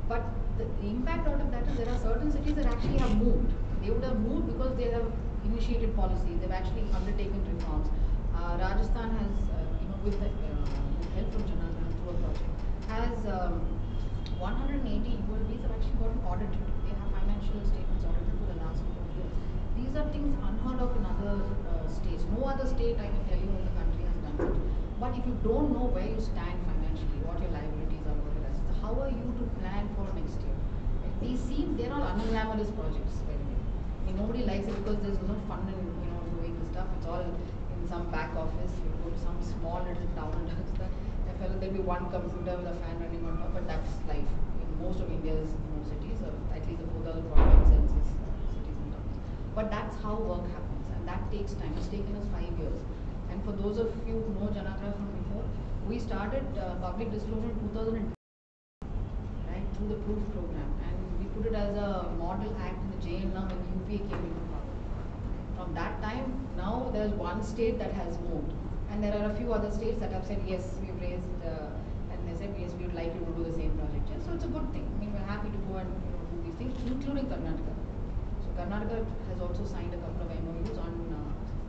But the impact out of that is there are certain cities that actually have moved. They would have moved because they have initiated policy. They've actually undertaken reforms. Rajasthan has, with help from Janagran through a project, has 180 ULBs have actually gotten audited. They have financial statements audited for the last couple of years. These are things unheard of in other states. No other state, I can tell you, in the country has done it. But if you don't know where you stand financially, what your liabilities are, what your assets, how are you to plan for next year? They're all unglamorous projects, by the way. I mean, nobody likes it because there's no fun in doing the stuff. It's all in some back office. You go to some small little town and there'll be one computer with a fan running on top, but that's life in most of India's cities, or at least the 4,000 census cities and towns. But that's how work happens, and that takes time. It's taken us 5 years. And for those of you who know Janagara from before, we started public disclosure in 2002, right, through the Proof program, and we put it as a model act in the jail now when UPA came into power. From that time, now there's one state that has moved, and there are a few other states that have said yes, we've raised, and they said yes, we would like you to do the same project. Yeah, so it's a good thing. I mean, we're happy to go and do these things, including Karnataka. So Karnataka has also signed a couple of MOUs on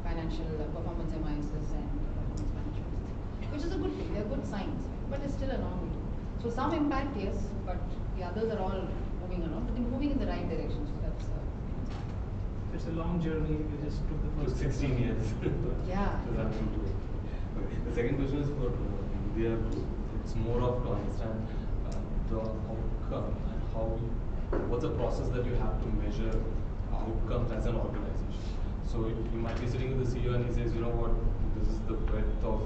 financial performance MISs and performance management, which is a good thing. They're good signs, but it's still a long way to go. So some impact, yes, but the others are all moving along, but they're moving in the right direction. So that's. It's a long journey. You just took the first 16 years. Yeah. The second question is for India. It's more of to understand the outcome and what's the process that you have to measure outcomes as an organization. So you might be sitting with the CEO and he says, you know what, this is the breadth of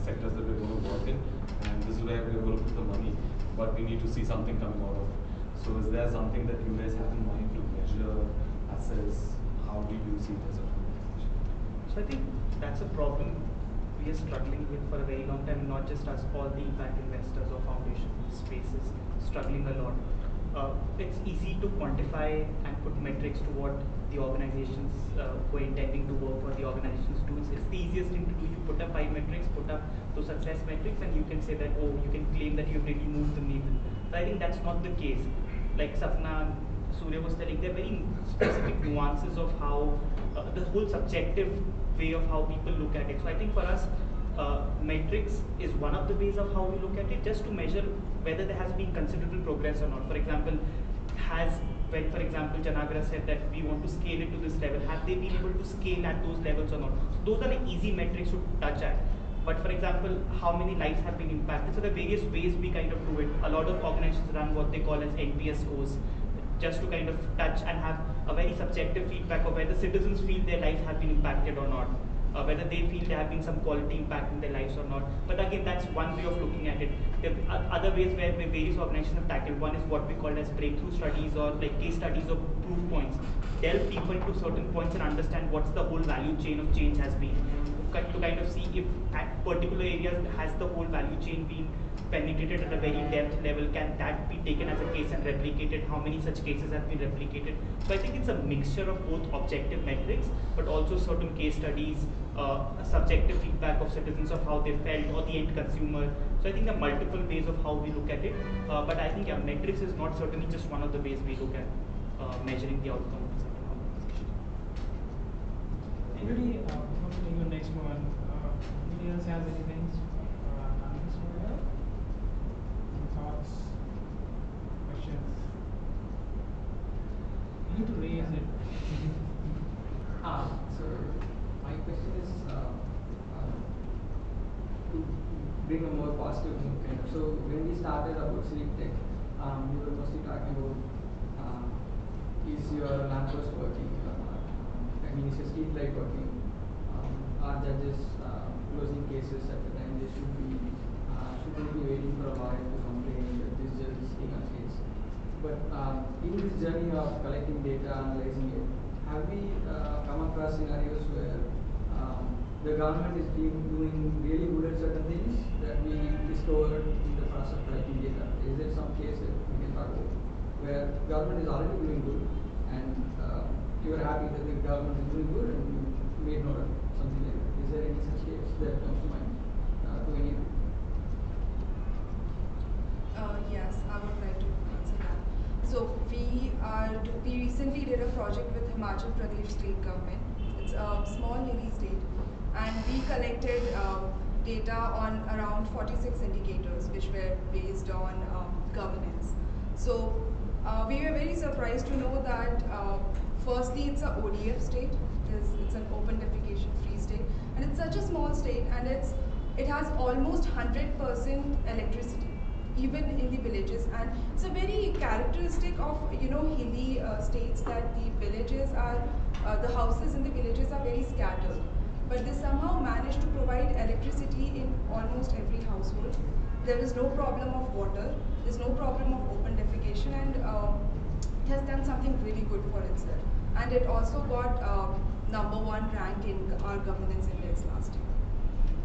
sectors that we're going to work in, and this is where we're going to put the money, but we need to see something coming out of it. So is there something that you guys have in mind to measure, assess? How do you see it as an organization? So I think that's a problem we are struggling with for a very long time, not just us, all the impact investors or foundation spaces struggling a lot. It's easy to quantify and put metrics to what the organizations who are intending to work for the organizations do. It's the easiest thing to do. You put up 5 metrics, put up those success metrics, and you can say that, oh, you can claim that you've really moved the needle. But I think that's not the case. Like Sapna, Surya was telling, there are very specific nuances of how the whole subjective way of how people look at it. So I think for us, metrics is one of the ways of how we look at it, just to measure whether there has been considerable progress or not. For example, when, for example, Janagara said that we want to scale it to this level, have they been able to scale at those levels or not? So those are like easy metrics to touch at. But for example, how many lives have been impacted? So there are various ways we kind of do it. A lot of organizations run what they call as NPS scores, just to kind of touch and have a very subjective feedback of whether citizens feel their lives have been impacted or not, whether they feel there have been some quality impact in their lives or not. But again, that's one way of looking at it. There are other ways where various organizations have tackled. One is what we call as breakthrough studies, or like case studies of proof points. Delve deeper into certain points and understand what's the whole value chain of change has been, to kind of see if at particular areas has the whole value chain been penetrated at a very depth level. Can that be taken as a case and replicated? How many such cases have been replicated? So I think it's a mixture of both objective metrics, but also certain case studies, subjective feedback of citizens of how they felt, or the end consumer. So I think there are multiple ways of how we look at it, but I think metrics is not certainly just one of the ways we look at measuring the outcome of a certain organization. Anybody, before taking the next one, anybody else has anything on this one here? Any thoughts, questions? You need to raise it. So my question is to bring a more positive mood kind of. So when we started about CivicTech, we were mostly talking about is your lamppost working? I mean, is your street light working? Are judges closing cases at the time they should be? Shouldn't be waiting for a lawyer to complain that this judge is sitting on case. But in this journey of collecting data, analyzing it, have we come across scenarios where the government is doing really good at certain things that we discovered in the process of collecting data? where government is already doing good, and you are happy that the government is doing good, and you made note of it, something like that. Is there any such case that comes to mind to any of you? Yes, I would like to answer that. So we recently did a project with Himachal Pradesh state government. It's a small mini state, and we collected data on around 46 indicators, which were based on governance. So we were very surprised to know that firstly it's a ODF state, it's an open defecation free state, and it's such a small state, and it has almost 100% electricity, even in the villages, and it's a very characteristic of hilly states that the villages are the houses in the villages are very scattered, but they somehow managed to provide electricity in almost every household. There is no problem of water, there's no problem of open defecation, and it has done something really good for itself. And it also got #1 rank in our governance index last year.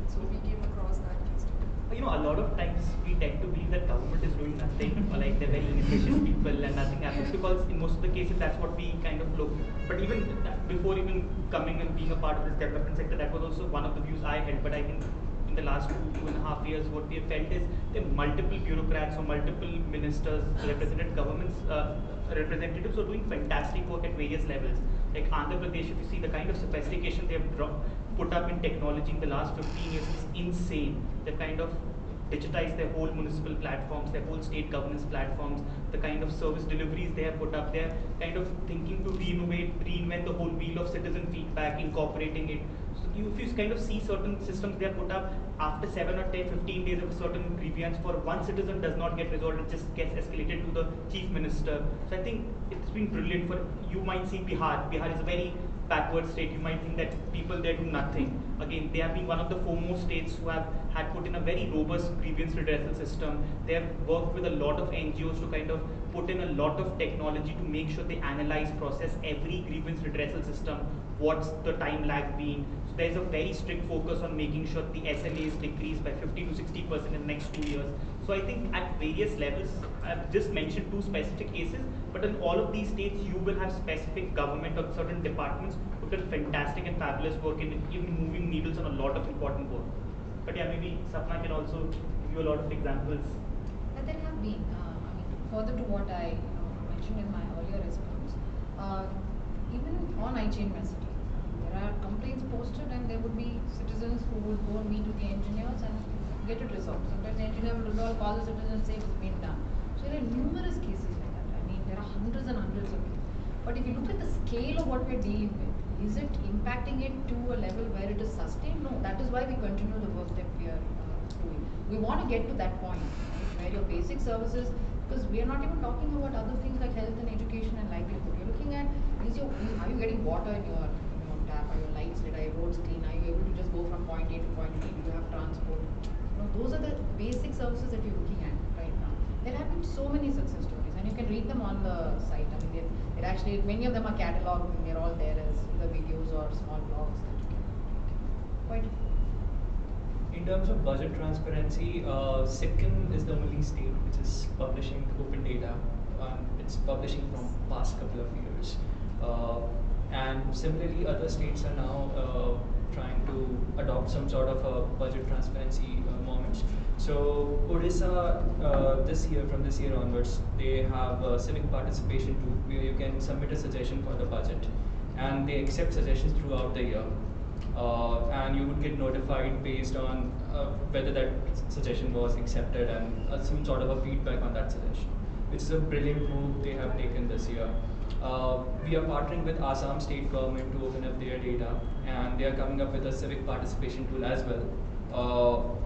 So we came across that case. A lot of times we tend to believe that government is doing nothing, or like they're very inefficient people and nothing happens, because in most of the cases that's what we kind of look. But even before even coming and being a part of this development sector, that was also one of the views I held. But I think in the last 2.5 years, what we have felt is there are multiple bureaucrats or multiple ministers, represented governments, representatives who are doing fantastic work at various levels. Like Andhra Pradesh, if you see the kind of sophistication they have put up in technology in the last 15 years, is insane. They've kind of digitized their whole municipal platforms, their whole state governance platforms, the kind of service deliveries they have put up. They're kind of thinking to reinvent the whole wheel of citizen feedback, incorporating it. So if you kind of see certain systems they have put up, after 7 or 10, 15 days of a certain grievance for one citizen does not get resolved, it just gets escalated to the chief minister. So I think it's been brilliant. For you might see Bihar. Bihar is a very backward state. You might think that people there do nothing. Again, they have been one of the foremost states who have had put in a very robust grievance redressal system. They have worked with a lot of NGOs to kind of put in a lot of technology to make sure they analyze, process every grievance redressal system. What's the time lag been? So there's a very strict focus on making sure the SLAs decrease by 50 to 60% in the next 2 years. So I think at various levels, I've just mentioned 2 specific cases, but in all of these states, you will have specific government or certain departments who've done fantastic and fabulous work in even moving needles on a lot of important work. But yeah, maybe Sapna can also give you a lot of examples. But there have been, further to what I mentioned in my earlier response, even on iChain messaging, there are complaints posted, and there would be citizens who would go and meet with the engineers and get it resolved. Sometimes the engineer will resolve, call the citizen and say it's been done. So there are numerous cases like that. I mean, there are hundreds and hundreds of them. But if you look at the scale of what we're dealing with, is it impacting it to a level where it is sustained? No. That is why we continue the work that we are doing. We want to get to that point, right, where your basic services, because we are not even talking about other things like health and education and livelihood. You're looking at, are you getting water in your tap? Are your lights lit? Are your roads clean? Are you able to just go from point A to point B? Do you have transport? Those are the basic services that you're looking at right now. There have been so many success stories, and you can read them on the site. I mean, they're actually, many of them are cataloged, and they're all there as either videos or small blogs that you can quite. In terms of budget transparency, Sikkim is the only state which is publishing open data. It's publishing from past couple of years. And similarly, other states are now trying to adopt some sort of a budget transparency moments. So Odisha, from this year onwards, they have a civic participation tool where you can submit a suggestion for the budget, and they accept suggestions throughout the year. And you would get notified based on whether that suggestion was accepted, and some sort of a feedback on that suggestion, which is a brilliant move they have taken this year. We are partnering with Assam state government to open up their data, and they are coming up with a civic participation tool as well.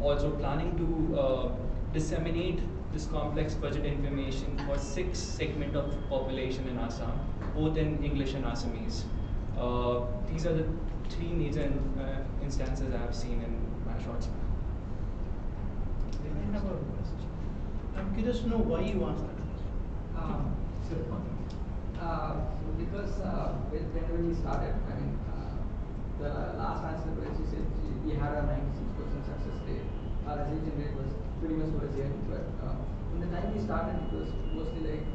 Also planning to disseminate this complex budget information for 6 segments of population in Assam, both in English and Assamese. These are the 3 major instances I have seen in my short span. I have a question. I'm curious to know why you asked that question. Because whenever we started, I mean, the last answer was you said we had a 96% success rate. Our resignation rate was pretty much towards the end, but in the time we started, it was mostly like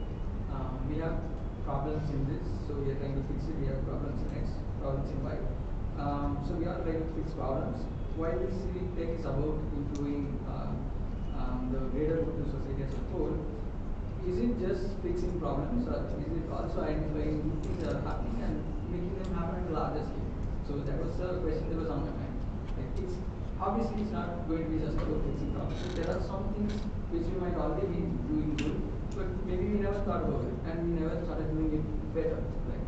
we have problems in this, so we are trying to fix it. We have problems in X, problems in Y. So we are trying to fix problems. While CivicTech is about improving the greater good to society as a whole, is it just fixing problems, or is it also identifying good things that are happening and making them happen at a larger scale? So that was the question that was on my mind. Like it's obviously it's not going to be just about fixing problems. There are some things which we might already be doing good, but maybe we never thought about it and we never started doing it better. Like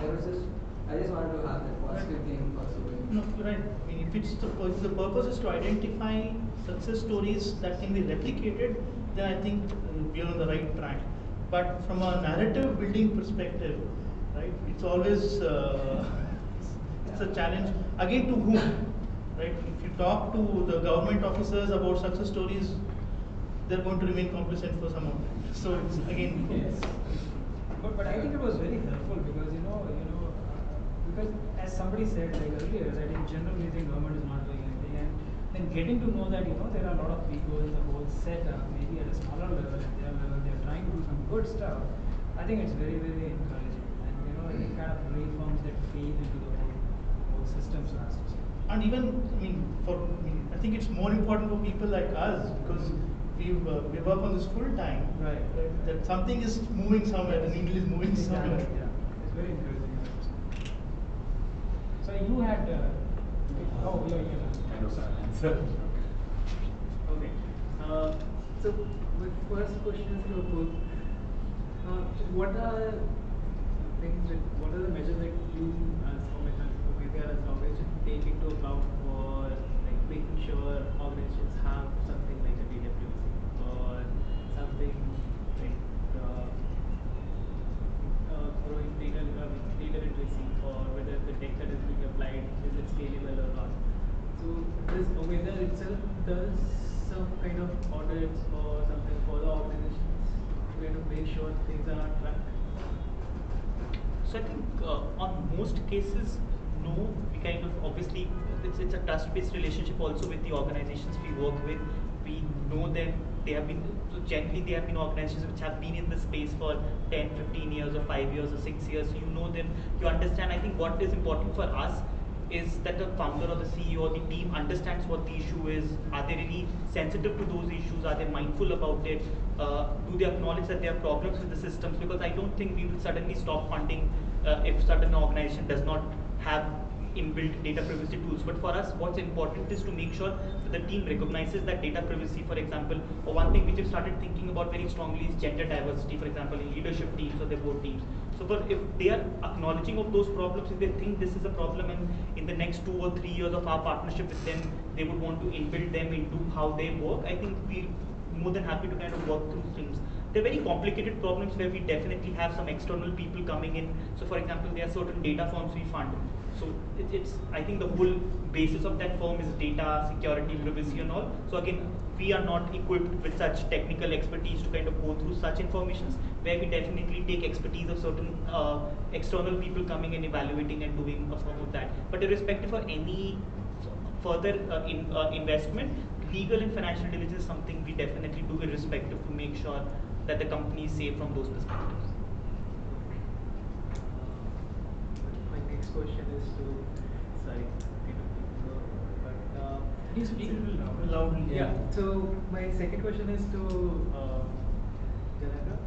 there was just I just wanted to have that positive thing also. No, right. I mean, if the purpose is to identify success stories that can be replicated, then I think we are on the right track. But from a narrative building perspective, right, it's always it's a challenge. Again, to whom? Right? If you talk to the government officers about success stories, they're going to remain complacent for some of that. So it's again. Yes. But I think it was very helpful because because as somebody said like earlier that in general we think government is not doing anything, and then getting to know that there are a lot of people in the whole setup, maybe at a smaller level, at their level, they're trying to do some good stuff. I think it's very, very encouraging, and it kind of reaffirms that faith into the whole system, so as to say. And even I think it's more important for people like us because we work on this full time. Right. That something is moving somewhere, the needle is moving somewhere. Yeah, it's very encouraging. So you had kind of silence. Okay. So my first question is to both. What are the measures that you as OPPR as organization take into account for making sure organizations have something like a data privacy or something like growing data literacy, or whether the tech that is being applied is it scalable or not? So this OPPR itself does some kind of audits or something for the organizations to kind of make sure things are on track. So I think on most cases, no, we kind of obviously it's a trust-based relationship also with the organizations we work with. We know them. Generally they have been organizations which have been in the space for 10, 15 years or 5 years or 6 years. So you know them, you understand. I think what is important for us is that the founder or the CEO or the team understands what the issue is. Are they really sensitive to those issues? Are they mindful about it? Do they acknowledge that there are problems with the systems? Because I don't think we will suddenly stop funding if certain organization does not have inbuilt data privacy tools. But for us, what's important is to make sure that the team recognizes that data privacy, for example, or one thing which we've started thinking about very strongly is gender diversity, for example, in leadership teams or their board teams. So if they are acknowledging of those problems, if they think this is a problem and in the next 2 or 3 years of our partnership with them, they would want to inbuild them into how they work, I think we're more than happy to kind of work through things. They're very complicated problems where we definitely have some external people coming in. So for example, there are certain data firms we fund. So I think the whole basis of that firm is data, security, privacy and all. So again, we are not equipped with such technical expertise to kind of go through such informations, where we definitely take expertise of certain external people coming and evaluating and doing a form of that. But irrespective of any further investment, legal and financial diligence is something we definitely do irrespective to make sure that the company is safe from those perspectives. My next question is to, sorry, but can you speak a little loudly? Yeah. So my second question is to Janaka.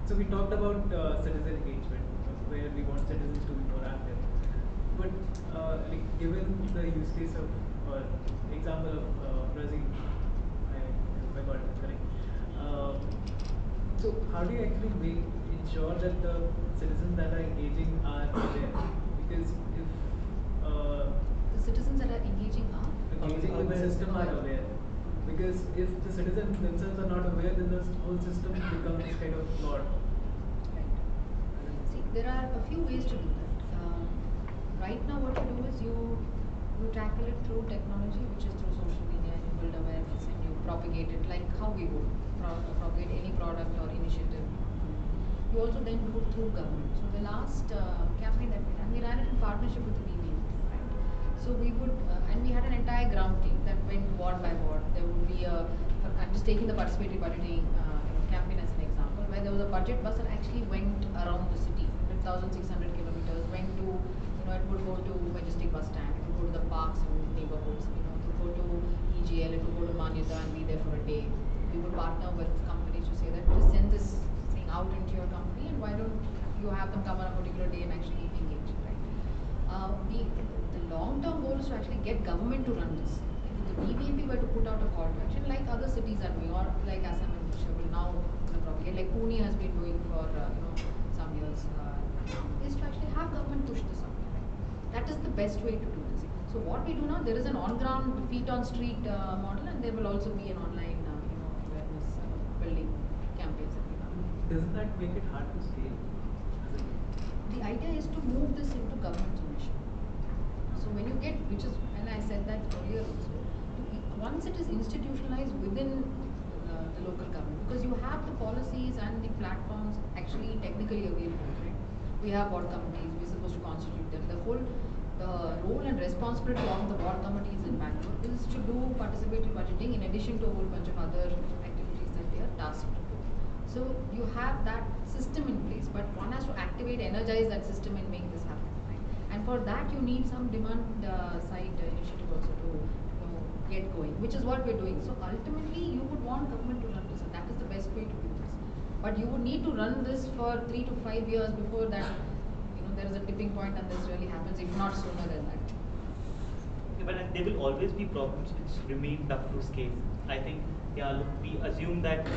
So we talked about citizen engagement, where we want citizens to be more active. But given the use case of or example of Brazil, if I got it correct. So how do you actually ensure that the citizens that are engaging are aware? Because if the citizens that are engaging with the system are aware, because if the citizens themselves are not aware, then the whole system becomes kind of flawed. Right. See, there are a few ways to do that. Right now, what you do is you tackle it through technology, which is through social media, and you build awareness and you propagate it like how we would propagate any product or initiative. You also then do it through government. So the last campaign that we ran it in partnership with the BBM, right? So we would, and we had an entire ground team that went ward by ward. There would be I'm just taking the participatory budgeting campaign as an example, where there was a budget bus that actually went around the city, 1,600 kilometers, went to, it would go to Majestic bus stand, it would go to the parks and neighborhoods, it would go to EGL, it would go to Manyata and be there for a day. We would partner with companies to say that just send this thing out into your company, and why don't you have them come on a particular day and actually engage, right? The long-term goal is to actually get government to run this. If the BBMP were to put out a call to action, like other cities are doing, or like Assam and Odisha will now propagate, like Pune has been doing for some years, is to actually have government push this out. Right? That is the best way to do this. So what we do now, there is an on-ground, feet-on-street model, and there will also be an online, awareness building campaigns that we run. Doesn't that make it hard to scale? The idea is to move this into government ownership. So when you get, which is, and I said that earlier also, once it is institutionalized within the local government, because you have the policies and the platforms actually technically available, right? We have board committees, we're supposed to constitute them. The whole role and responsibility of the board committees in Bangalore is to do participatory budgeting in addition to a whole bunch of other activities that they are tasked to do. So you have that system in place, but one has to activate, energize that system and make this happen. Right? And for that you need some demand side initiative also to get going, which is what we're doing. So ultimately you would want government to run this, and that is the best way to do this. But you would need to run this for 3 to 5 years before that, there is a tipping point and this really happens, if not sooner than that. Yeah, but there will always be problems which remain tough to scale. I think, we assume that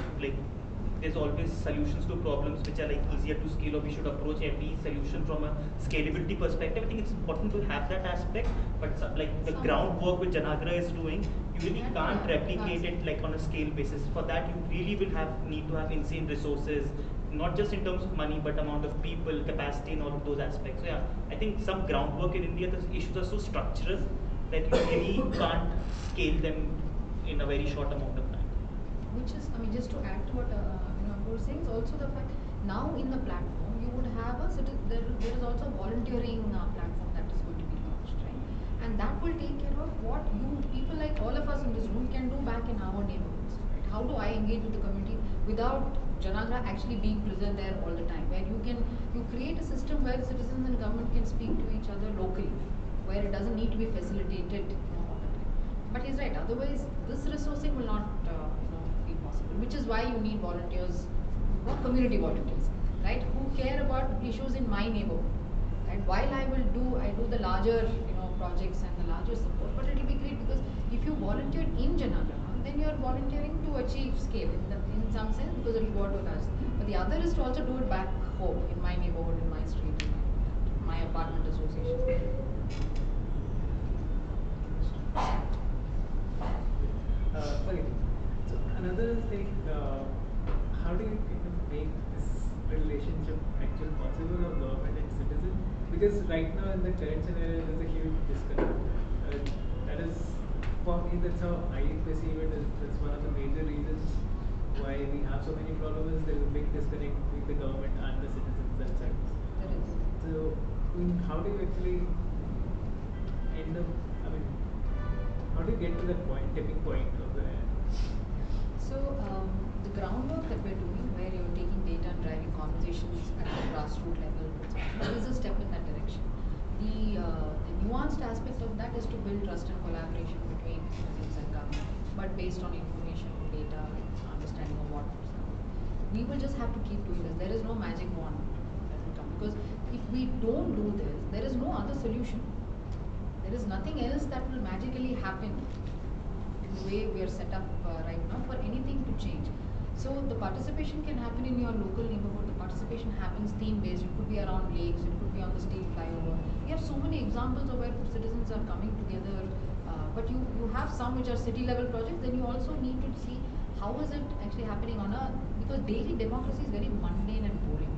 there's always solutions to problems which are easier to scale, or we should approach every solution from a scalability perspective. I think it's important to have that aspect, but the groundwork which Janagra is doing, you really can't replicate it on a scale basis. For that, you really will need to have insane resources, not just in terms of money, but amount of people, capacity, and all of those aspects. So I think some groundwork in India, the issues are so structural that you really can't scale them in a very short amount of time. Which is, just to add to what Apur was saying, is also the fact now in the platform you would have there is also a volunteering platform that is going to be launched, right? And that will take care of what people like all of us in this room can do back in our neighborhoods. Right? How do I engage with the community without Janagra actually being present there all the time? Where you create a system where citizens and government can speak to each other locally, where it doesn't need to be facilitated all the time. But he's right. Otherwise, this resourcing will not be possible. Which is why you need volunteers, or community volunteers, right? Who care about issues in my neighborhood. Right? While I do the larger projects and the larger support, but it will be great because if you volunteer in Janagra, then you are volunteering to achieve scale in some sense, because it will go out to us. But the other is to also do it back home, in my neighborhood, in my street, in my apartment association. Okay. So another is how do you kind of make this relationship actually possible of government and citizen? Because right now in the current scenario, there's a huge disconnect. That is, for me, that's how I perceive it. That's one of the major reasons why we have so many problems. There's a big disconnect between the government and the citizens themselves. So, how do you actually end up? How do you get to that tipping point of where? So the groundwork that we're doing, where you're taking data and driving conversations at the grassroots level, is a step in that direction. The nuanced aspect of that is to build trust and collaboration between citizens and government, but based on information, data, understanding of what is coming. We will just have to keep doing this. There is no magic wand that will come, because if we don't do this, there is no other solution. There is nothing else that will magically happen the way we are set up right now for anything to change. So the participation can happen in your local neighborhood. The participation happens theme-based. It could be around lakes. It could be on the steel flyover. We have so many examples of where citizens are coming together. But you have some which are city-level projects. Then you also need to see how is it actually happening because daily democracy is very mundane and boring.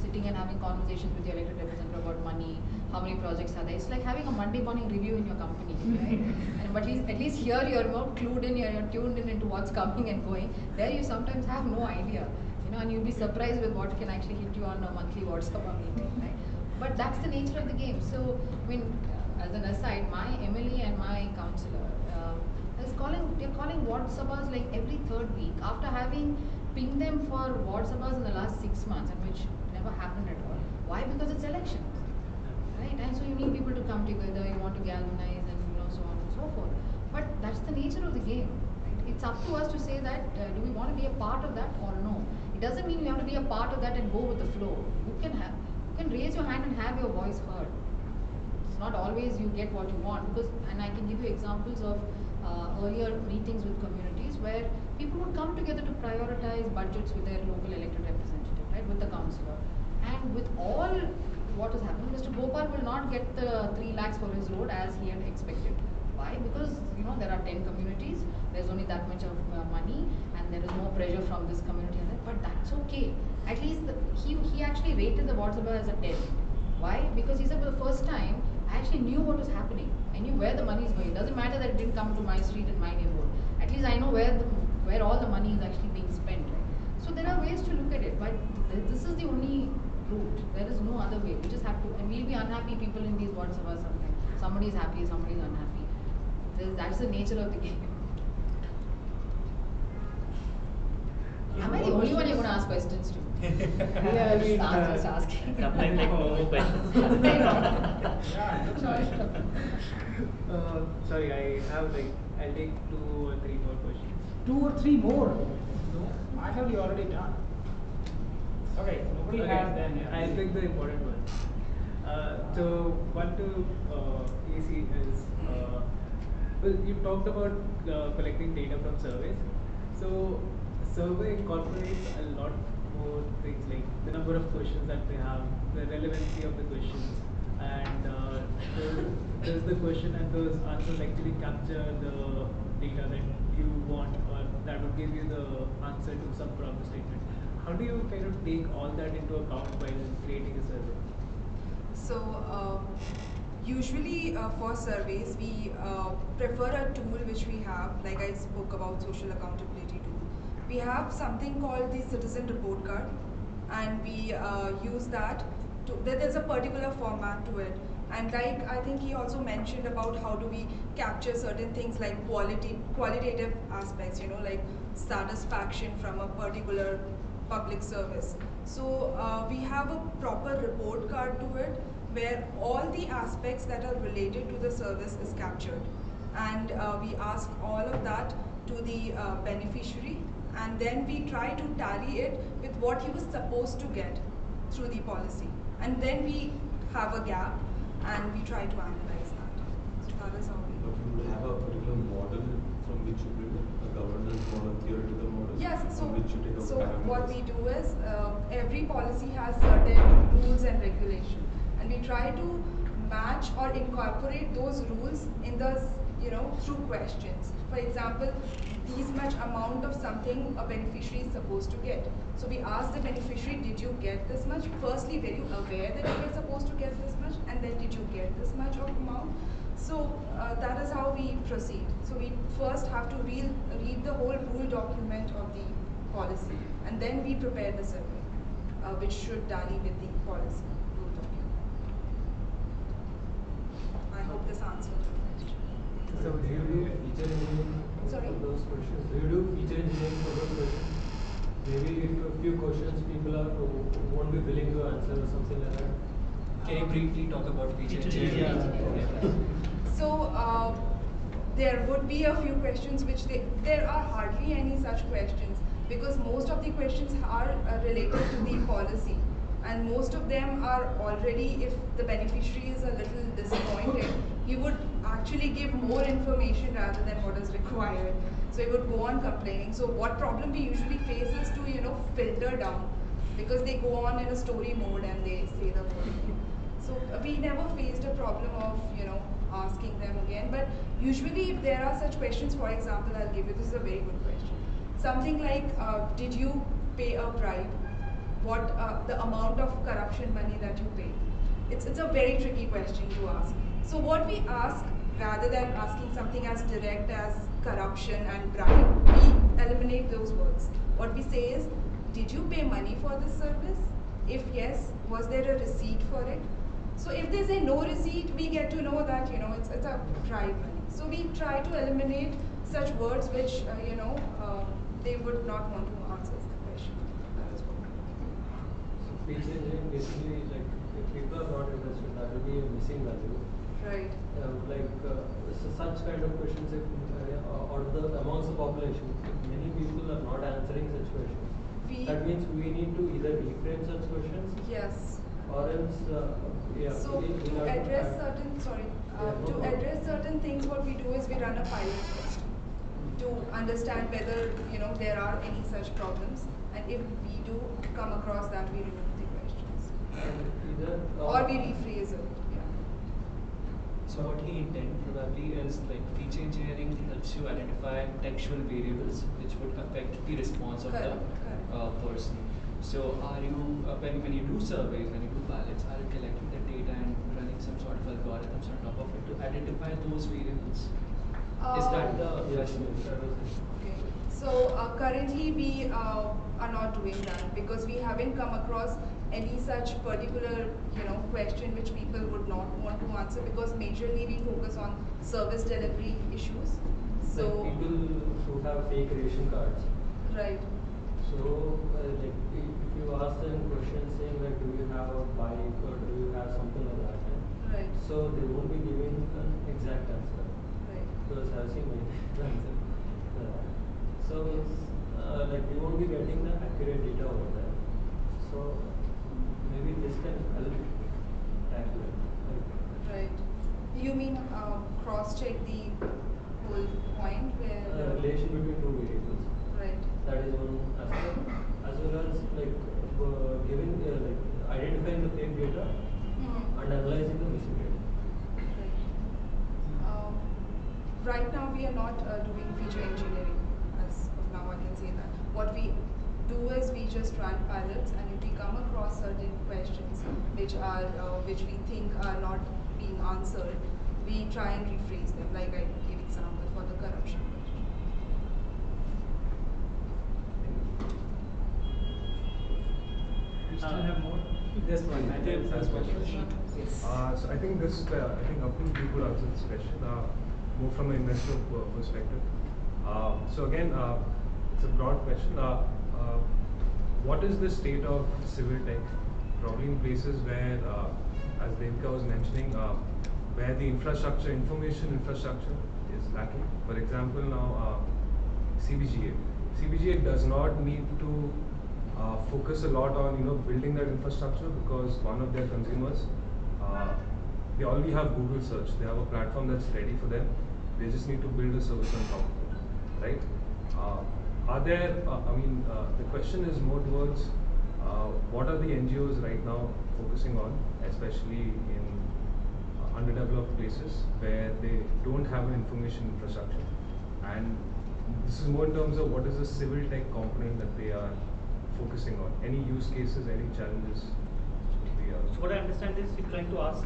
Sitting and having conversations with your elected representative about money, how many projects are there. It's like having a Monday morning review in your company, right? But at least here you're more clued in, you're tuned in into what's coming and going. There you sometimes have no idea, and you'll be surprised with what can actually hit you on a monthly WhatsApp meeting, right? But that's the nature of the game. So, as an aside, my MLA and my councillor they're calling WhatsApps like every third week after having ping them for Ward Sabhas in the last 6 months, and which never happened at all. Why? Because it's elections, right? And so you need people to come together, you want to galvanize, and so on and so forth. But that's the nature of the game. Right? It's up to us to say that do we want to be a part of that or no. It doesn't mean you have to be a part of that and go with the flow. You can raise your hand and have your voice heard. It's not always you get what you want, because, and I can give you examples of earlier meetings with communities where people would come together to prioritize budgets with their local elected representative, right, with the councillor. And with all what has happened, Mr. Gopal will not get the 3 lakhs for his road as he had expected. Why? Because there are 10 communities, there's only that much of money, and there is more pressure from this community and that. But that's okay. At least he actually rated the Ward Sabha as a 10. Why? Because he said for the first time, I actually knew what was happening. I knew where the money is going. It doesn't matter that it didn't come to my street and my neighborhood. At least I know where all the money is actually being spent. Right? So there are ways to look at it, but this is the only route. There is no other way. We just have to, and we'll be unhappy people in these Ward Sabhas sometimes. Somebody is happy, somebody is unhappy. That's the nature of the game. Am I the only one you're going to ask questions to? Yeah, I mean, just asking. Sometimes like no more questions. Sorry, I'll take 2 or 3 more questions. 2 or 3 more? No, I have you already done. Okay, nobody has then. I'll pick the important ones. So one to AC is, well, you talked about collecting data from surveys. So survey incorporates a lot more things like the number of questions that they have, the relevancy of the questions, and does the question and those answers actually capture the data that you want, or that would give you the answer to some problem statement. How do you kind of take all that into account while creating a survey? So usually for surveys, we prefer a tool which we have, like I spoke about social accountability tool. We have something called the citizen report card, and we use that. There's a particular format to it, and like I think he also mentioned about how do we capture certain things like qualitative aspects, like satisfaction from a particular public service. So we have a proper report card to it where all the aspects that are related to the service is captured, and we ask all of that to the beneficiary, and then we try to tally it with what he was supposed to get through the policy, and then we have a gap and we try to analyze that. So that is how we do. But you would have a particular model from which you build it, a governance model, theoretical model. Yes, so, from which you take so parameters. what we do is every policy has certain rules and regulations, and we try to match or incorporate those rules in the through questions. For example, this much amount of something a beneficiary is supposed to get. So we ask the beneficiary, did you get this much? Firstly, were you aware that you were supposed to get this much? And then did you get this much of amount? So that is how we proceed. So we first have to read the whole rule document of the policy, and then we prepare the survey, which should tally with the policy rule document. I hope this answers the question. So do you do feature engineering for those questions? Do you do feature engineering for those questions? Maybe if a few questions people won't be willing to answer or something like that. Can you briefly talk about feature engineering? So there would be a few questions which there are hardly any such questions, because most of the questions are related to the policy, and most of them are already, if the beneficiary is a little disappointed, he would actually give more information rather than what is required. So he would go on complaining. So what problem we usually face is to filter down, because they go on in a story mode and they say the whole thing. So we never faced a problem of asking them again. But usually if there are such questions, for example, I'll give you, this is a very good question. Something like, did you pay a bribe? What the amount of corruption money that you paid? It's a very tricky question to ask. So what we ask, rather than asking something as direct as corruption and bribe, we eliminate those words. What we say is, did you pay money for this service? If yes, was there a receipt for it? So if they say no receipt, we get to know that it's a bribe money. So we try to eliminate such words which they would not want to answer the question. question. That is what. So speech engineering basically, like, if people are not interested, that will be a missing value. Right. Such kind of questions, if out of the amongst the population, if many people are not answering such questions, that means we need to either reframe such questions. Yes. Or else, So to address certain things, what we do is we run a pilot test to understand whether there are any such problems, and if we do come across that, we remove the questions. Or we rephrase it. So what he intends probably is like feature engineering helps you identify textual variables which would affect the response of the person. So are you, when you do surveys, when you do pilots, are you collecting the data and running some sort of algorithms on top of it to identify those variables? Is that the question? Okay. So currently we are not doing that because we haven't come across any such particular question which people would not want to answer, because majorly we focus on service delivery issues. So like people who have fake ration cards. Right. So like if you ask them questions saying like, do you have a bike or do you have something like that, right? So they won't be giving an exact answer. Right. Because I've seen many answers. So like we won't be getting the accurate data over there. So maybe this can help tackle it. Right. You mean cross-check the whole point where relation between two variables. Right. That is one aspect, as well as like giving like identifying the fake data and analyzing the missing data. Right. Right now we are not doing feature engineering. As of now, I can say that. What we do is we just run pilots, and if we come across certain questions which we think are not being answered, we try and rephrase them. Like I gave example for the corruption question. You still have more? Yes, one. I think first question. Yes. So I think Apul, you could answer this question more from an investor perspective. So again, it's a broad question. What is the state of civil tech? Probably in places where, as Devika was mentioning, where the information infrastructure is lacking. For example, now CBGA. CBGA does not need to focus a lot on building that infrastructure, because one of their consumers, they already have Google search. They have a platform that's ready for them. They just need to build a service on top of it, right? Are there, the question is more towards what are the NGOs right now focusing on, especially in underdeveloped places where they don't have an information infrastructure? And this is more in terms of what is the civil tech component that they are focusing on. Any use cases, any challenges? So what I understand is you're trying to ask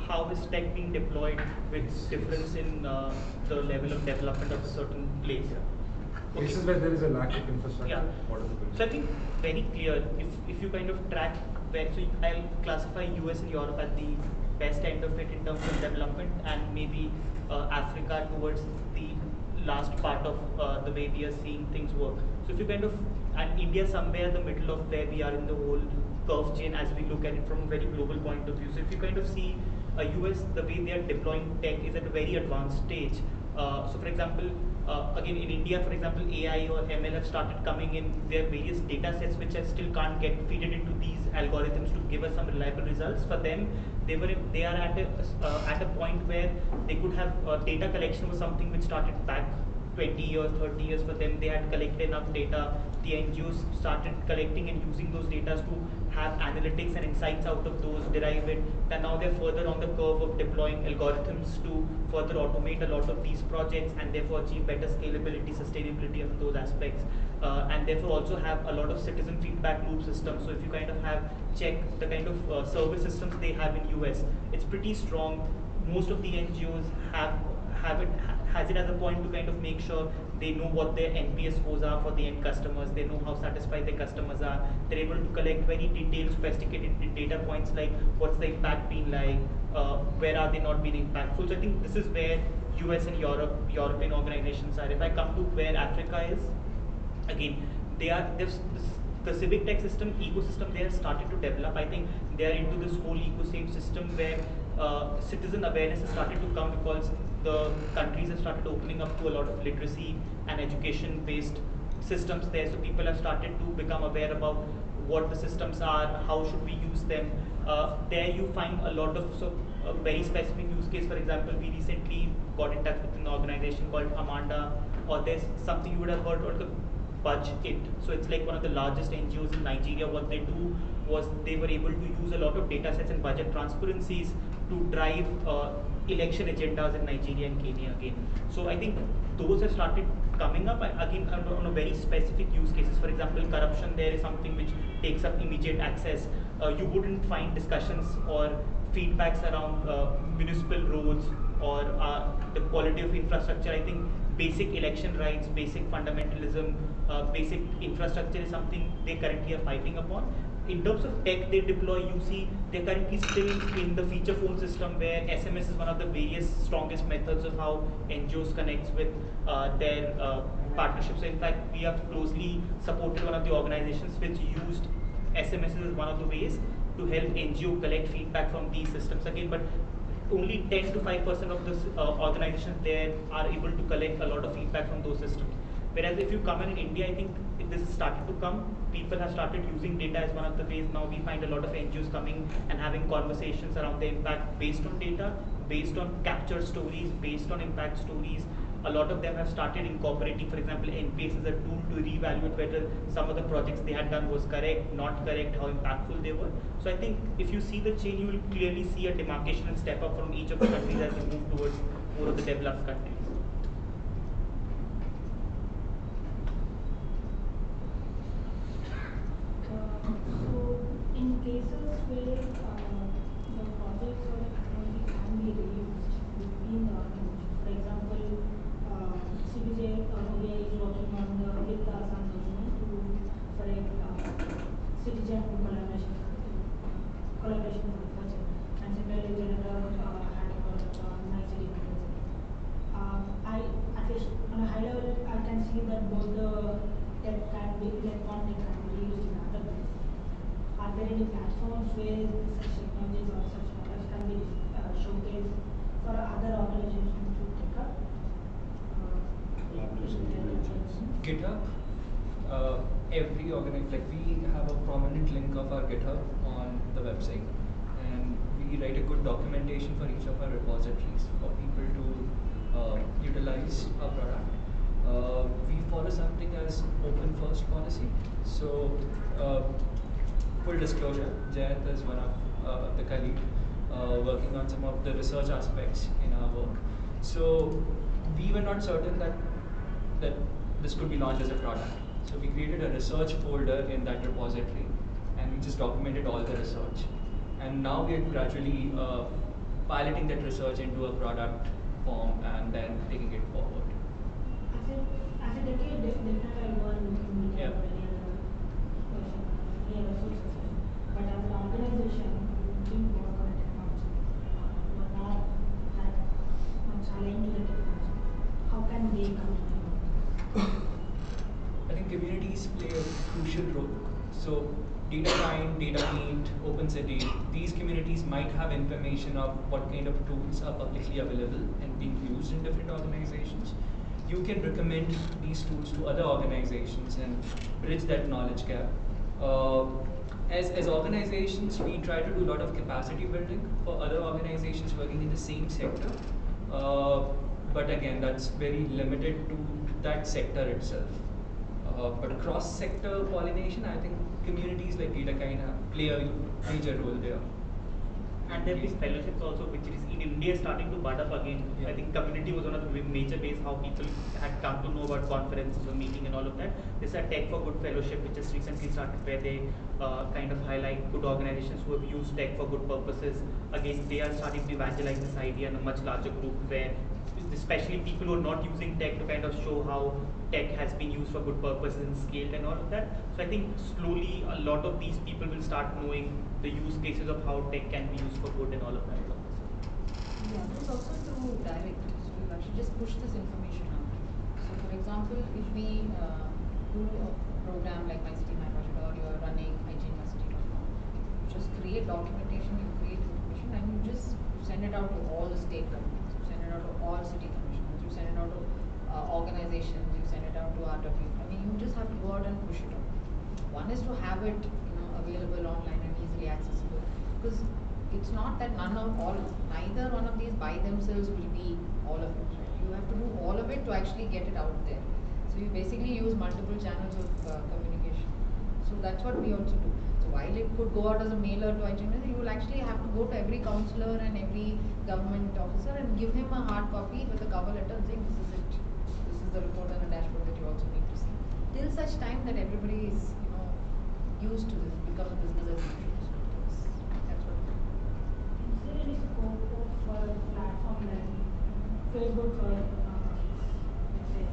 how is tech being deployed with difference in the level of development of a certain place. Okay. Places where there is a lack of infrastructure, what are the buildings? So I think very clear, if you kind of track where, so I'll classify US and Europe at the best end of it in terms of development, and maybe Africa towards the last part of the way we are seeing things work. So if you kind of, and India somewhere in the middle of where we are in the whole curve chain as we look at it from a very global point of view. So if you kind of see US, the way they are deploying tech is at a very advanced stage. So for example, again in India, for example, AI or ML have started coming in. There are various data sets which still can't get feeded into these algorithms to give us some reliable results. For them, they are at a point where they could have data collection was something which started back 20 years, 30 years. For them, they had collected enough data. The NGOs started collecting and using those data to have analytics and insights out of those, derive it. And now they're further on the curve of deploying algorithms to further automate a lot of these projects and therefore achieve better scalability, sustainability of those aspects. And therefore also have a lot of citizen feedback loop systems. So if you kind of check the kind of service systems they have in US, it's pretty strong. Most of the NGOs has it as a point to kind of make sure they know what their NPS scores are for the end customers. They know how satisfied their customers are. They're able to collect very detailed, sophisticated data points like what's the impact been like, where are they not being impactful. So I think this is where US and European organizations are. If I come to where Africa is, again, the CivicTech system ecosystem they have started to develop. I think they are into this whole ecosystem where citizen awareness has started to come because the countries have started opening up to a lot of literacy and education based systems there. So people have started to become aware about what the systems are, how should we use them. There you find a lot of a very specific use case. For example, we recently got in touch with an organization called Amanda, or there's something you would have heard called the Budge It. So it's like one of the largest NGOs in Nigeria. What they do was they were able to use a lot of data sets and budget transparencies to drive election agendas in Nigeria and Kenya again. So I think those have started coming up again on a very specific use cases. For example, corruption there is something which takes up immediate access. You wouldn't find discussions or feedbacks around municipal roads or the quality of infrastructure. I think basic election rights, basic fundamentalism, basic infrastructure is something they currently are fighting upon. In terms of tech they deploy, you see they're currently still in the feature phone system where SMS is one of the various strongest methods of how NGOs connects with their partnerships. So in fact, we have closely supported one of the organizations which used SMS as one of the ways to help NGO collect feedback from these systems again. But only 10 to 5% of the organizations there are able to collect a lot of feedback from those systems. Whereas if you come in India, I think this has started to come. People have started using data as one of the ways. Now we find a lot of NGOs coming and having conversations around the impact based on data, based on captured stories, based on impact stories. A lot of them have started incorporating, for example, NPS as a tool to reevaluate whether some of the projects they had done was correct, not correct, how impactful they were. So I think if you see the change, you will clearly see a demarcation and step up from each of the countries as we move towards more of the developed countries. So in cases where the projects or the technology can be reused between the organizations, for example, CBJ OBI is working on with the Assam government for a citizen collaboration project, and similarly General had a project on Nigeria. At least on a high level, I can see that both the tech can be electronic can be used in other places. Are there any platforms where such technologies or such products can be showcased for other organizations to take up? GitHub, every organization, like we have a prominent link of our GitHub on the website, and we write a good documentation for each of our repositories for people to utilize our product. We follow something as open first policy. So, full disclosure, Jayant is one of the colleague working on some of the research aspects in our work. So, we were not certain that this could be launched as a product. So we created a research folder in that repository, and we just documented all the research. And now we are gradually piloting that research into a product form and then taking it forward. As a decade, definitely I want to Yeah. any other sources. But as an organization, we didn't work on technology. We were not had much aligned to the technology. How can they come to I think communities play a crucial role. So DataLearn, DataMeet, OpenCity, these communities might have information of what kind of tools are publicly available and being used in different organizations. You can recommend these tools to other organizations and bridge that knowledge gap. As organizations, we try to do a lot of capacity building for other organizations working in the same sector. But again, that's very limited to that sector itself. But cross-sector pollination, I think communities like DataKind play a major role there. And there are these fellowships also, which is in India starting to bud up again. Yeah. I think community was one of the major ways how people had come to know about conferences or meeting and all of that. This is a Tech for Good fellowship, which just recently started, where they kind of highlight good organizations who have used tech for good purposes. Again, they are starting to evangelize this idea in a much larger group, where especially people who are not using tech to kind of show how tech has been used for good purposes and scaled and all of that. So I think slowly a lot of these people will start knowing the use cases of how tech can be used for good and all of that. Yeah, this is also through direct. So we've actually just pushed this information out. So for example, if we do a program like My City, My Budget, or you're running iChangeMyCity.com, you just create documentation, you create information, and you just send it out to all the state governments, you send it out to all city commissioners, you send it out to organizations, you send it out to Archability. I mean, you just have to go out and push it out. One is to have it, available online and easily accessible, because it's not that neither one of these by themselves will be all of it. Right? You have to do all of it to actually get it out there. So you basically use multiple channels of communication. So that's what we also do. So while it could go out as a mailer to iChange, you will actually have to go to every councillor and every government officer and give him a hard copy with a cover letter saying this is it. This is the report and the dashboard that you also need to see. Till such time that everybody is, used to this, become a business as usual. So that's what we do. Is there any scope of platform like Facebook or let's say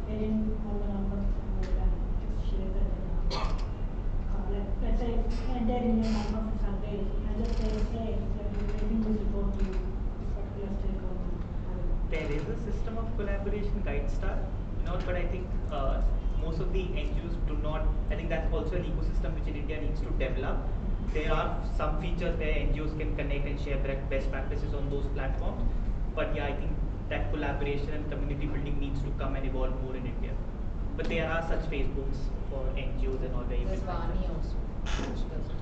getting all the numbers and just share the data? Like let's say enter in your nonprofit survey and just say that you're taking this report to this particular stakeholder. There is a system of collaboration, GuideStar, but I think most of the NGOs do not. I think that's also an ecosystem which in India needs to develop. There are some features where NGOs can connect and share their best practices on those platforms. But yeah, I think that collaboration and community building needs to come and evolve more in India. But there are such Facebooks for NGOs and all the There's Vani also, which does it.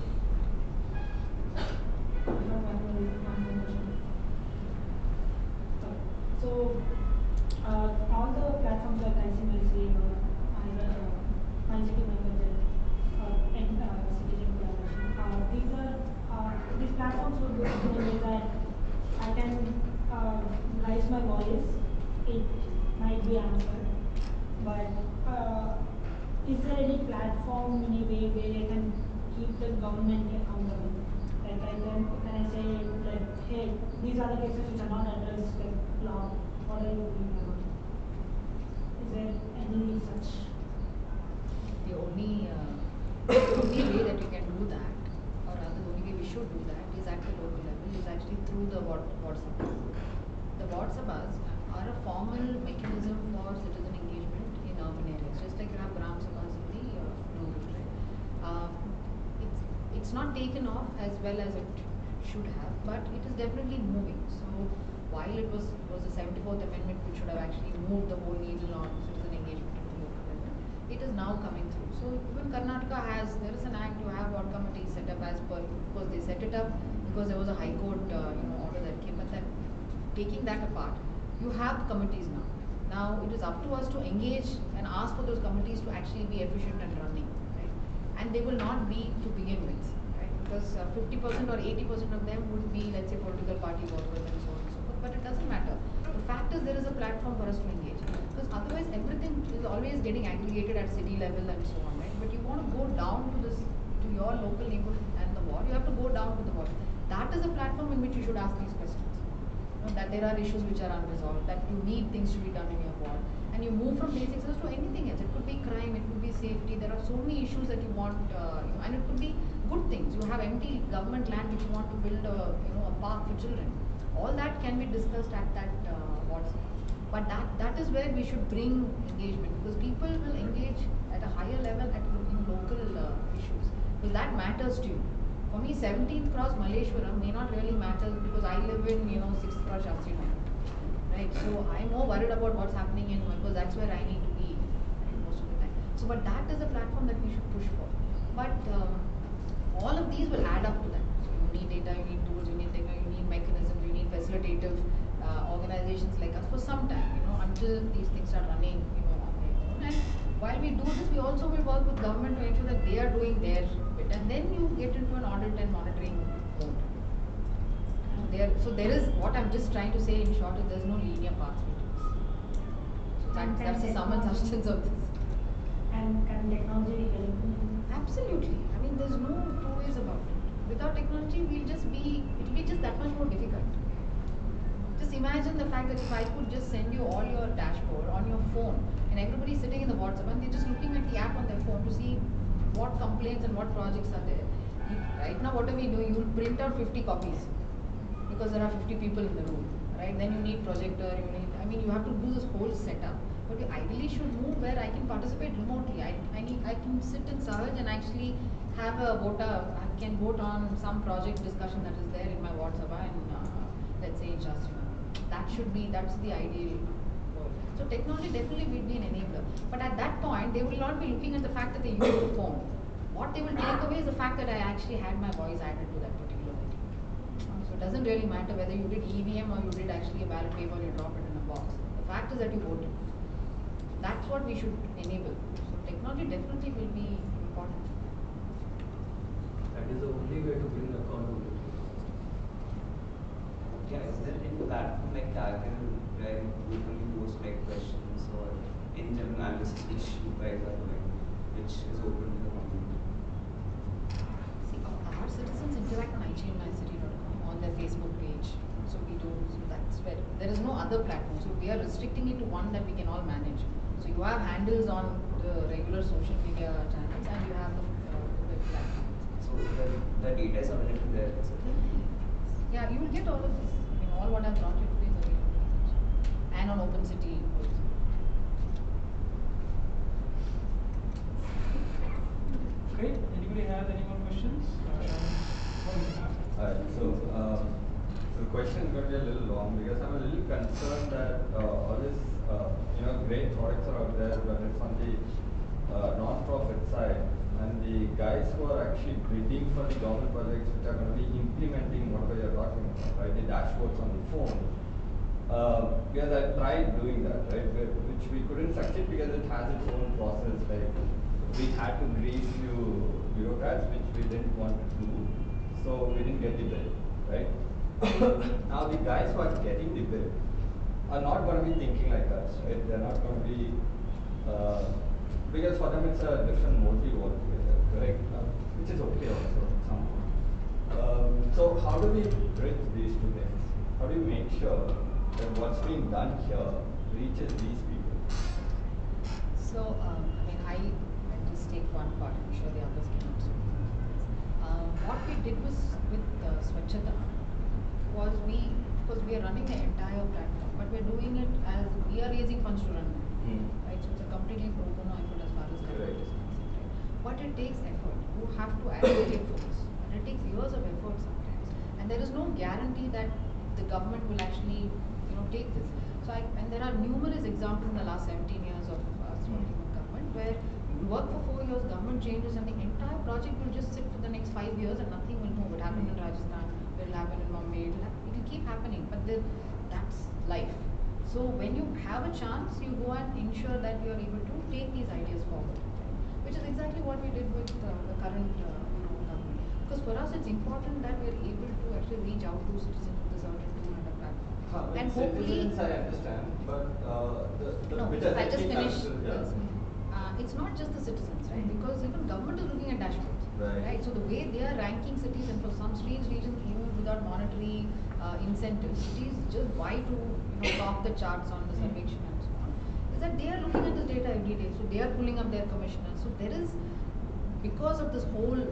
So, all the platforms like ICMIC or My City, My Budget, and Citizen Collaboration, these platforms would go in a way that I can raise my voice, it might be answered, but is there any platform in a way where I can keep the government accountable? Like can I say like, hey, these are the cases which are not addressed like law. What are you doing about it? Is there any such? The only way that you can do that, or rather the only way we should do that, is at the local level, is actually through the WhatsApp. The WhatsApps are a formal mechanism for citizen engagement in urban areas, just like you have Gram Sabhas in the rural, right? It's not taken off as well as it should have, but it is definitely moving. So while it was the 74th Amendment which should have actually moved the whole needle on citizen engagement at the local level, it is now coming through. So even Karnataka there is an act, you have what committees set up as per, because they set it up because there was a High Court order that came, but then taking that apart, you have committees now. Now it is up to us to engage and ask for those committees to actually be efficient and running, right? And they will not be to begin with, right? Because 50% or 80% of them would be, let's say, political party followers and so on and so forth. But it doesn't matter. The fact is there is a platform for us to engage. Because otherwise everything is always getting aggregated at city level and so on, right? But you want to go down to your local neighborhood and the ward, you have to go down to the ward. That is a platform in which you should ask these questions. That there are issues which are unresolved, that you need things to be done in your ward. And you move from basics to anything else. It could be crime, it could be safety. There are so many issues that you want, and it could be good things. You have empty government land which you want to build a park for children. All that can be discussed at that WhatsApp. But that is where we should bring engagement, because people will engage at a higher level in local issues, because that matters to you. For me, 17th Cross Malleshwaram may not really matter because I live in 6th Cross Shastri Nagar, right? So I'm more worried about what's happening because that's where I need to be most of the time. So, but that is a platform that we should push for. But all of these will add up to that. So you need data, you need tools, you need technology, you need mechanisms, you need facilitative organizations like us for some time, until these things are running, on their own. And while we do this, we also will work with government to ensure that they are doing their bit, and then you get into an audit and monitoring mode. So there is, what I'm just trying to say in short is there's no linear pathway to this. So that's the sum and substance of this. And can technology help? Absolutely. I mean, there's no two ways about it. Without technology, it'll be just that much more difficult. Just imagine the fact that if I could just send you all your dashboard on your phone, and everybody's sitting in the WhatsApp and they're just looking at the app on their phone to see what complaints and what projects are there. Right now, what are we doing? You'll print out 50 copies because there are 50 people in the room, right? Then you need projector, you have to do this whole setup. But we ideally should move where I can participate remotely. I can sit in Sahaj and actually have a vote. I can vote on some project discussion that is there in my WhatsApp and let's say in Shastra. That's the ideal world. So technology definitely will be an enabler. But at that point, they will not be looking at the fact that they use the phone. What they will take away is the fact that I actually had my voice added to that particular voting. So it doesn't really matter whether you did EVM or you did actually a ballot paper and you drop it in a box. The fact is that you voted. That's what we should enable. So technology definitely will be important. That is the only way to bring accountability. Yeah, is there any platform like Archability where you only post like questions or in general analysis which you guys are doing, which is open to the community? See, our citizens interact on ichangemycity.com on their Facebook page. So we do, so that's where, there is no other platform. So we are restricting it to one that we can all manage. So you have handles on the regular social media channels and you have the web platform. So the data is available there. Yeah, you will get all of this. I mean, all what I've brought you today is available. And on OpenCity also. Okay, anybody have any more questions? So the question is going to be a little long because I'm a little concerned that all these great products are out there, but it's on the non-profit side, and the guys who are actually bidding for the government projects which are going to be implementing whatever you're talking about, right? The dashboards on the phone. Because I tried doing that, right? Which we couldn't succeed because it has its own process. Like we had to grease few bureaucrats, which we didn't want to do, so we didn't get the bid, right? Now the guys who are getting the bid are not going to be thinking like us, right? They're not going to be because for them it's a different motive altogether, correct? Which is okay also somehow. So how do we bridge these two things? How do you make sure that what's being done here reaches these people? So, I just take one part. I'm sure the others can also. What we did was with Swachhata was because we are running the entire platform, but we're doing it as we are raising funds to run it. Right? So it's a completely pro bono effort as far as government is concerned. Right? But it takes effort. You have to allocate funds, and it takes years of effort sometimes. And there is no guarantee that the government will actually, take this. So, and there are numerous examples in the last 17 years of us working with government where you work for 4 years, government changes, and the entire project will just sit for the next 5 years, and nothing will move. It happened in Rajasthan, it will happen in Bombay, it will keep happening. But that's life. So when you have a chance, you go and ensure that you are able to take these ideas forward, which is exactly what we did with the current government. Because for us, it's important that we are able to actually reach out to citizens with a certain tool and a platform. And hopefully, I understand, but I'll just finish. It's not just the citizens, right? Because even government is looking at dashboards, right? So the way they are ranking cities, and for some strange reasons, even without monetary incentives, cities just buy to top the charts on the survection and so on. Is that they are looking at this data every day, so they are pulling up their commissioners. So there is, because of this whole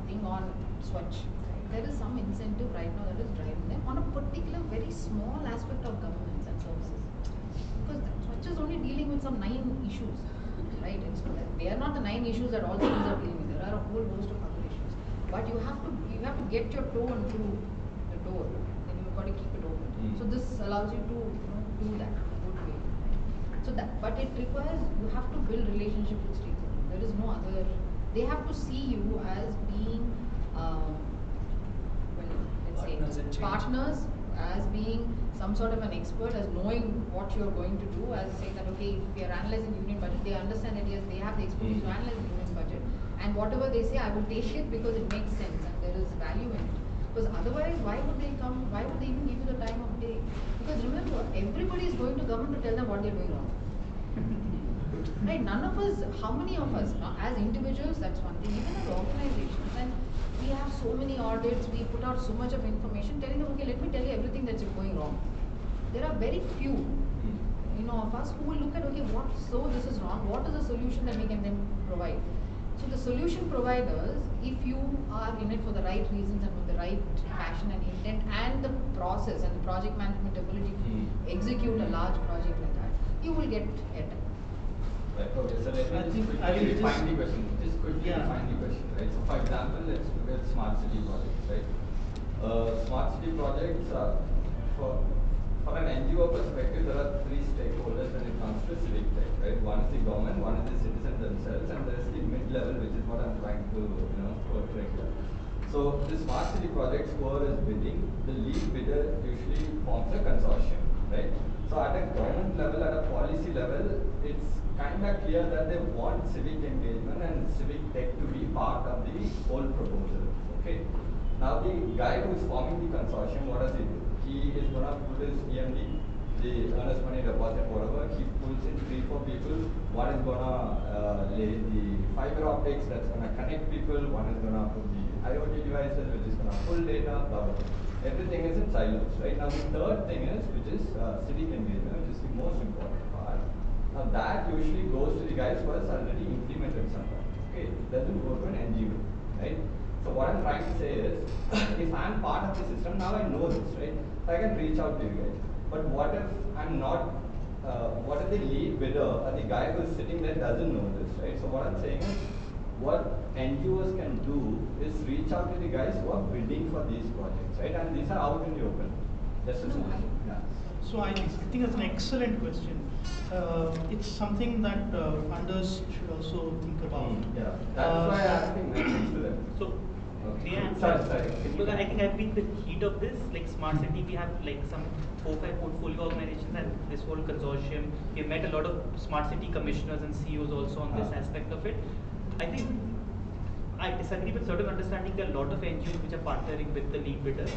thing on Swachh, right, there is some incentive right now that is driving them on a particular very small aspect of governance and services. Because Swachh is only dealing with some 9 issues, right? They are not the 9 issues that all cities are dealing with. There are a whole host of other issues. But you have to get your toe into the door, and you've got to keep it open. So this allows you to do that in a good way. Right? So but it requires, you have to build relationship with stakeholders. There is no other. They have to see you as being, let's say, partners, as being some sort of an expert, as knowing what you're going to do, as saying that, okay, if we are analyzing the union budget, they understand that yes, they have the expertise to analyze the union budget, and whatever they say, I will take it because it makes sense and there is value in it. Because otherwise, why would they come? Why would they even give you the time of day? Because remember, everybody is going to government to tell them what they're doing wrong. Right? None of us, how many of us, as individuals, that's one thing, even as organizations, and we have so many audits, we put out so much of information telling them, okay, let me tell you everything that's going wrong. There are very few, of us who will look at, okay, so this is wrong, what is the solution that we can then provide? So the solution providers, if you are in it for the right reasons and with the right passion and intent and the process and the project management ability to execute a large project like that, you will get airtime. Right, okay, so let me I just think I quickly will refine the question. Just quickly Yeah. refine the question, right? So for example, let's look at smart city projects, right? Smart city projects, for an NGO perspective, there are three stakeholders when it comes to CivicTech, right? One is the government, one is the citizens themselves, and there is the mid-level, which is what I'm trying to, portray here. So the smart city projects whoever is bidding, the lead bidder usually forms a consortium, right? So at a government level, at a policy level, it's kind of clear that they want civic engagement and civic tech to be part of the whole proposal, okay? Now the guy who is forming the consortium, what does he do? He is going to put his EMD, the earnest money deposit, whatever, he pulls in 3-4 people. One is going to lay the fiber optics that's going to connect people, one is going to put the IoT devices which is going to pull data, blah, blah. Everything is in silos, right? Now the third thing is, which is civic engagement, which is the most important part. Now that usually goes to the guys who has already implemented something, okay? It doesn't go to an NGO, right? So what I'm trying to say is, if I'm part of the system, now I know this, right? So I can reach out to you guys. But what if I'm not, what if the lead bidder or the guy who's sitting there doesn't know this, right? So what I'm saying is, what NGOs can do is reach out to the guys who are bidding for these projects, right? And these are out in the open. Just a solution. Yeah. So I think it's an excellent question. It's something that funders should also think about. Yeah, that's why I'm asking to them. So, may I Sorry, answer? sorry. Because I think I've been the heat of this, like smart city, we have like some 4-5 portfolio organizations and this whole consortium. We've met a lot of smart city commissioners and CEOs also on this aspect of it. I think I disagree with certain understanding. There are a lot of NGOs which are partnering with the lead bidder,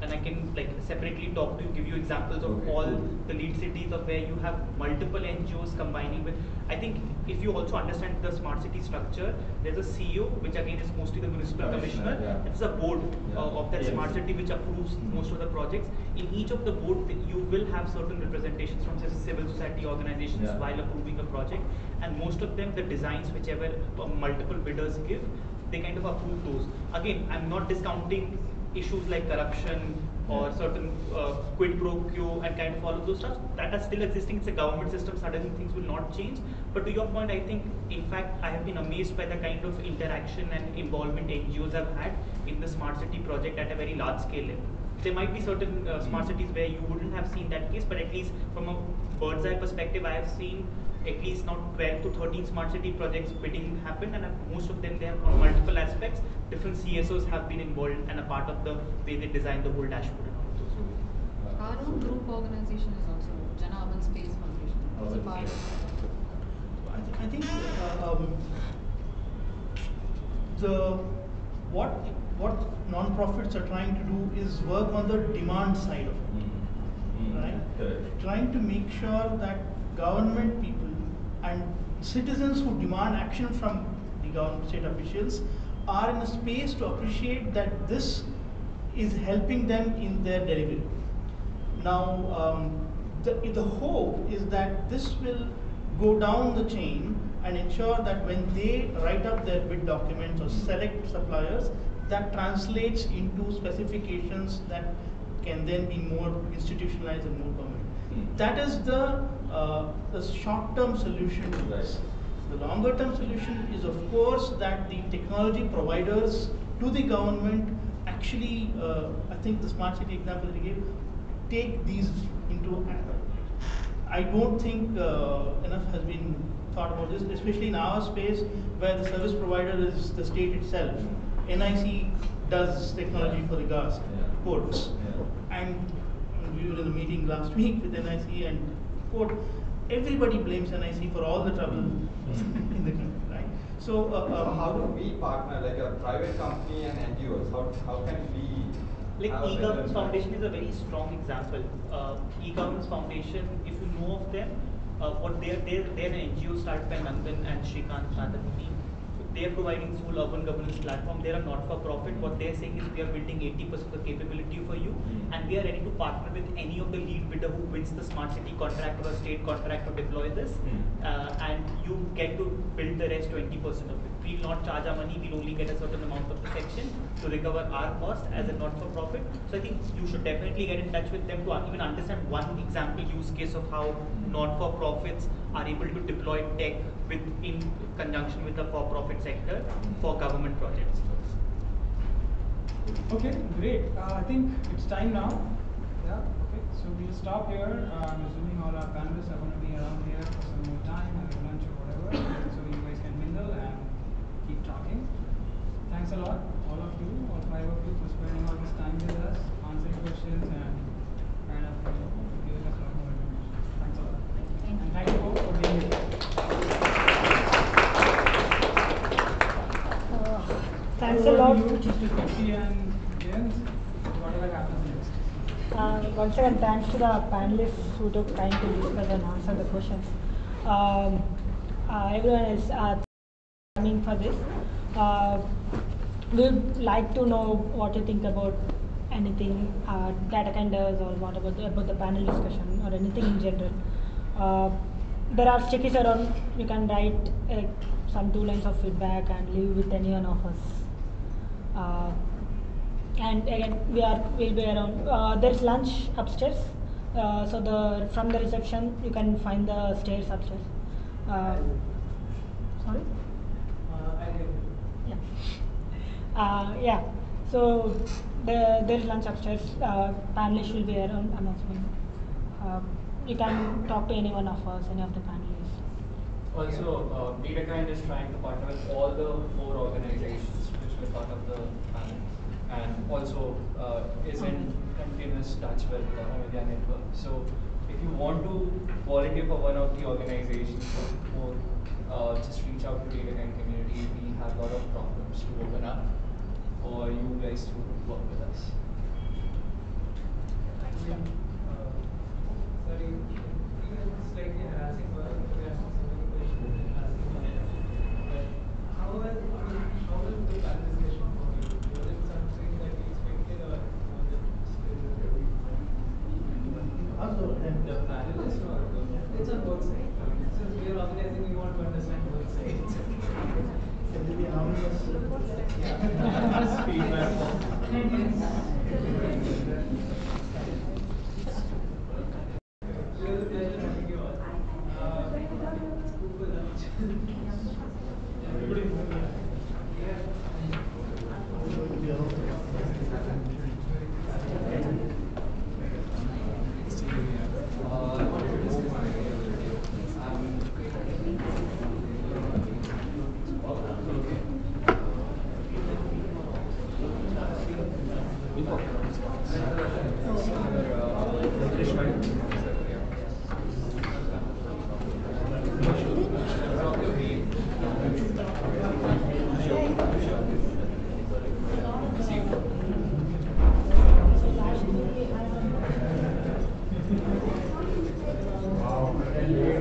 and I can like separately talk to you, give you examples of all the lead cities of where you have multiple NGOs combining with. I think if you also understand the smart city structure, there's a CEO, which again is mostly the municipal commissioner. Yeah. There's a board of that Yes. smart city which approves most of the projects. In each of the board, you will have certain representations from civil society organizations while approving a project, and most of them, the designs whichever multiple bidders give, they kind of approve those. Again, I'm not discounting issues like corruption or certain quid pro quo and kind of all of those stuff that are still existing. It's a government system, suddenly things will not change. But to your point, I think, in fact, I have been amazed by the kind of interaction and involvement NGOs have had in the smart city project at a very large scale level. There might be certain smart cities where you wouldn't have seen that case, but at least from a bird's eye perspective, I have seen at least not 12 to 13 smart city projects bidding happen, and most of them, they have on multiple aspects. Different CSOs have been involved and a part of the way they design the whole dashboard and all of those. Our own group organization is also Jana Urban Space Foundation. It's a part of I think what non-profits are trying to do is work on the demand side of it, right? Trying to make sure that government people and citizens who demand action from the government, state officials, are in a space to appreciate that this is helping them in their delivery. Now, the hope is that this will go down the chain and ensure that when they write up their bid documents or select suppliers, that translates into specifications that can then be more institutionalized and more permanent. That is the short-term solution to this. The longer-term solution is, of course, that the technology providers to the government actually, I think the smart city example that you gave, take these into account. I don't think enough has been thought about this, especially in our space where the service provider is the state itself. NIC does technology for the gas ports, and we were in a meeting last week with NIC and port. Everybody blames NIC for all the trouble in the country, right? So how do we partner, like a private company and NGOs? How can we? Like e-governance foundation is a very strong example. E-governance foundation, if you know of them, what they're an NGO started by Nandan and Shrikant Nathan team. they are providing this whole urban governance platform. They are not for profit. What they are saying is we are building 80% of the capability for you, and we are ready to partner with any of the lead bidder who wins the smart city contract or a state contract to deploy this, and you get to build the rest 20% of it. We'll not charge our money. We'll only get a certain amount of the section to recover our cost as a not-for-profit. So I think you should definitely get in touch with them to even understand one example use case of how not-for-profits are able to deploy tech in conjunction with the for-profit sector for government projects. Okay, great. I think it's time now. Yeah. Okay. So we'll stop here. I'm assuming all our panelists are going to be around here for some more time, having lunch or whatever, so you guys can mingle and keep talking. Thanks a lot, all of you, all 5 of you, for spending all this time with us, answering questions, and kind of giving us a lot more information. Thanks a lot. And thank you all for being here. Thanks a lot. And James, whatever happens next. Once again, thanks to the panelists who took time to discuss and answer the questions. Everyone is coming for this. We would like to know what you think about anything DataLearn does, or what about the panel discussion, or anything in general. There are stickies around. You can write some 2 lines of feedback and leave with any one of us. And again, we'll be around. There's lunch upstairs. So from the reception you can find the stairs upstairs. Sorry. Yeah. So there's lunch upstairs. Panelists will be around. Announcement. You can talk to any one of us, any of the panelists. Also, DataLearn is trying to partner with all the 4 organizations which were part of the panel, and also is in continuous touch with the Omidyar network. So if you want to volunteer for one of the organizations or just reach out to DataLearn community. We have a lot of problems to open up for you guys to work with us. Sorry, it's slightly harassing for we ask so many questions and harassing for them. But how was the panel discussion for you? Was it something that you expected, or was it still the panelists, or it's on both sides? Since we are organizing, we want to understand both sides. It will be anonymous. Yeah. Feedback.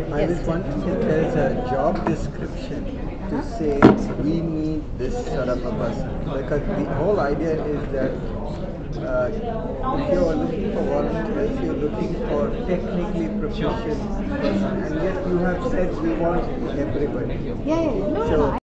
I was wondering if there's a job description to say we need this sort of a person, because the whole idea is that if you're looking for volunteers, you're looking for technically proficient person, and yet you have said we want everybody. Yeah, no, so